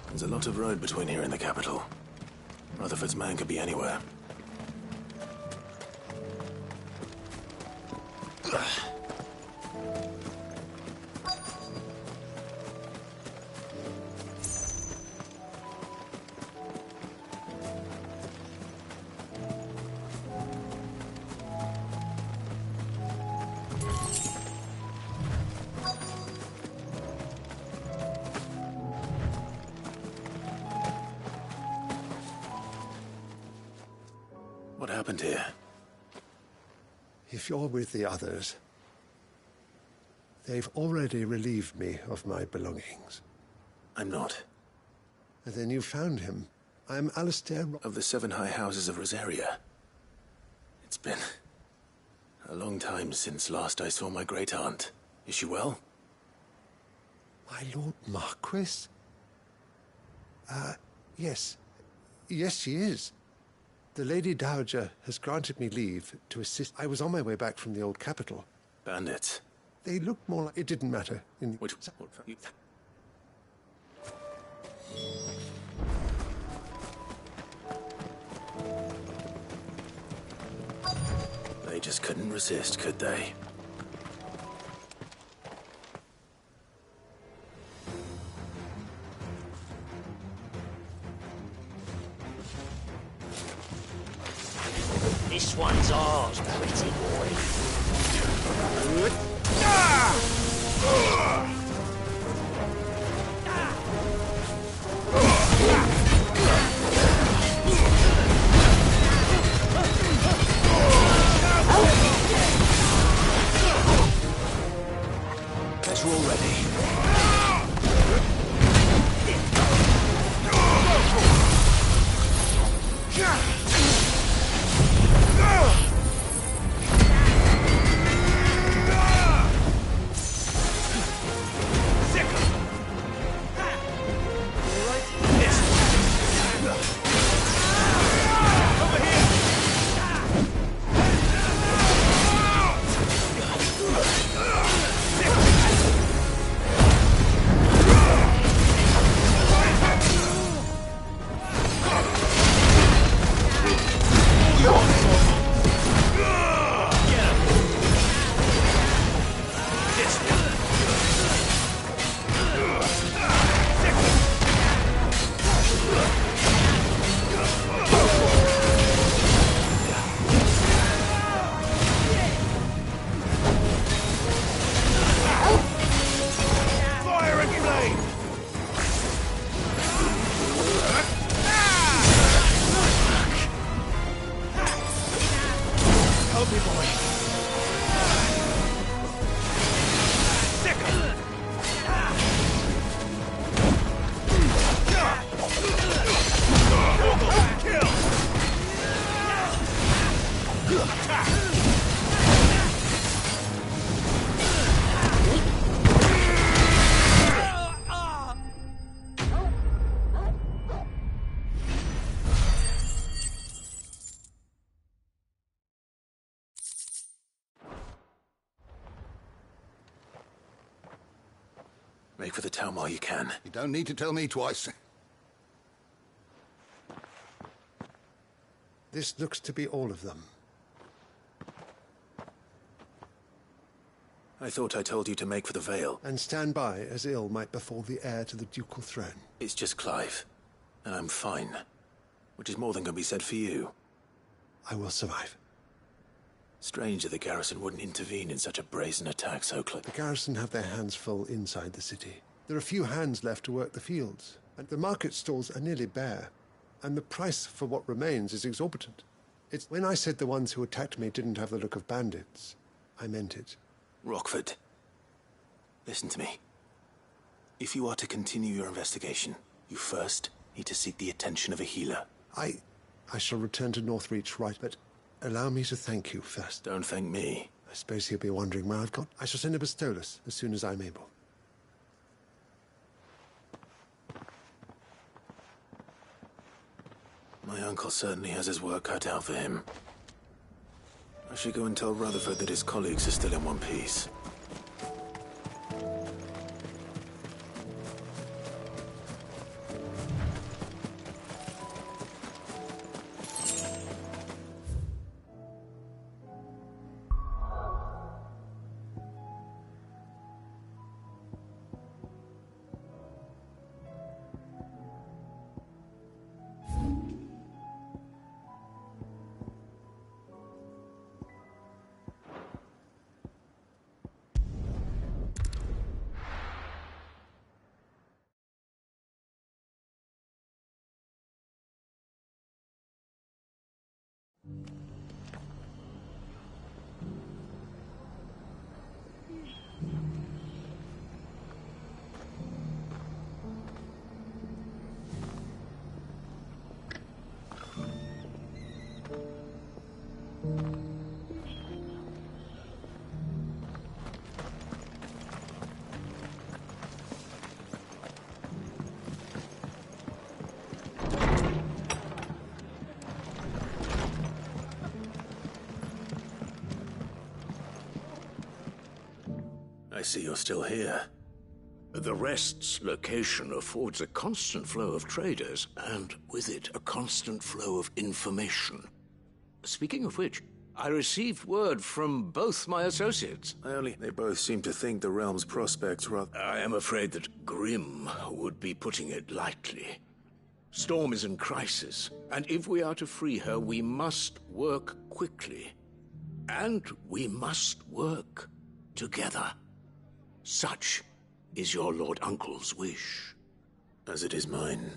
There's a lot of road between here and the capital. Rutherford's man could be anywhere. What happened here? If you're with the others, they've already relieved me of my belongings. I'm not. And then you found him. I'm Alistair... Of the 7 High Houses of Rosaria. It's been a long time since last I saw my great-aunt. Is she well? My Lord Marquis? Yes. Yes, she is. The Lady Dowager has granted me leave to assist. I was on my way back from the old capital. Bandits? They looked more like... It didn't matter. Which... They just couldn't resist, could they? This one's ours, pretty boy. Guess we're all ready. Make for the town while you can. You don't need to tell me twice. This looks to be all of them. I thought I told you to make for the Vale. And stand by as ill might befall the heir to the ducal throne. It's just Clive, and I'm fine. Which is more than can be said for you. I will survive. Strange that the garrison wouldn't intervene in such a brazen attack so close. The garrison have their hands full inside the city. There are few hands left to work the fields, and the market stalls are nearly bare, and the price for what remains is exorbitant. It's when I said the ones who attacked me didn't have the look of bandits, I meant it. Rockford, listen to me. If you are to continue your investigation, you first need to seek the attention of a healer. I shall return to Northreach, right, but allow me to thank you first. Don't thank me. I suppose he'll be wondering where I've got. I shall send a Bastolus as soon as I'm able. My uncle certainly has his work cut out for him. I should go and tell Rutherford that his colleagues are still in one piece. I see you're still here. The Rest's location affords a constant flow of traders, and with it, a constant flow of information. Speaking of which, I received word from both my associates. They both seem to think the realm's prospects rather... I am afraid that Grimm would be putting it lightly. Storm is in crisis, and if we are to free her, we must work quickly. And we must work together. Such is your Lord Uncle's wish. As it is mine.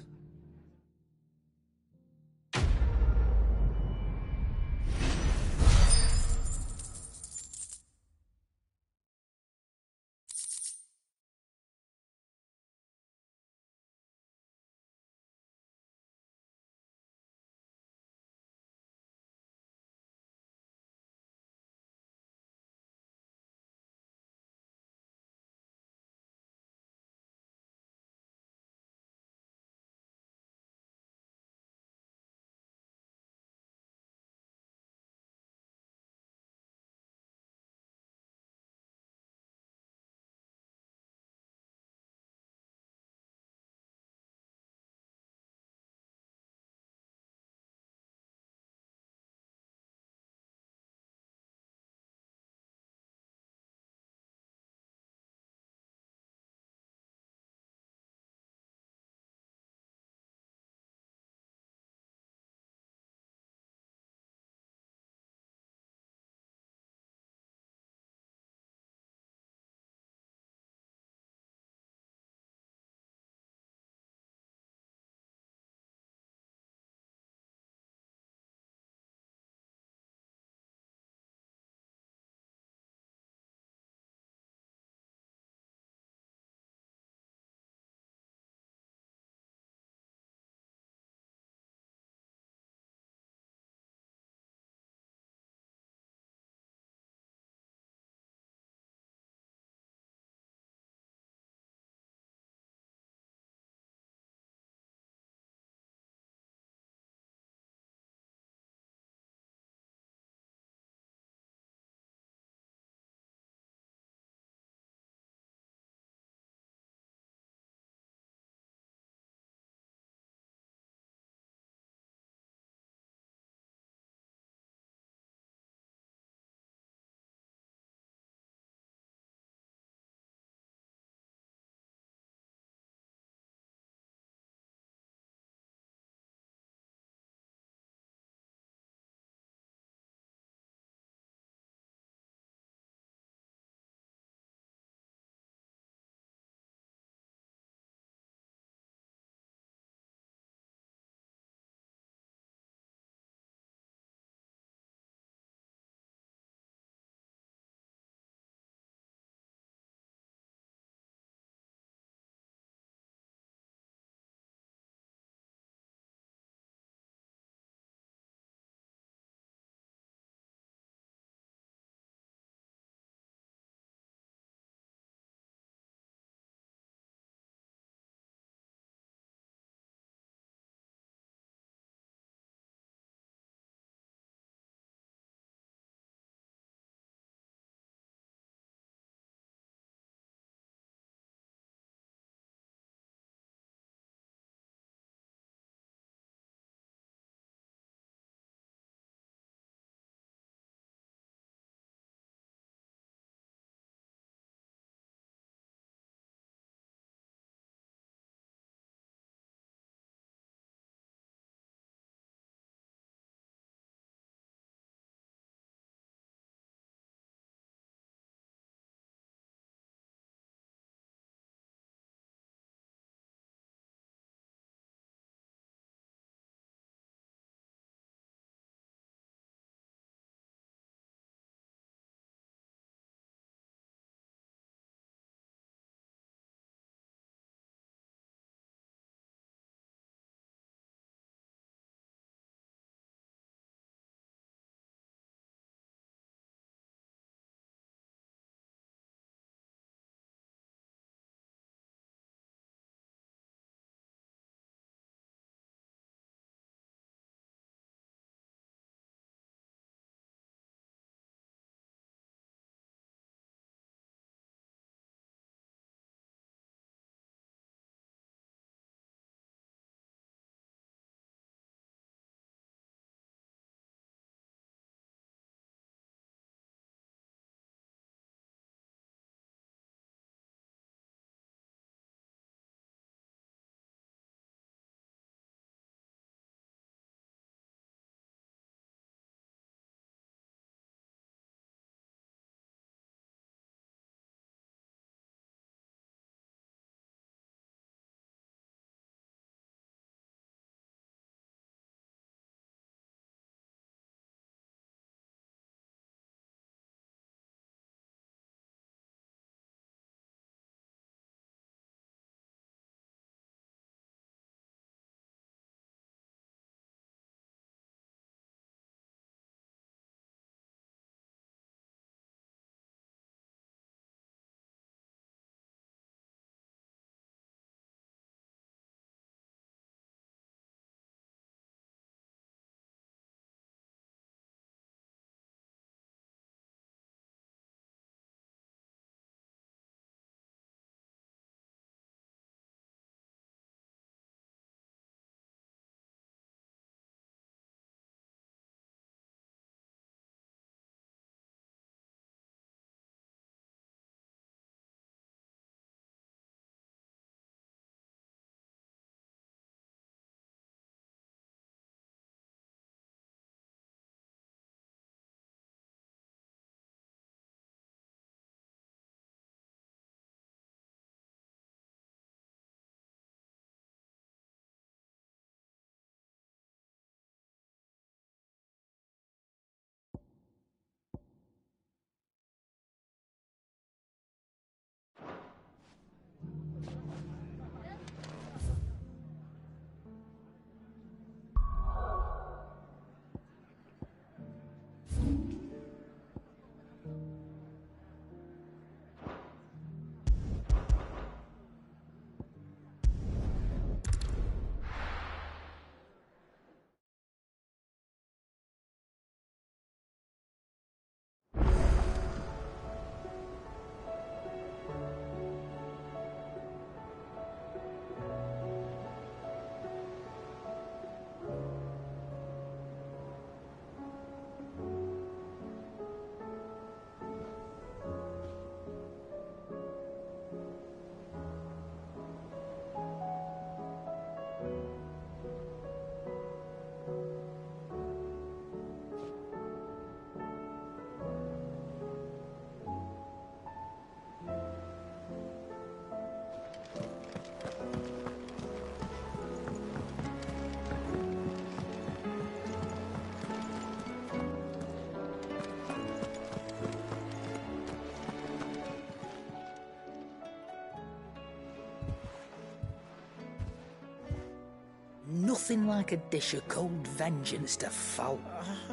nothing like a dish of cold vengeance to follow.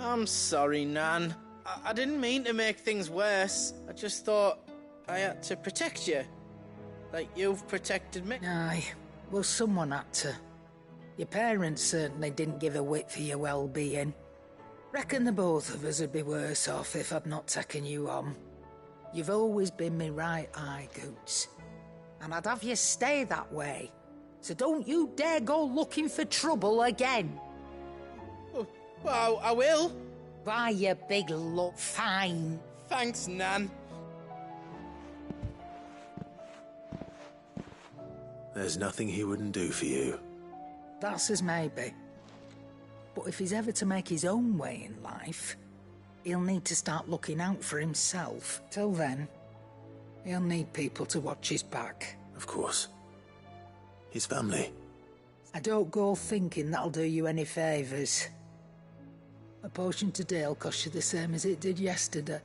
I'm sorry, Nan. I didn't mean to make things worse. I just thought I had to protect you. Like you've protected me. Aye, well, someone had to. Your parents certainly didn't give a whit for your well-being. Reckon the both of us would be worse off if I'd not taken you on. You've always been me right eye, Goots. And I'd have you stay that way. So don't you dare go looking for trouble again. Well, I will. Why, you big fine. Thanks, Nan. There's nothing he wouldn't do for you. That's as maybe. But if he's ever to make his own way in life, he'll need to start looking out for himself. Till then, he'll need people to watch his back. Of course. His family. I don't go thinking that'll do you any favours. A potion today'll cost you the same as it did yesterday.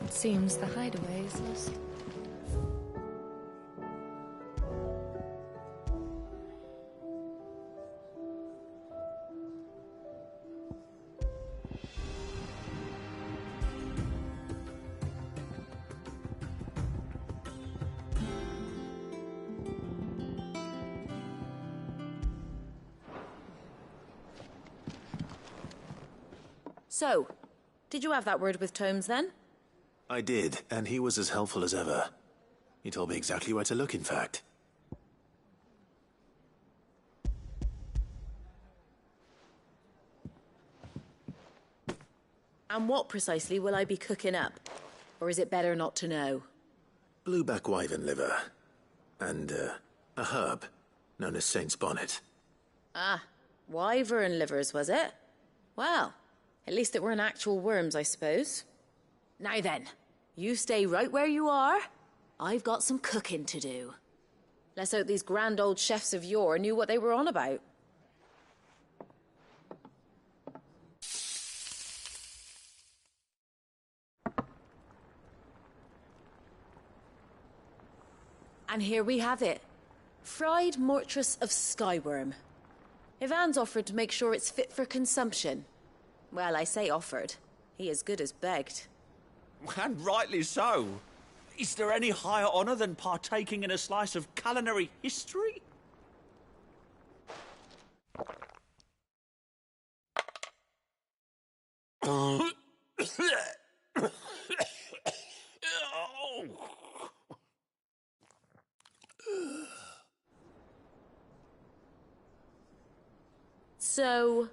Seems the hideaway is lost. So, did you have that word with Tomes then? I did, and he was as helpful as ever. He told me exactly where to look, in fact. And what precisely will I be cooking up? Or is it better not to know? Blueback wyvern liver. And, a herb known as Saint's Bonnet. Ah, wyvern livers, was it? Well, at least it weren't actual worms, I suppose. Now then, you stay right where you are. I've got some cooking to do. Let's hope these grand old chefs of yore knew what they were on about. And here we have it. Fried mortress of skyworm. Ivan's offered to make sure it's fit for consumption. Well, I say offered. He as good as begged. And rightly so. Is there any higher honour than partaking in a slice of culinary history? So,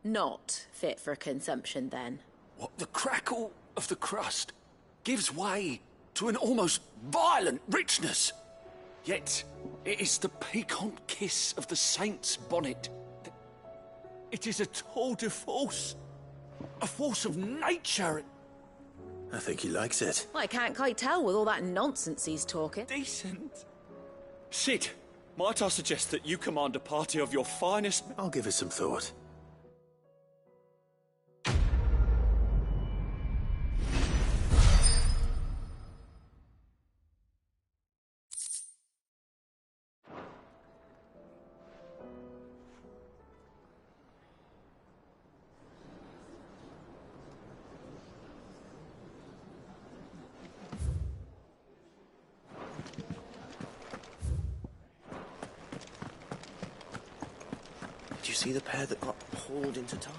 not fit for consumption then? What, the crackle of the crust gives way to an almost violent richness. Yet, it is the piquant kiss of the saint's bonnet. It is a tour de force. A force of nature. I think he likes it. Well, I can't quite tell with all that nonsense he's talking. Decent. Sid, might I suggest that you command a party of your finest... I'll give it some thought. Did you see the pair that got hauled into time?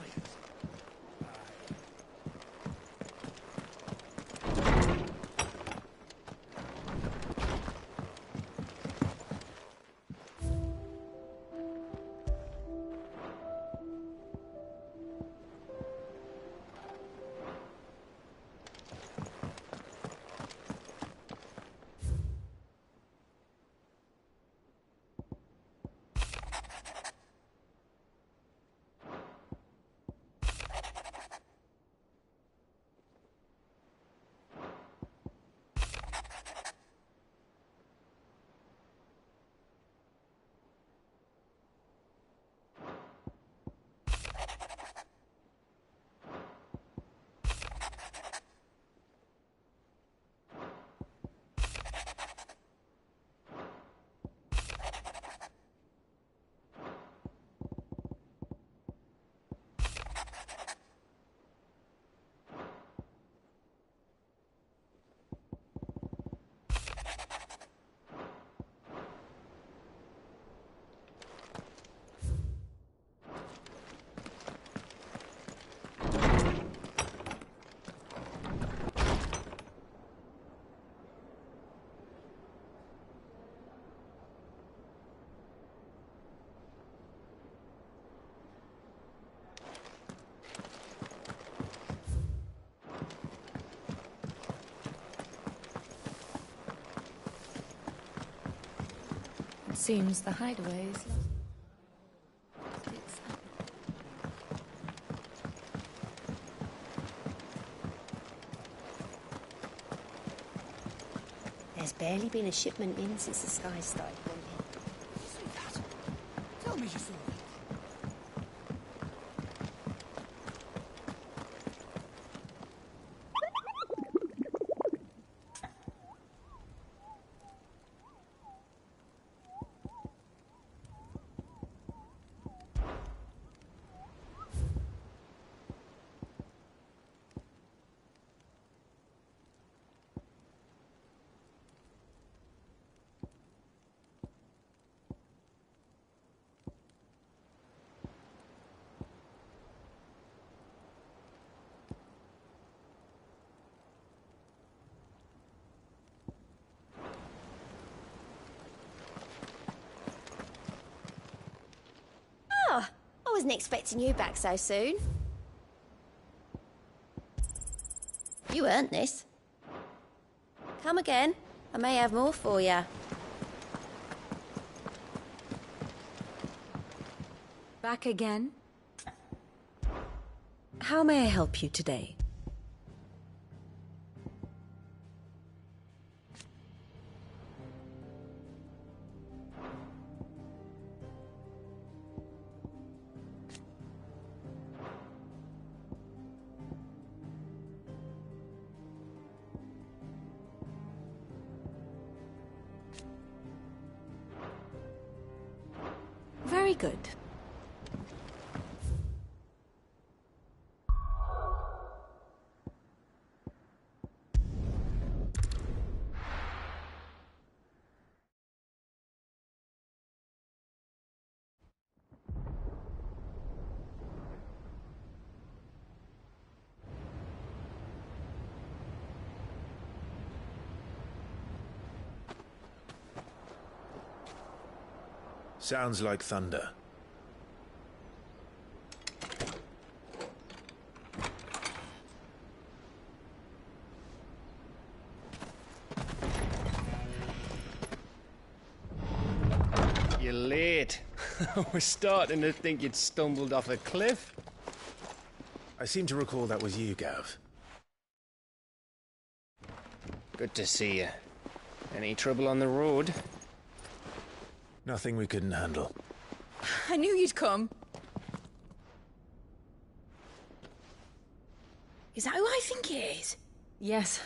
Seems the hideaways. There's barely been a shipment in since the sky started blinking. Sweetheart, tell me you saw it. Oh, I wasn't expecting you back so soon. You earned this. Come again. I may have more for you. Back again? How may I help you today? Very good. Sounds like thunder. You're late. I was starting to think you'd stumbled off a cliff. I seem to recall that was you, Gav. Good to see you. Any trouble on the road? Nothing we couldn't handle. I knew you'd come. Is that who I think it is? Yes.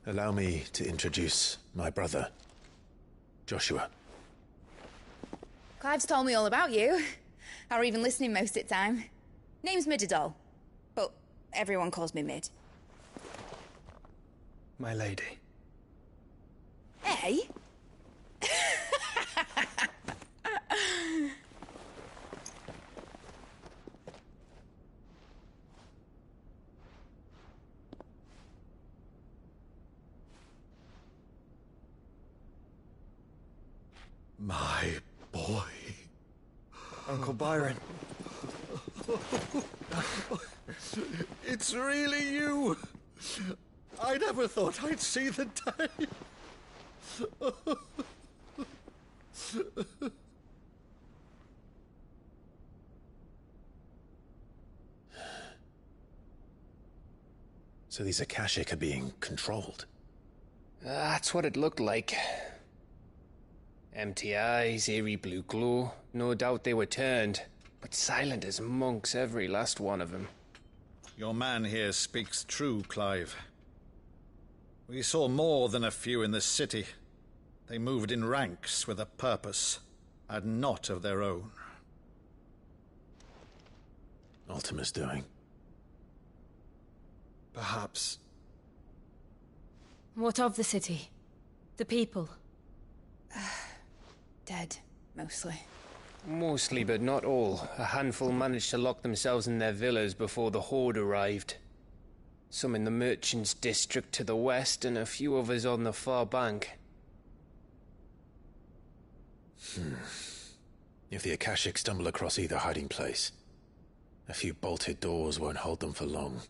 Allow me to introduce my brother, Joshua. Clive's told me all about you. Or even listening most of the time. Name's Mididol, but everyone calls me Mid. My lady. Hey? My boy. Uncle Byron. It's really you. I never thought I'd see the day. So these Akashic are being controlled? That's what it looked like. Empty eyes, eerie blue glow. No doubt they were turned, but silent as monks, every last one of them. Your man here speaks true, Clive. We saw more than a few in the city. They moved in ranks with a purpose, and not of their own. Ultima's doing. Perhaps. What of the city? The people? Dead, mostly. Mostly, but not all. A handful managed to lock themselves in their villas before the Horde arrived. Some in the Merchants' District to the west, and a few others on the far bank. If the Akashic stumble across either hiding place, a few bolted doors won't hold them for long.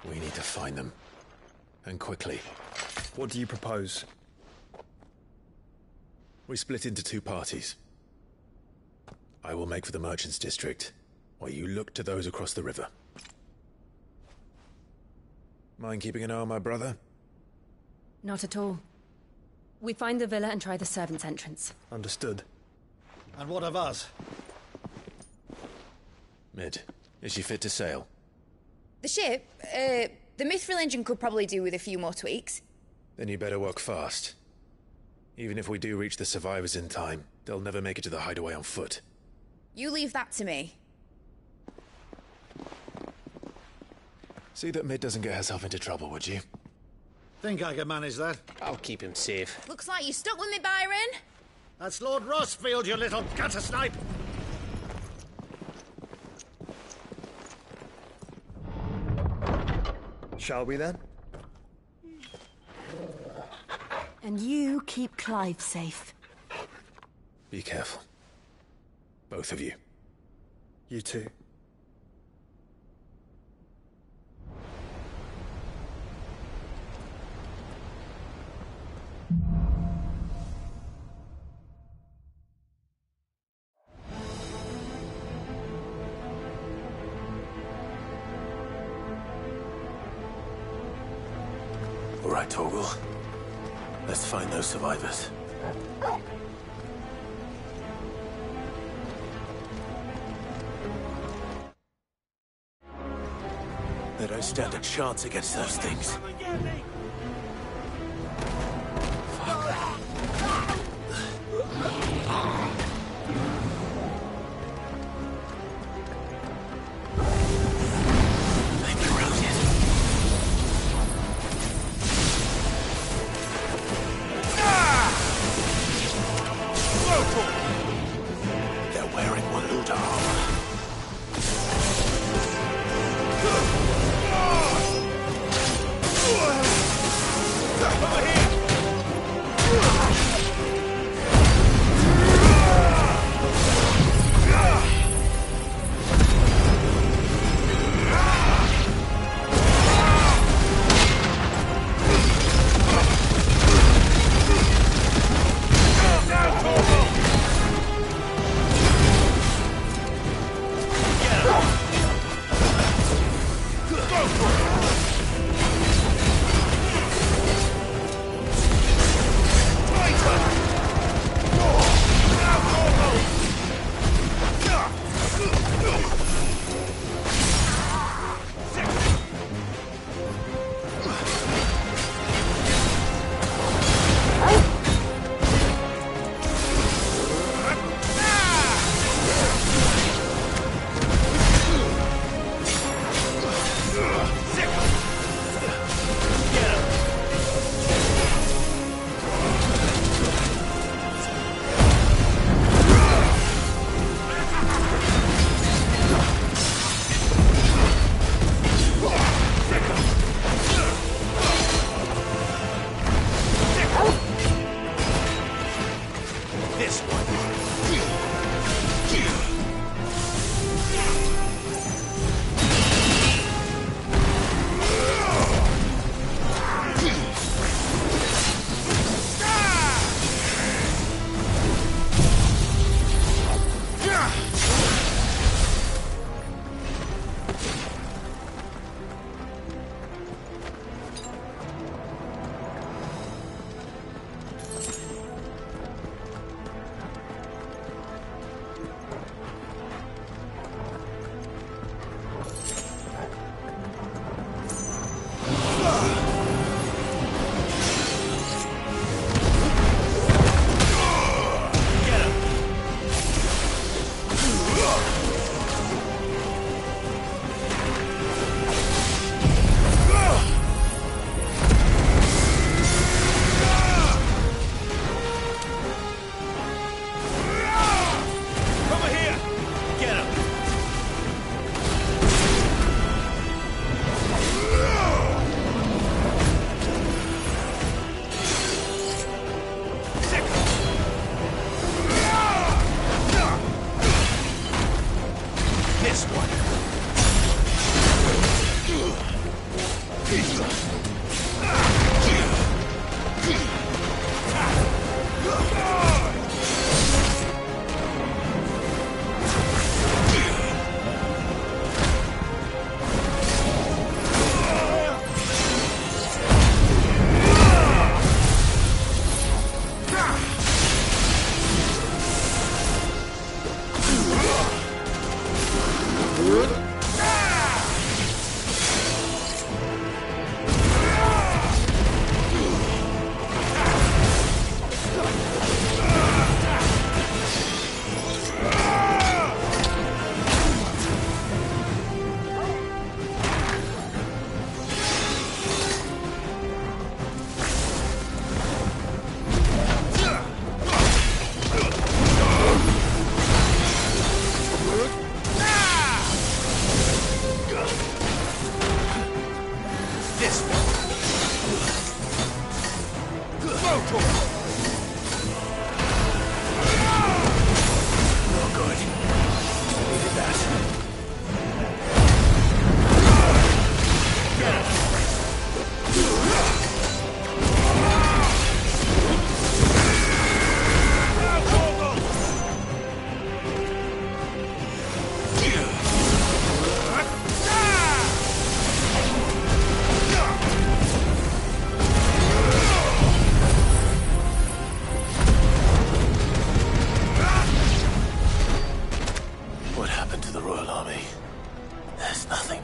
We need to find them And quickly. What do you propose? We split into two parties. I will make for the Merchants District, while you look to those across the river. Mind keeping an eye on my brother? Not at all. We find the villa and try the servants' entrance. Understood. And what of us? Mid, is she fit to sail? The ship? The Mithril engine could probably do with a few more tweaks. Then you better work fast. Even if we do reach the survivors in time, they'll never make it to the hideaway on foot. You leave that to me. See that Mid doesn't get herself into trouble, would you? Think I can manage that? I'll keep him safe. Looks like you stuck with me, Byron. That's Lord Rossfield, you little gutter snipe! Shall we then? And you keep Clive safe. Be careful. Both of you. You too. All right, Torgal. Let's find those survivors. They don't stand a chance against those things. They're wearing Walud armor. Over here!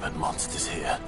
but monsters here.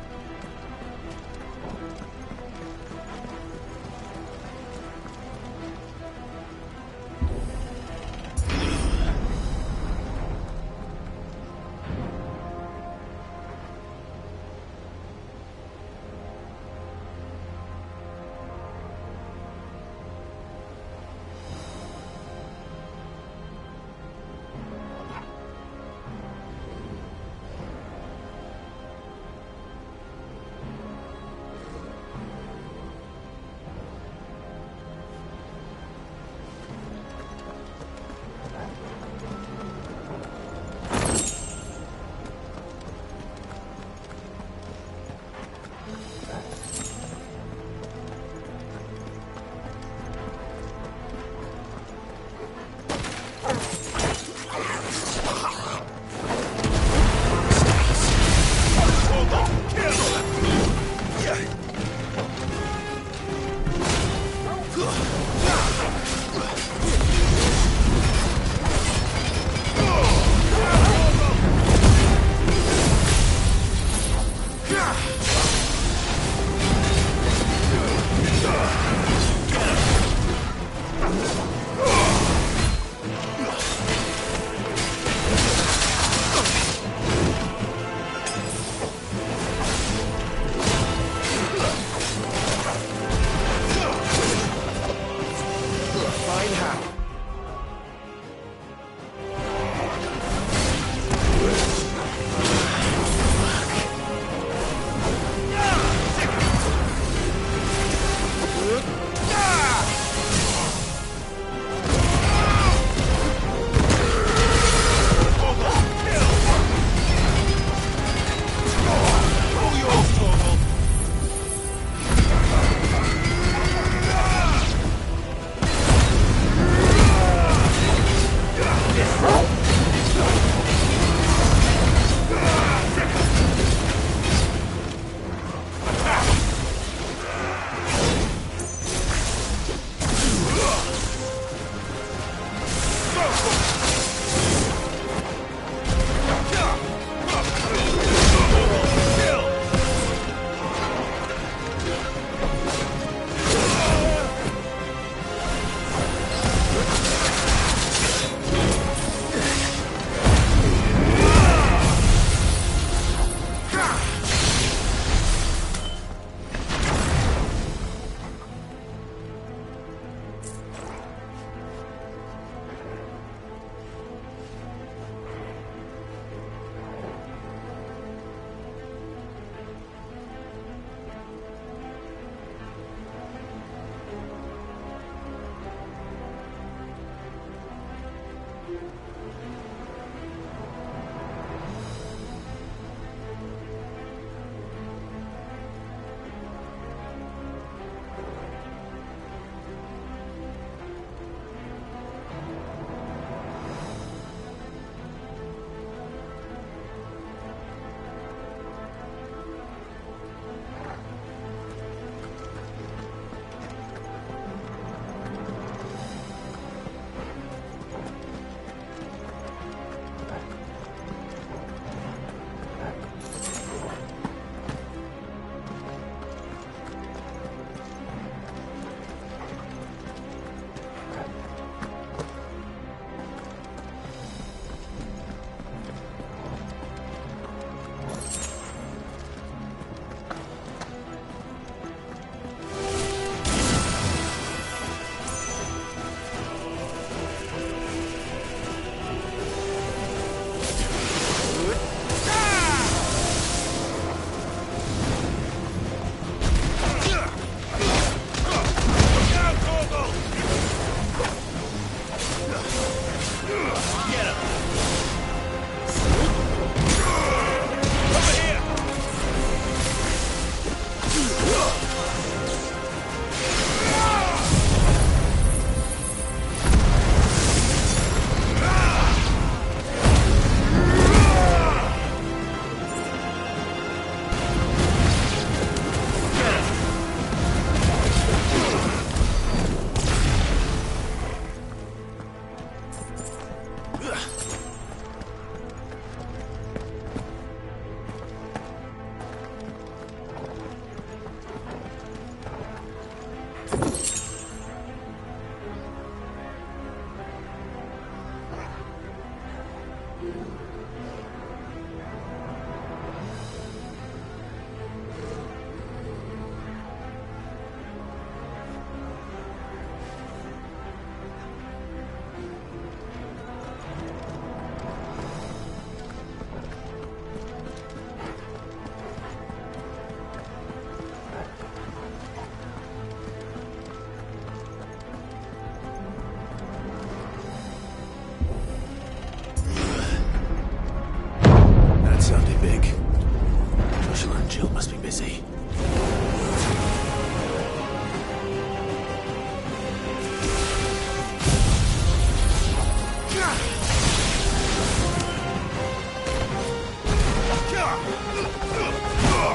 shield must be busy.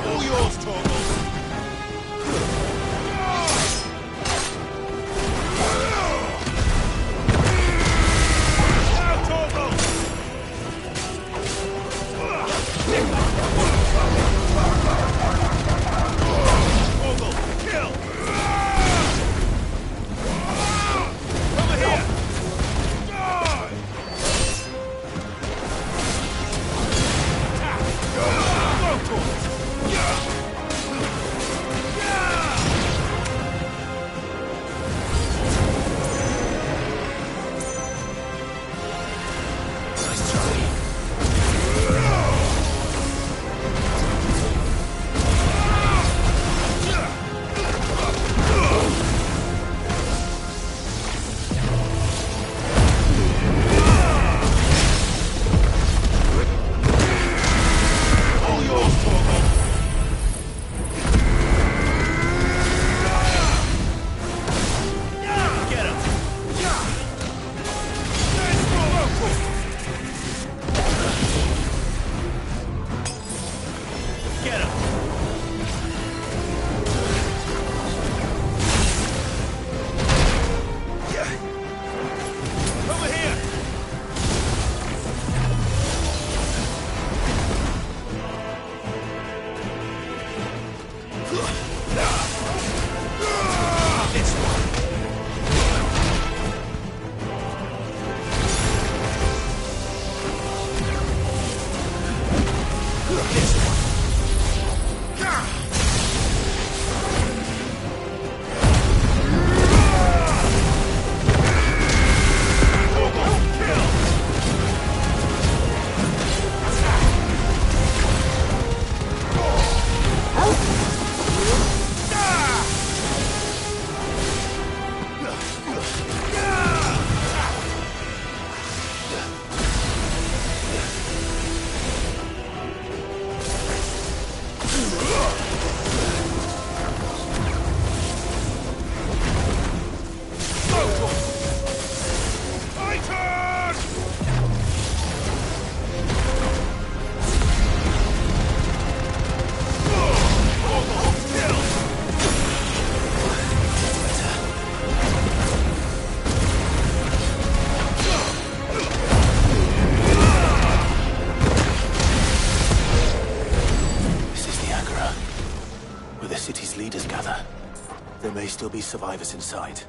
All yours, Torgal. Still be survivors inside.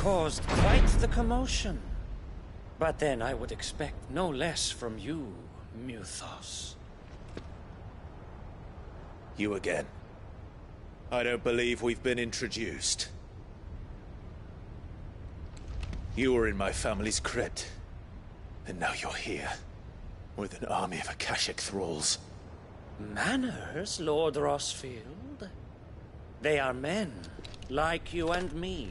caused quite the commotion. But then I would expect no less from you, Muthos. You again. I don't believe we've been introduced. You were in my family's crypt, and now you're here, with an army of Akashic thralls. Manners, Lord Rossfield? They are men, like you and me.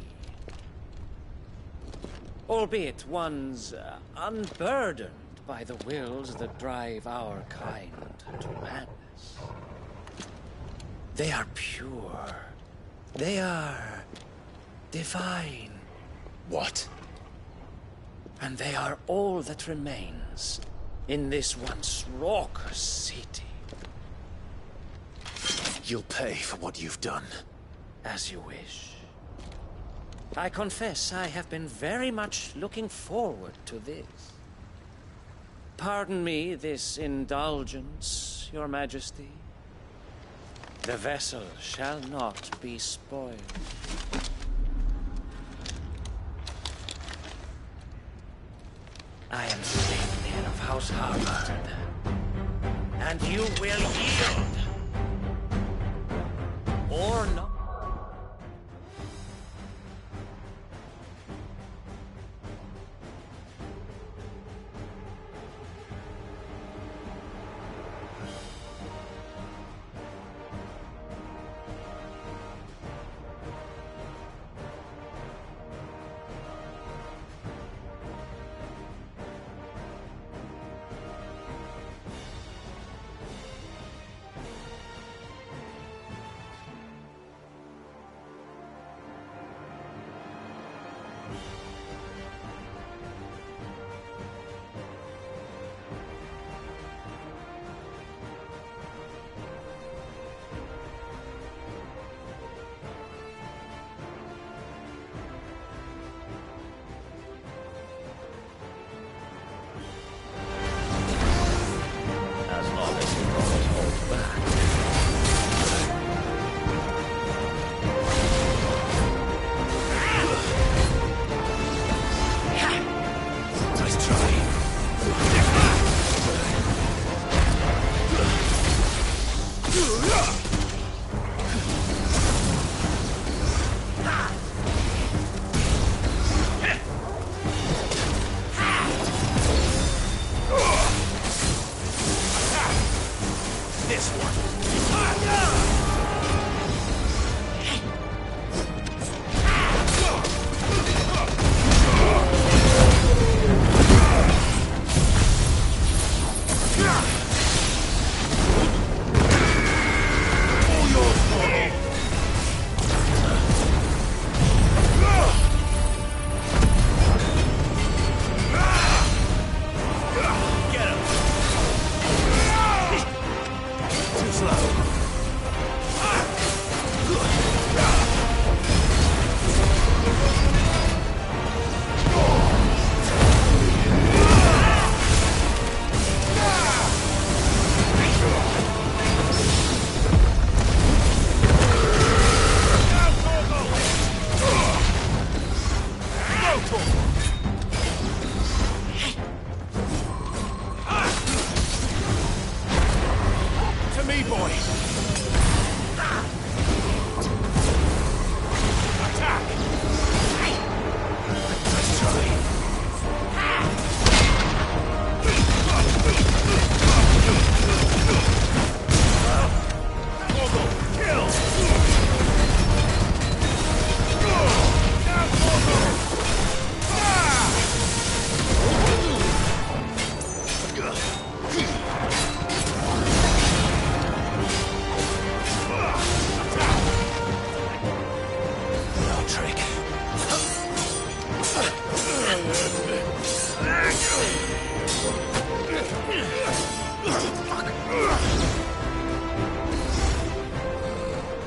Albeit ones unburdened by the wills that drive our kind to madness. They are pure. They are divine. What? And they are all that remains in this once raucous city. You'll pay for what you've done. As you wish. I confess I have been very much looking forward to this. Pardon me this indulgence, Your Majesty. The vessel shall not be spoiled. I am Stapleton of House Harvard, and you will yield. Or not.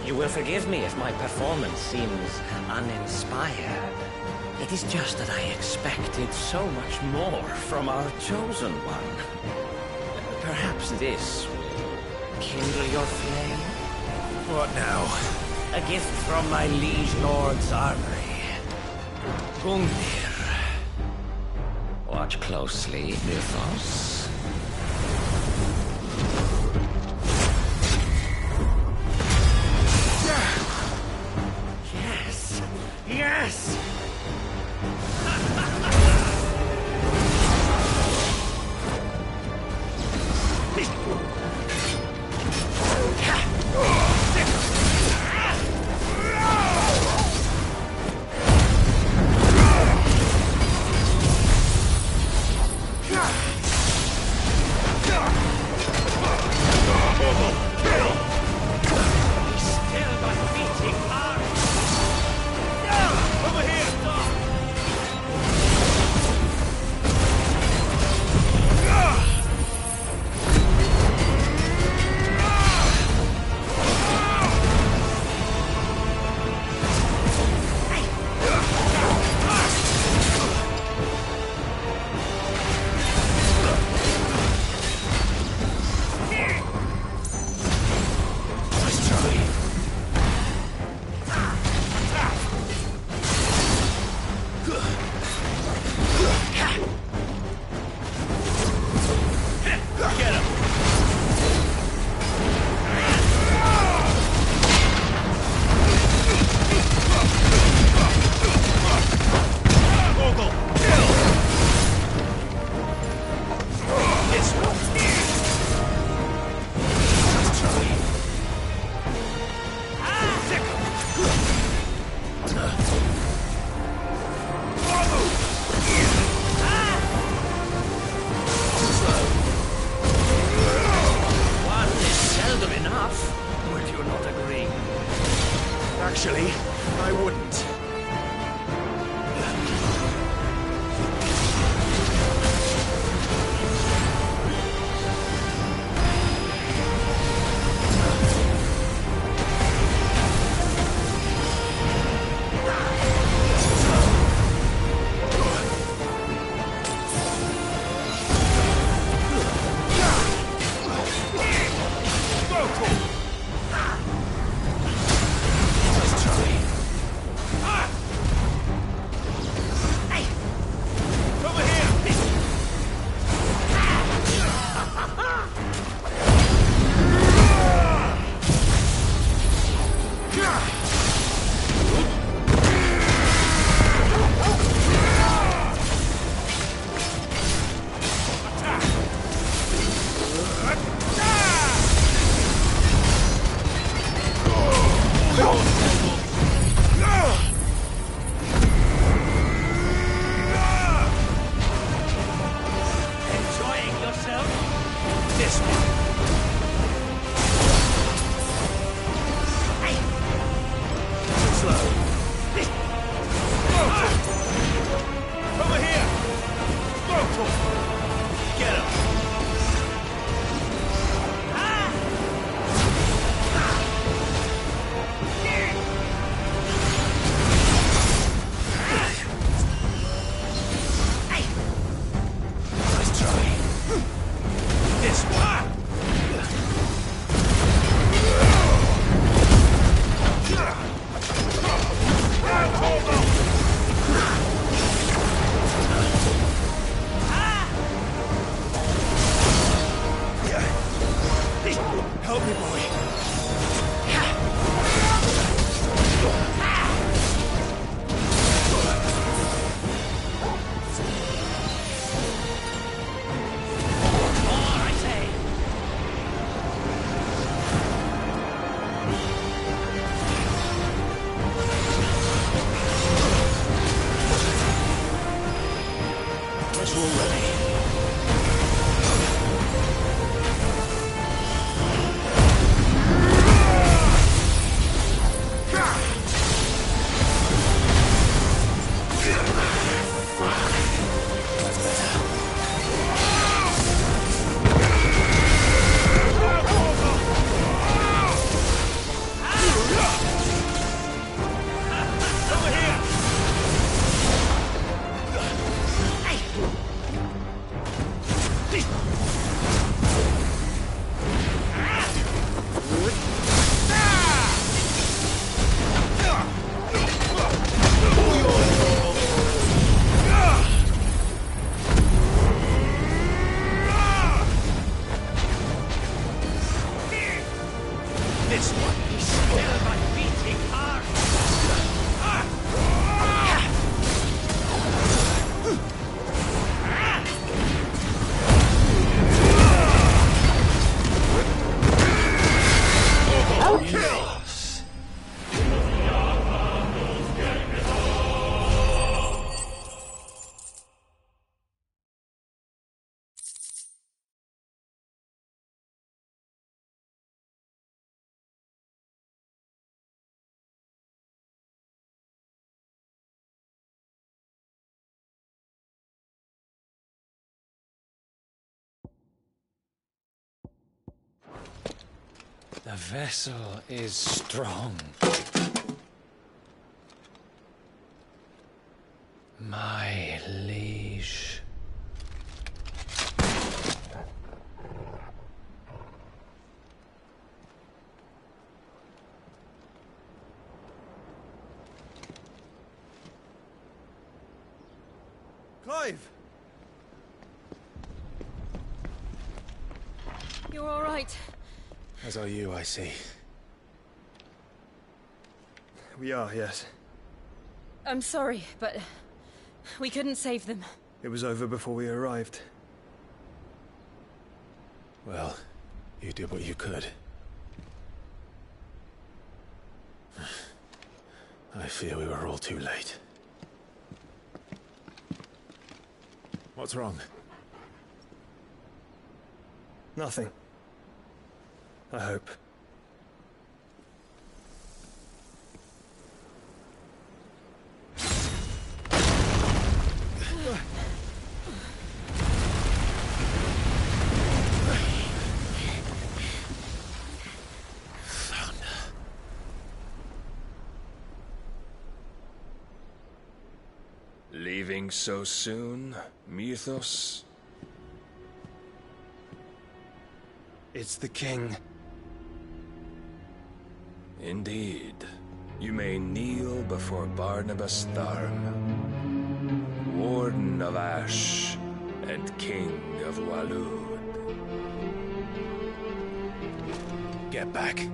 You will forgive me if my performance seems uninspired. It is just that I expected so much more from our chosen one. Perhaps this will kindle your flame? What now? A gift from my liege lord's armory. Gungnir. Watch closely, Mythos. Yes! Yes! Actually, I wouldn't. this one. He's still my beating heart. Chaos. The vessel is strong. My liege. Clive! You're all right. As are you, I see. We are, yes. I'm sorry, but we couldn't save them. It was over before we arrived. Well, you did what you could. I fear we were all too late. What's wrong? Nothing. I hope. Leaving so soon, Mythos? It's the king. Indeed. You may kneel before Barnabas Tharm, Warden of Ash and King of Waloed. Get back.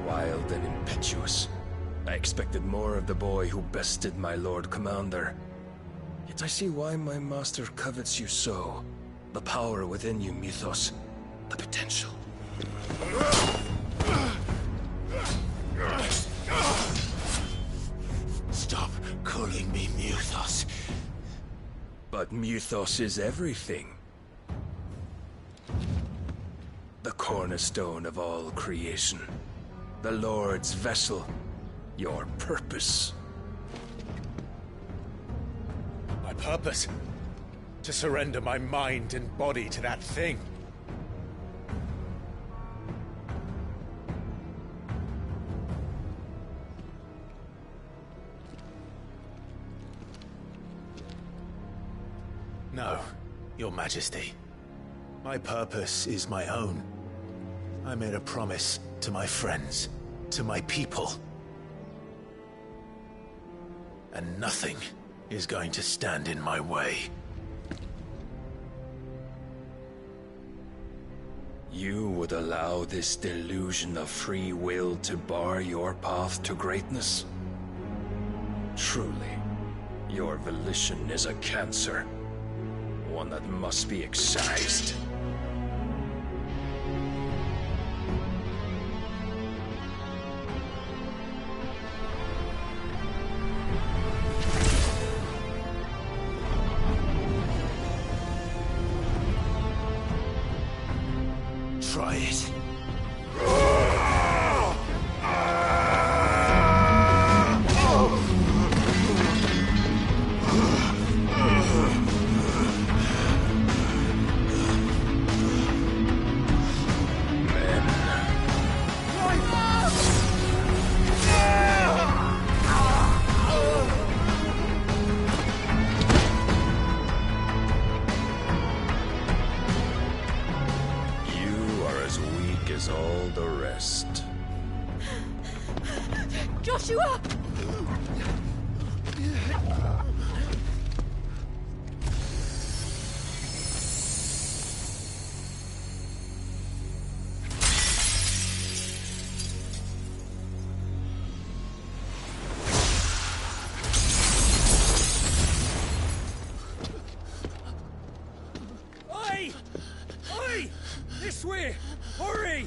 Wild and impetuous. I expected more of the boy who bested my Lord Commander. Yet I see why my master covets you so. The power within you, Mythos. The potential. Stop calling me Mythos. But Mythos is everything. The cornerstone of all creation. The Lord's vessel. Your purpose. My purpose? To surrender my mind and body to that thing. No, Your Majesty. My purpose is my own. I made a promise to my friends, to my people. And nothing is going to stand in my way. You would allow this delusion of free will to bar your path to greatness? Truly, your volition is a cancer. One that must be excised. Try it. As all the rest. Joshua! Oi! Oi! This way! Hurry!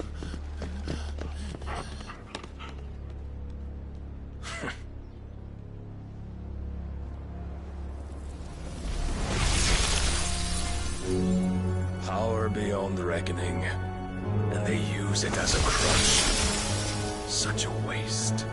Power beyond reckoning, and they use it as a crutch. Such a waste.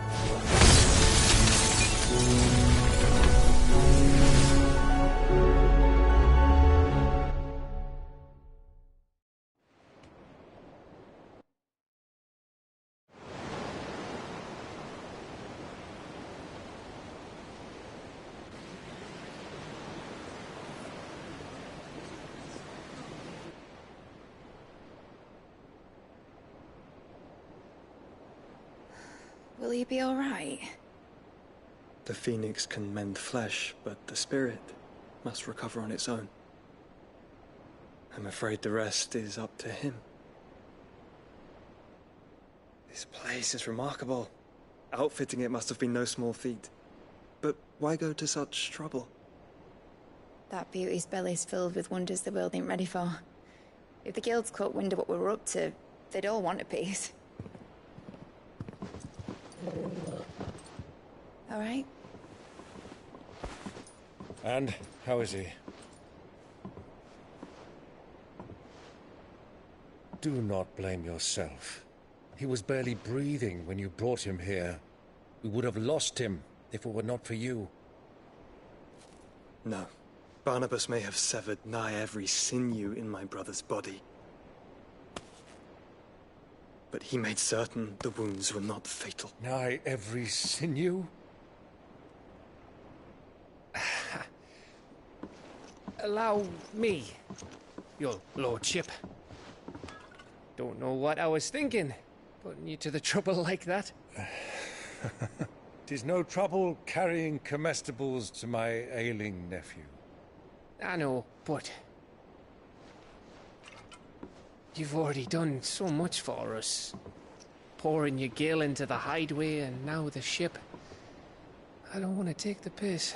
Will you be all right? The phoenix can mend flesh, but the spirit must recover on its own. I'm afraid the rest is up to him. This place is remarkable. Outfitting it must have been no small feat. But why go to such trouble? That beauty's belly's filled with wonders the world ain't ready for. If the guilds caught wind of what we were up to, they'd all want a piece. All right? And how is he? Do not blame yourself. He was barely breathing when you brought him here. We would have lost him if it were not for you. No. Barnabas may have severed nigh every sinew in my brother's body. But he made certain the wounds were not fatal. Nigh every sinew? Allow me, your lordship. Don't know what I was thinking, putting you to the trouble like that. 'Tis no trouble carrying comestibles to my ailing nephew. I know, but you've already done so much for us. Pouring your gil into the hideaway and now the ship. I don't want to take the piss.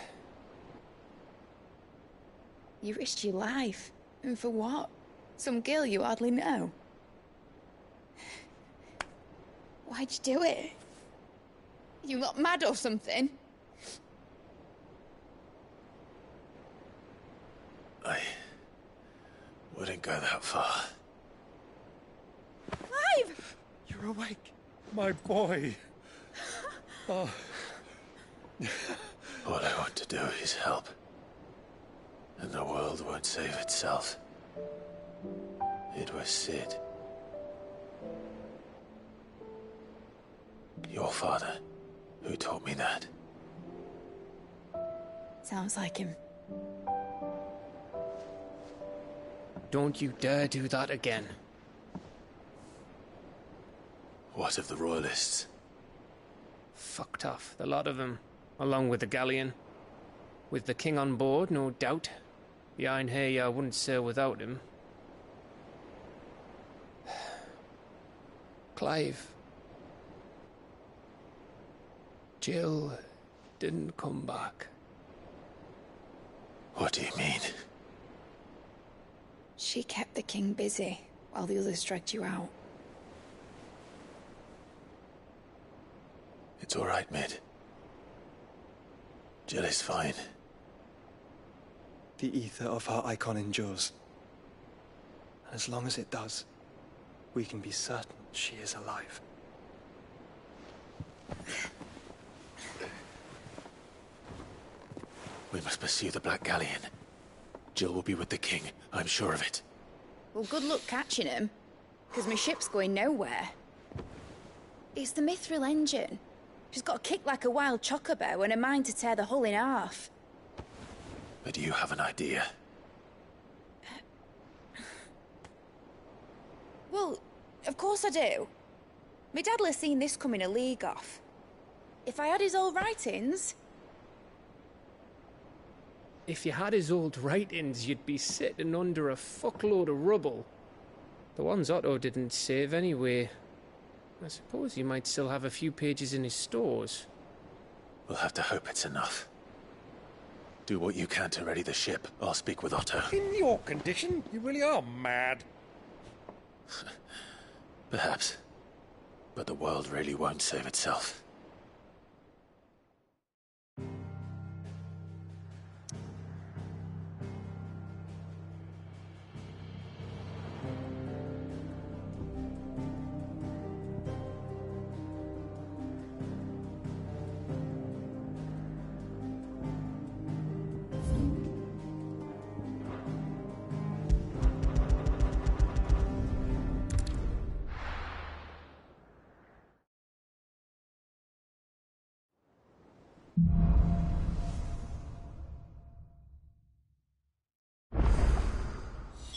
You risked your life. And for what? Some girl you hardly know. Why'd you do it? You not mad or something? I wouldn't go that far. Clive! You're awake, my boy. Oh. All I want to do is help. And the world won't save itself. It was Sid. Your father, who taught me that. Sounds like him. Don't you dare do that again. What of the Royalists? Fucked off, the lot of them, along with the galleon. With the king on board, no doubt. Behind here, I wouldn't sail without him. Clive. Jill didn't come back. What do you mean? She kept the king busy while the others dragged you out. It's all right, Mid. Jill is fine. The ether of her icon endures. And as long as it does, we can be certain she is alive. We must pursue the Black Galleon. Jill will be with the king, I'm sure of it. Well, good luck catching him, because my ship's going nowhere. It's the Mithril engine. She's got a kick like a wild chocobo and a mind to tear the hull in half. But do you have an idea? Well, of course I do. My dad'll have seen this coming a league off. If I had his old writings... If you had his old writings, you'd be sitting under a fuckload of rubble. The ones Otto didn't save anyway. I suppose you might still have a few pages in his stores. We'll have to hope it's enough. Do what you can to ready the ship. I'll speak with Otto. In your condition, you really are mad. Perhaps. But the world really won't save itself.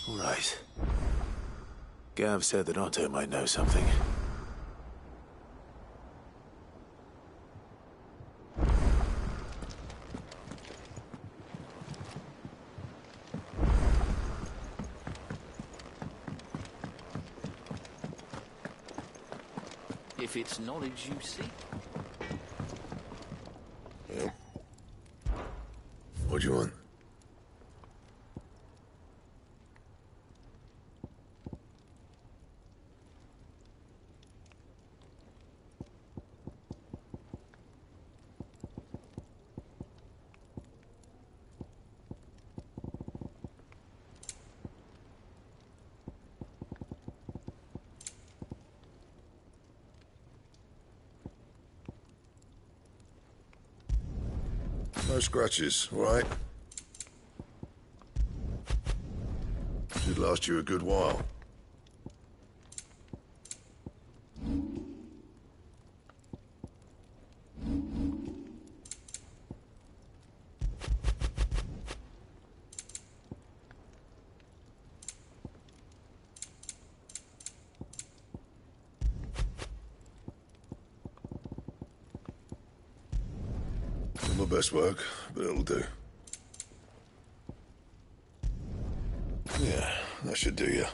Right. Gav said that Otto might know something. If it's knowledge you seek. Yeah. What do you want? No scratches, all right? Should last you a good while. Not my best work, but it'll do. Yeah, that should do you.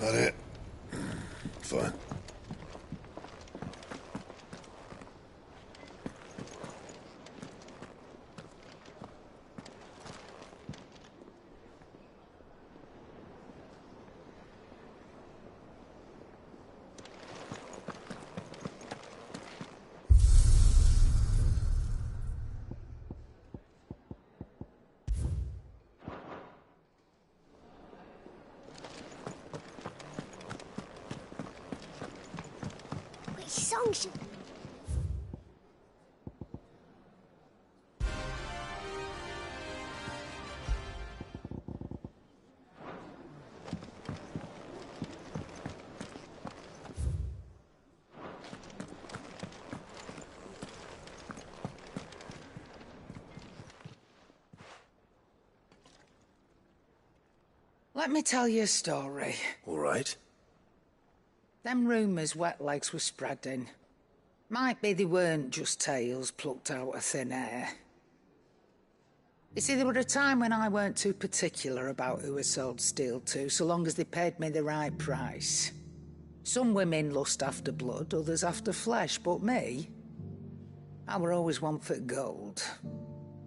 That it? Fine. Songs. Let me tell you a story. All right. Them rumours Wetlegs were spreading. Might be they weren't just tales plucked out of thin air. You see, there were a time when I weren't too particular about who I sold steel to, so long as they paid me the right price. Some women lust after blood, others after flesh, but me, I were always one for gold.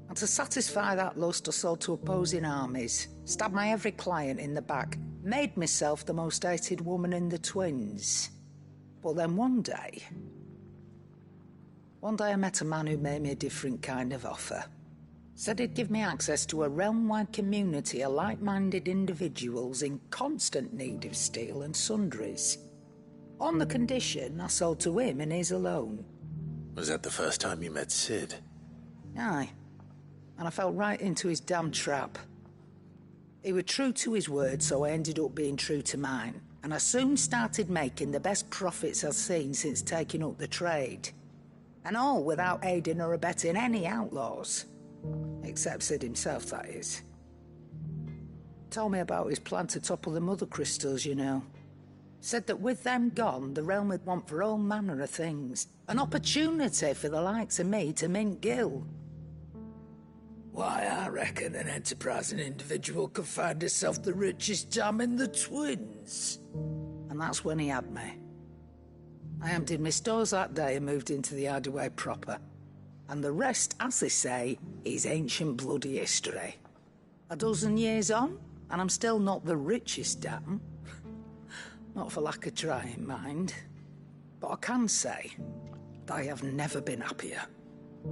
And to satisfy that lust, I sold to opposing armies, stabbed my every client in the back, made myself the most hated woman in the twins. But then one day I met a man who made me a different kind of offer. Said he'd give me access to a realm-wide community of like-minded individuals in constant need of steel and sundries. On the condition I sold to him and his alone. Was that the first time you met Sid? Aye. And I fell right into his damn trap. He was true to his word, so I ended up being true to mine. And I soon started making the best profits I've seen since taking up the trade. And all without aiding or abetting any outlaws. Except Sid himself, that is. Told me about his plan to topple the Mother Crystals, you know. Said that with them gone, the realm would want for all manner of things. An opportunity for the likes of me to mint Gil. Why, I reckon an enterprising individual could find herself the richest dam in the Twins. And that's when he had me. I emptied my stores that day and moved into the Hideaway proper. And the rest, as they say, is ancient bloody history. A dozen years on, and I'm still not the richest dam. Not for lack of trying, mind. But I can say that I have never been happier.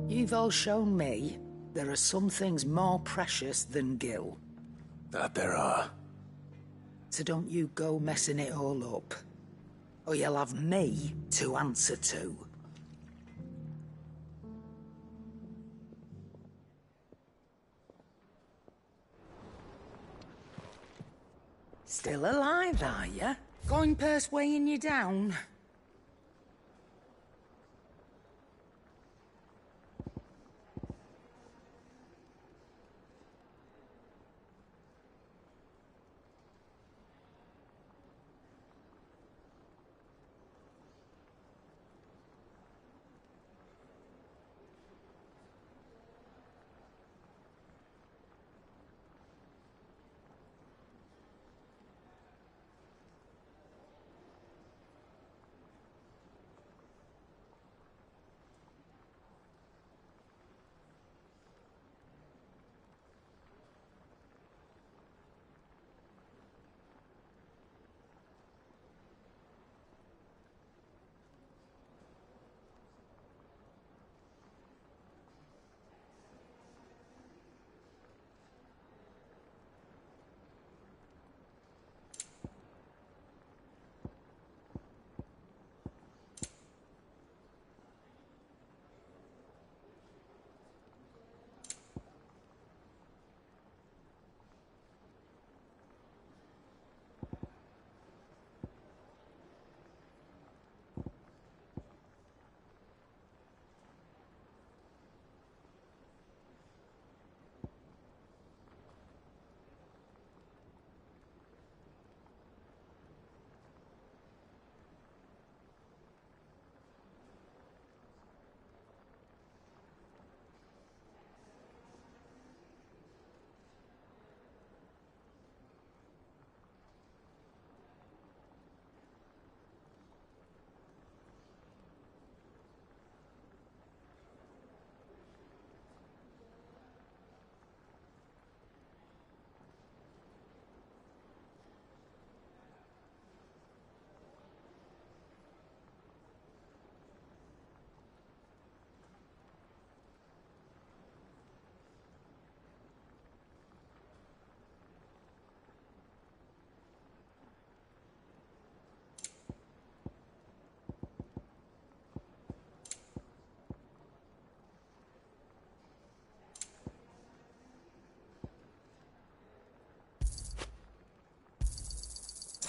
You've all shown me there are some things more precious than Gil. That there are. So don't you go messing it all up. Or you'll have me to answer to. Still alive, are you? Coin purse weighing you down?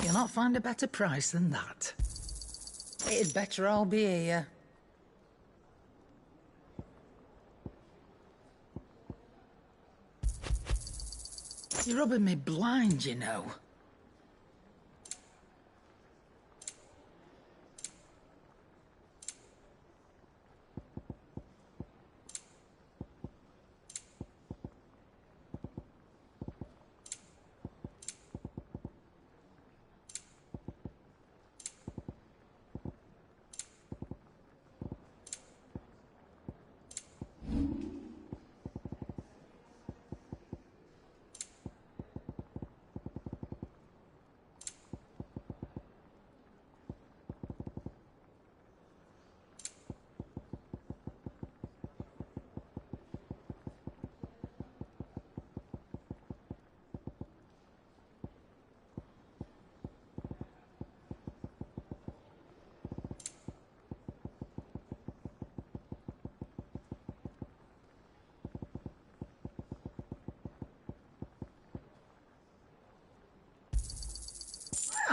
You'll not find a better price than that. It'd better all be here. You're rubbing me blind, you know.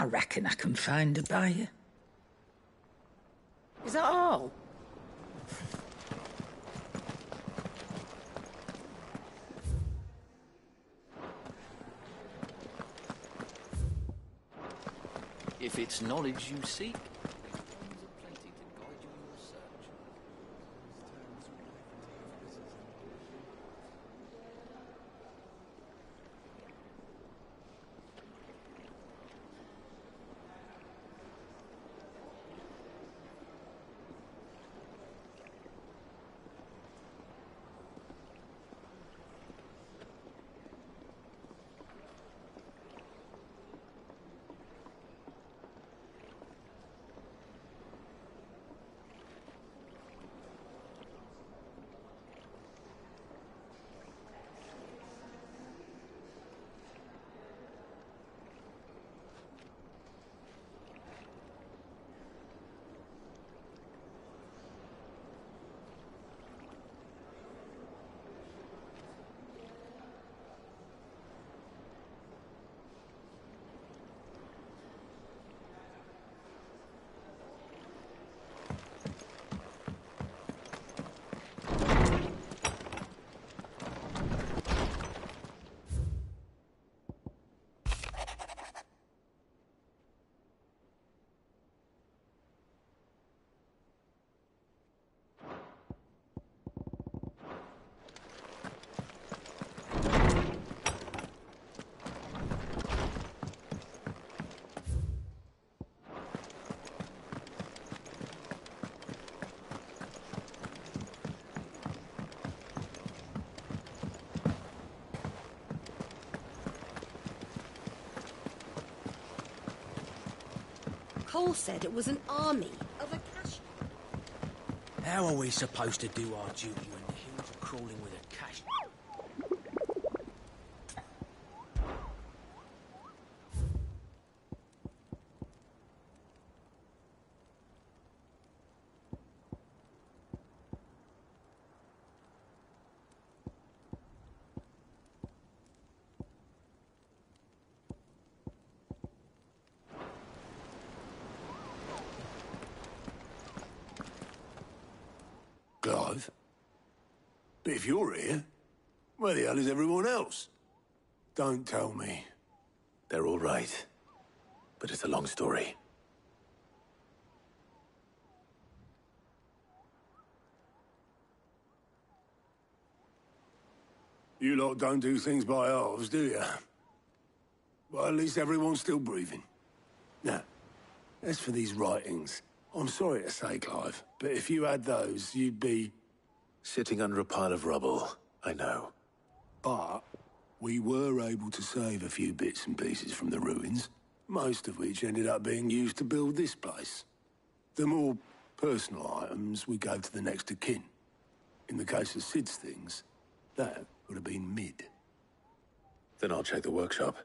I reckon I can find a buyer. Is that all? If it's knowledge you seek, Cole said it was an army of Akashi. How are we supposed to do our duty when the hills are crawling with Akashi? Clive? But if you're here, where the hell is everyone else? Don't tell me. They're all right. But it's a long story. You lot don't do things by halves, do you? Well, at least everyone's still breathing. Now, as for these writings, I'm sorry to say, Clive, but if you had those, you'd be... Sitting under a pile of rubble, I know. But we were able to save a few bits and pieces from the ruins, most of which ended up being used to build this place. The more personal items we gave to the next of kin. In the case of Sid's things, that would have been mid. Then I'll check the workshop.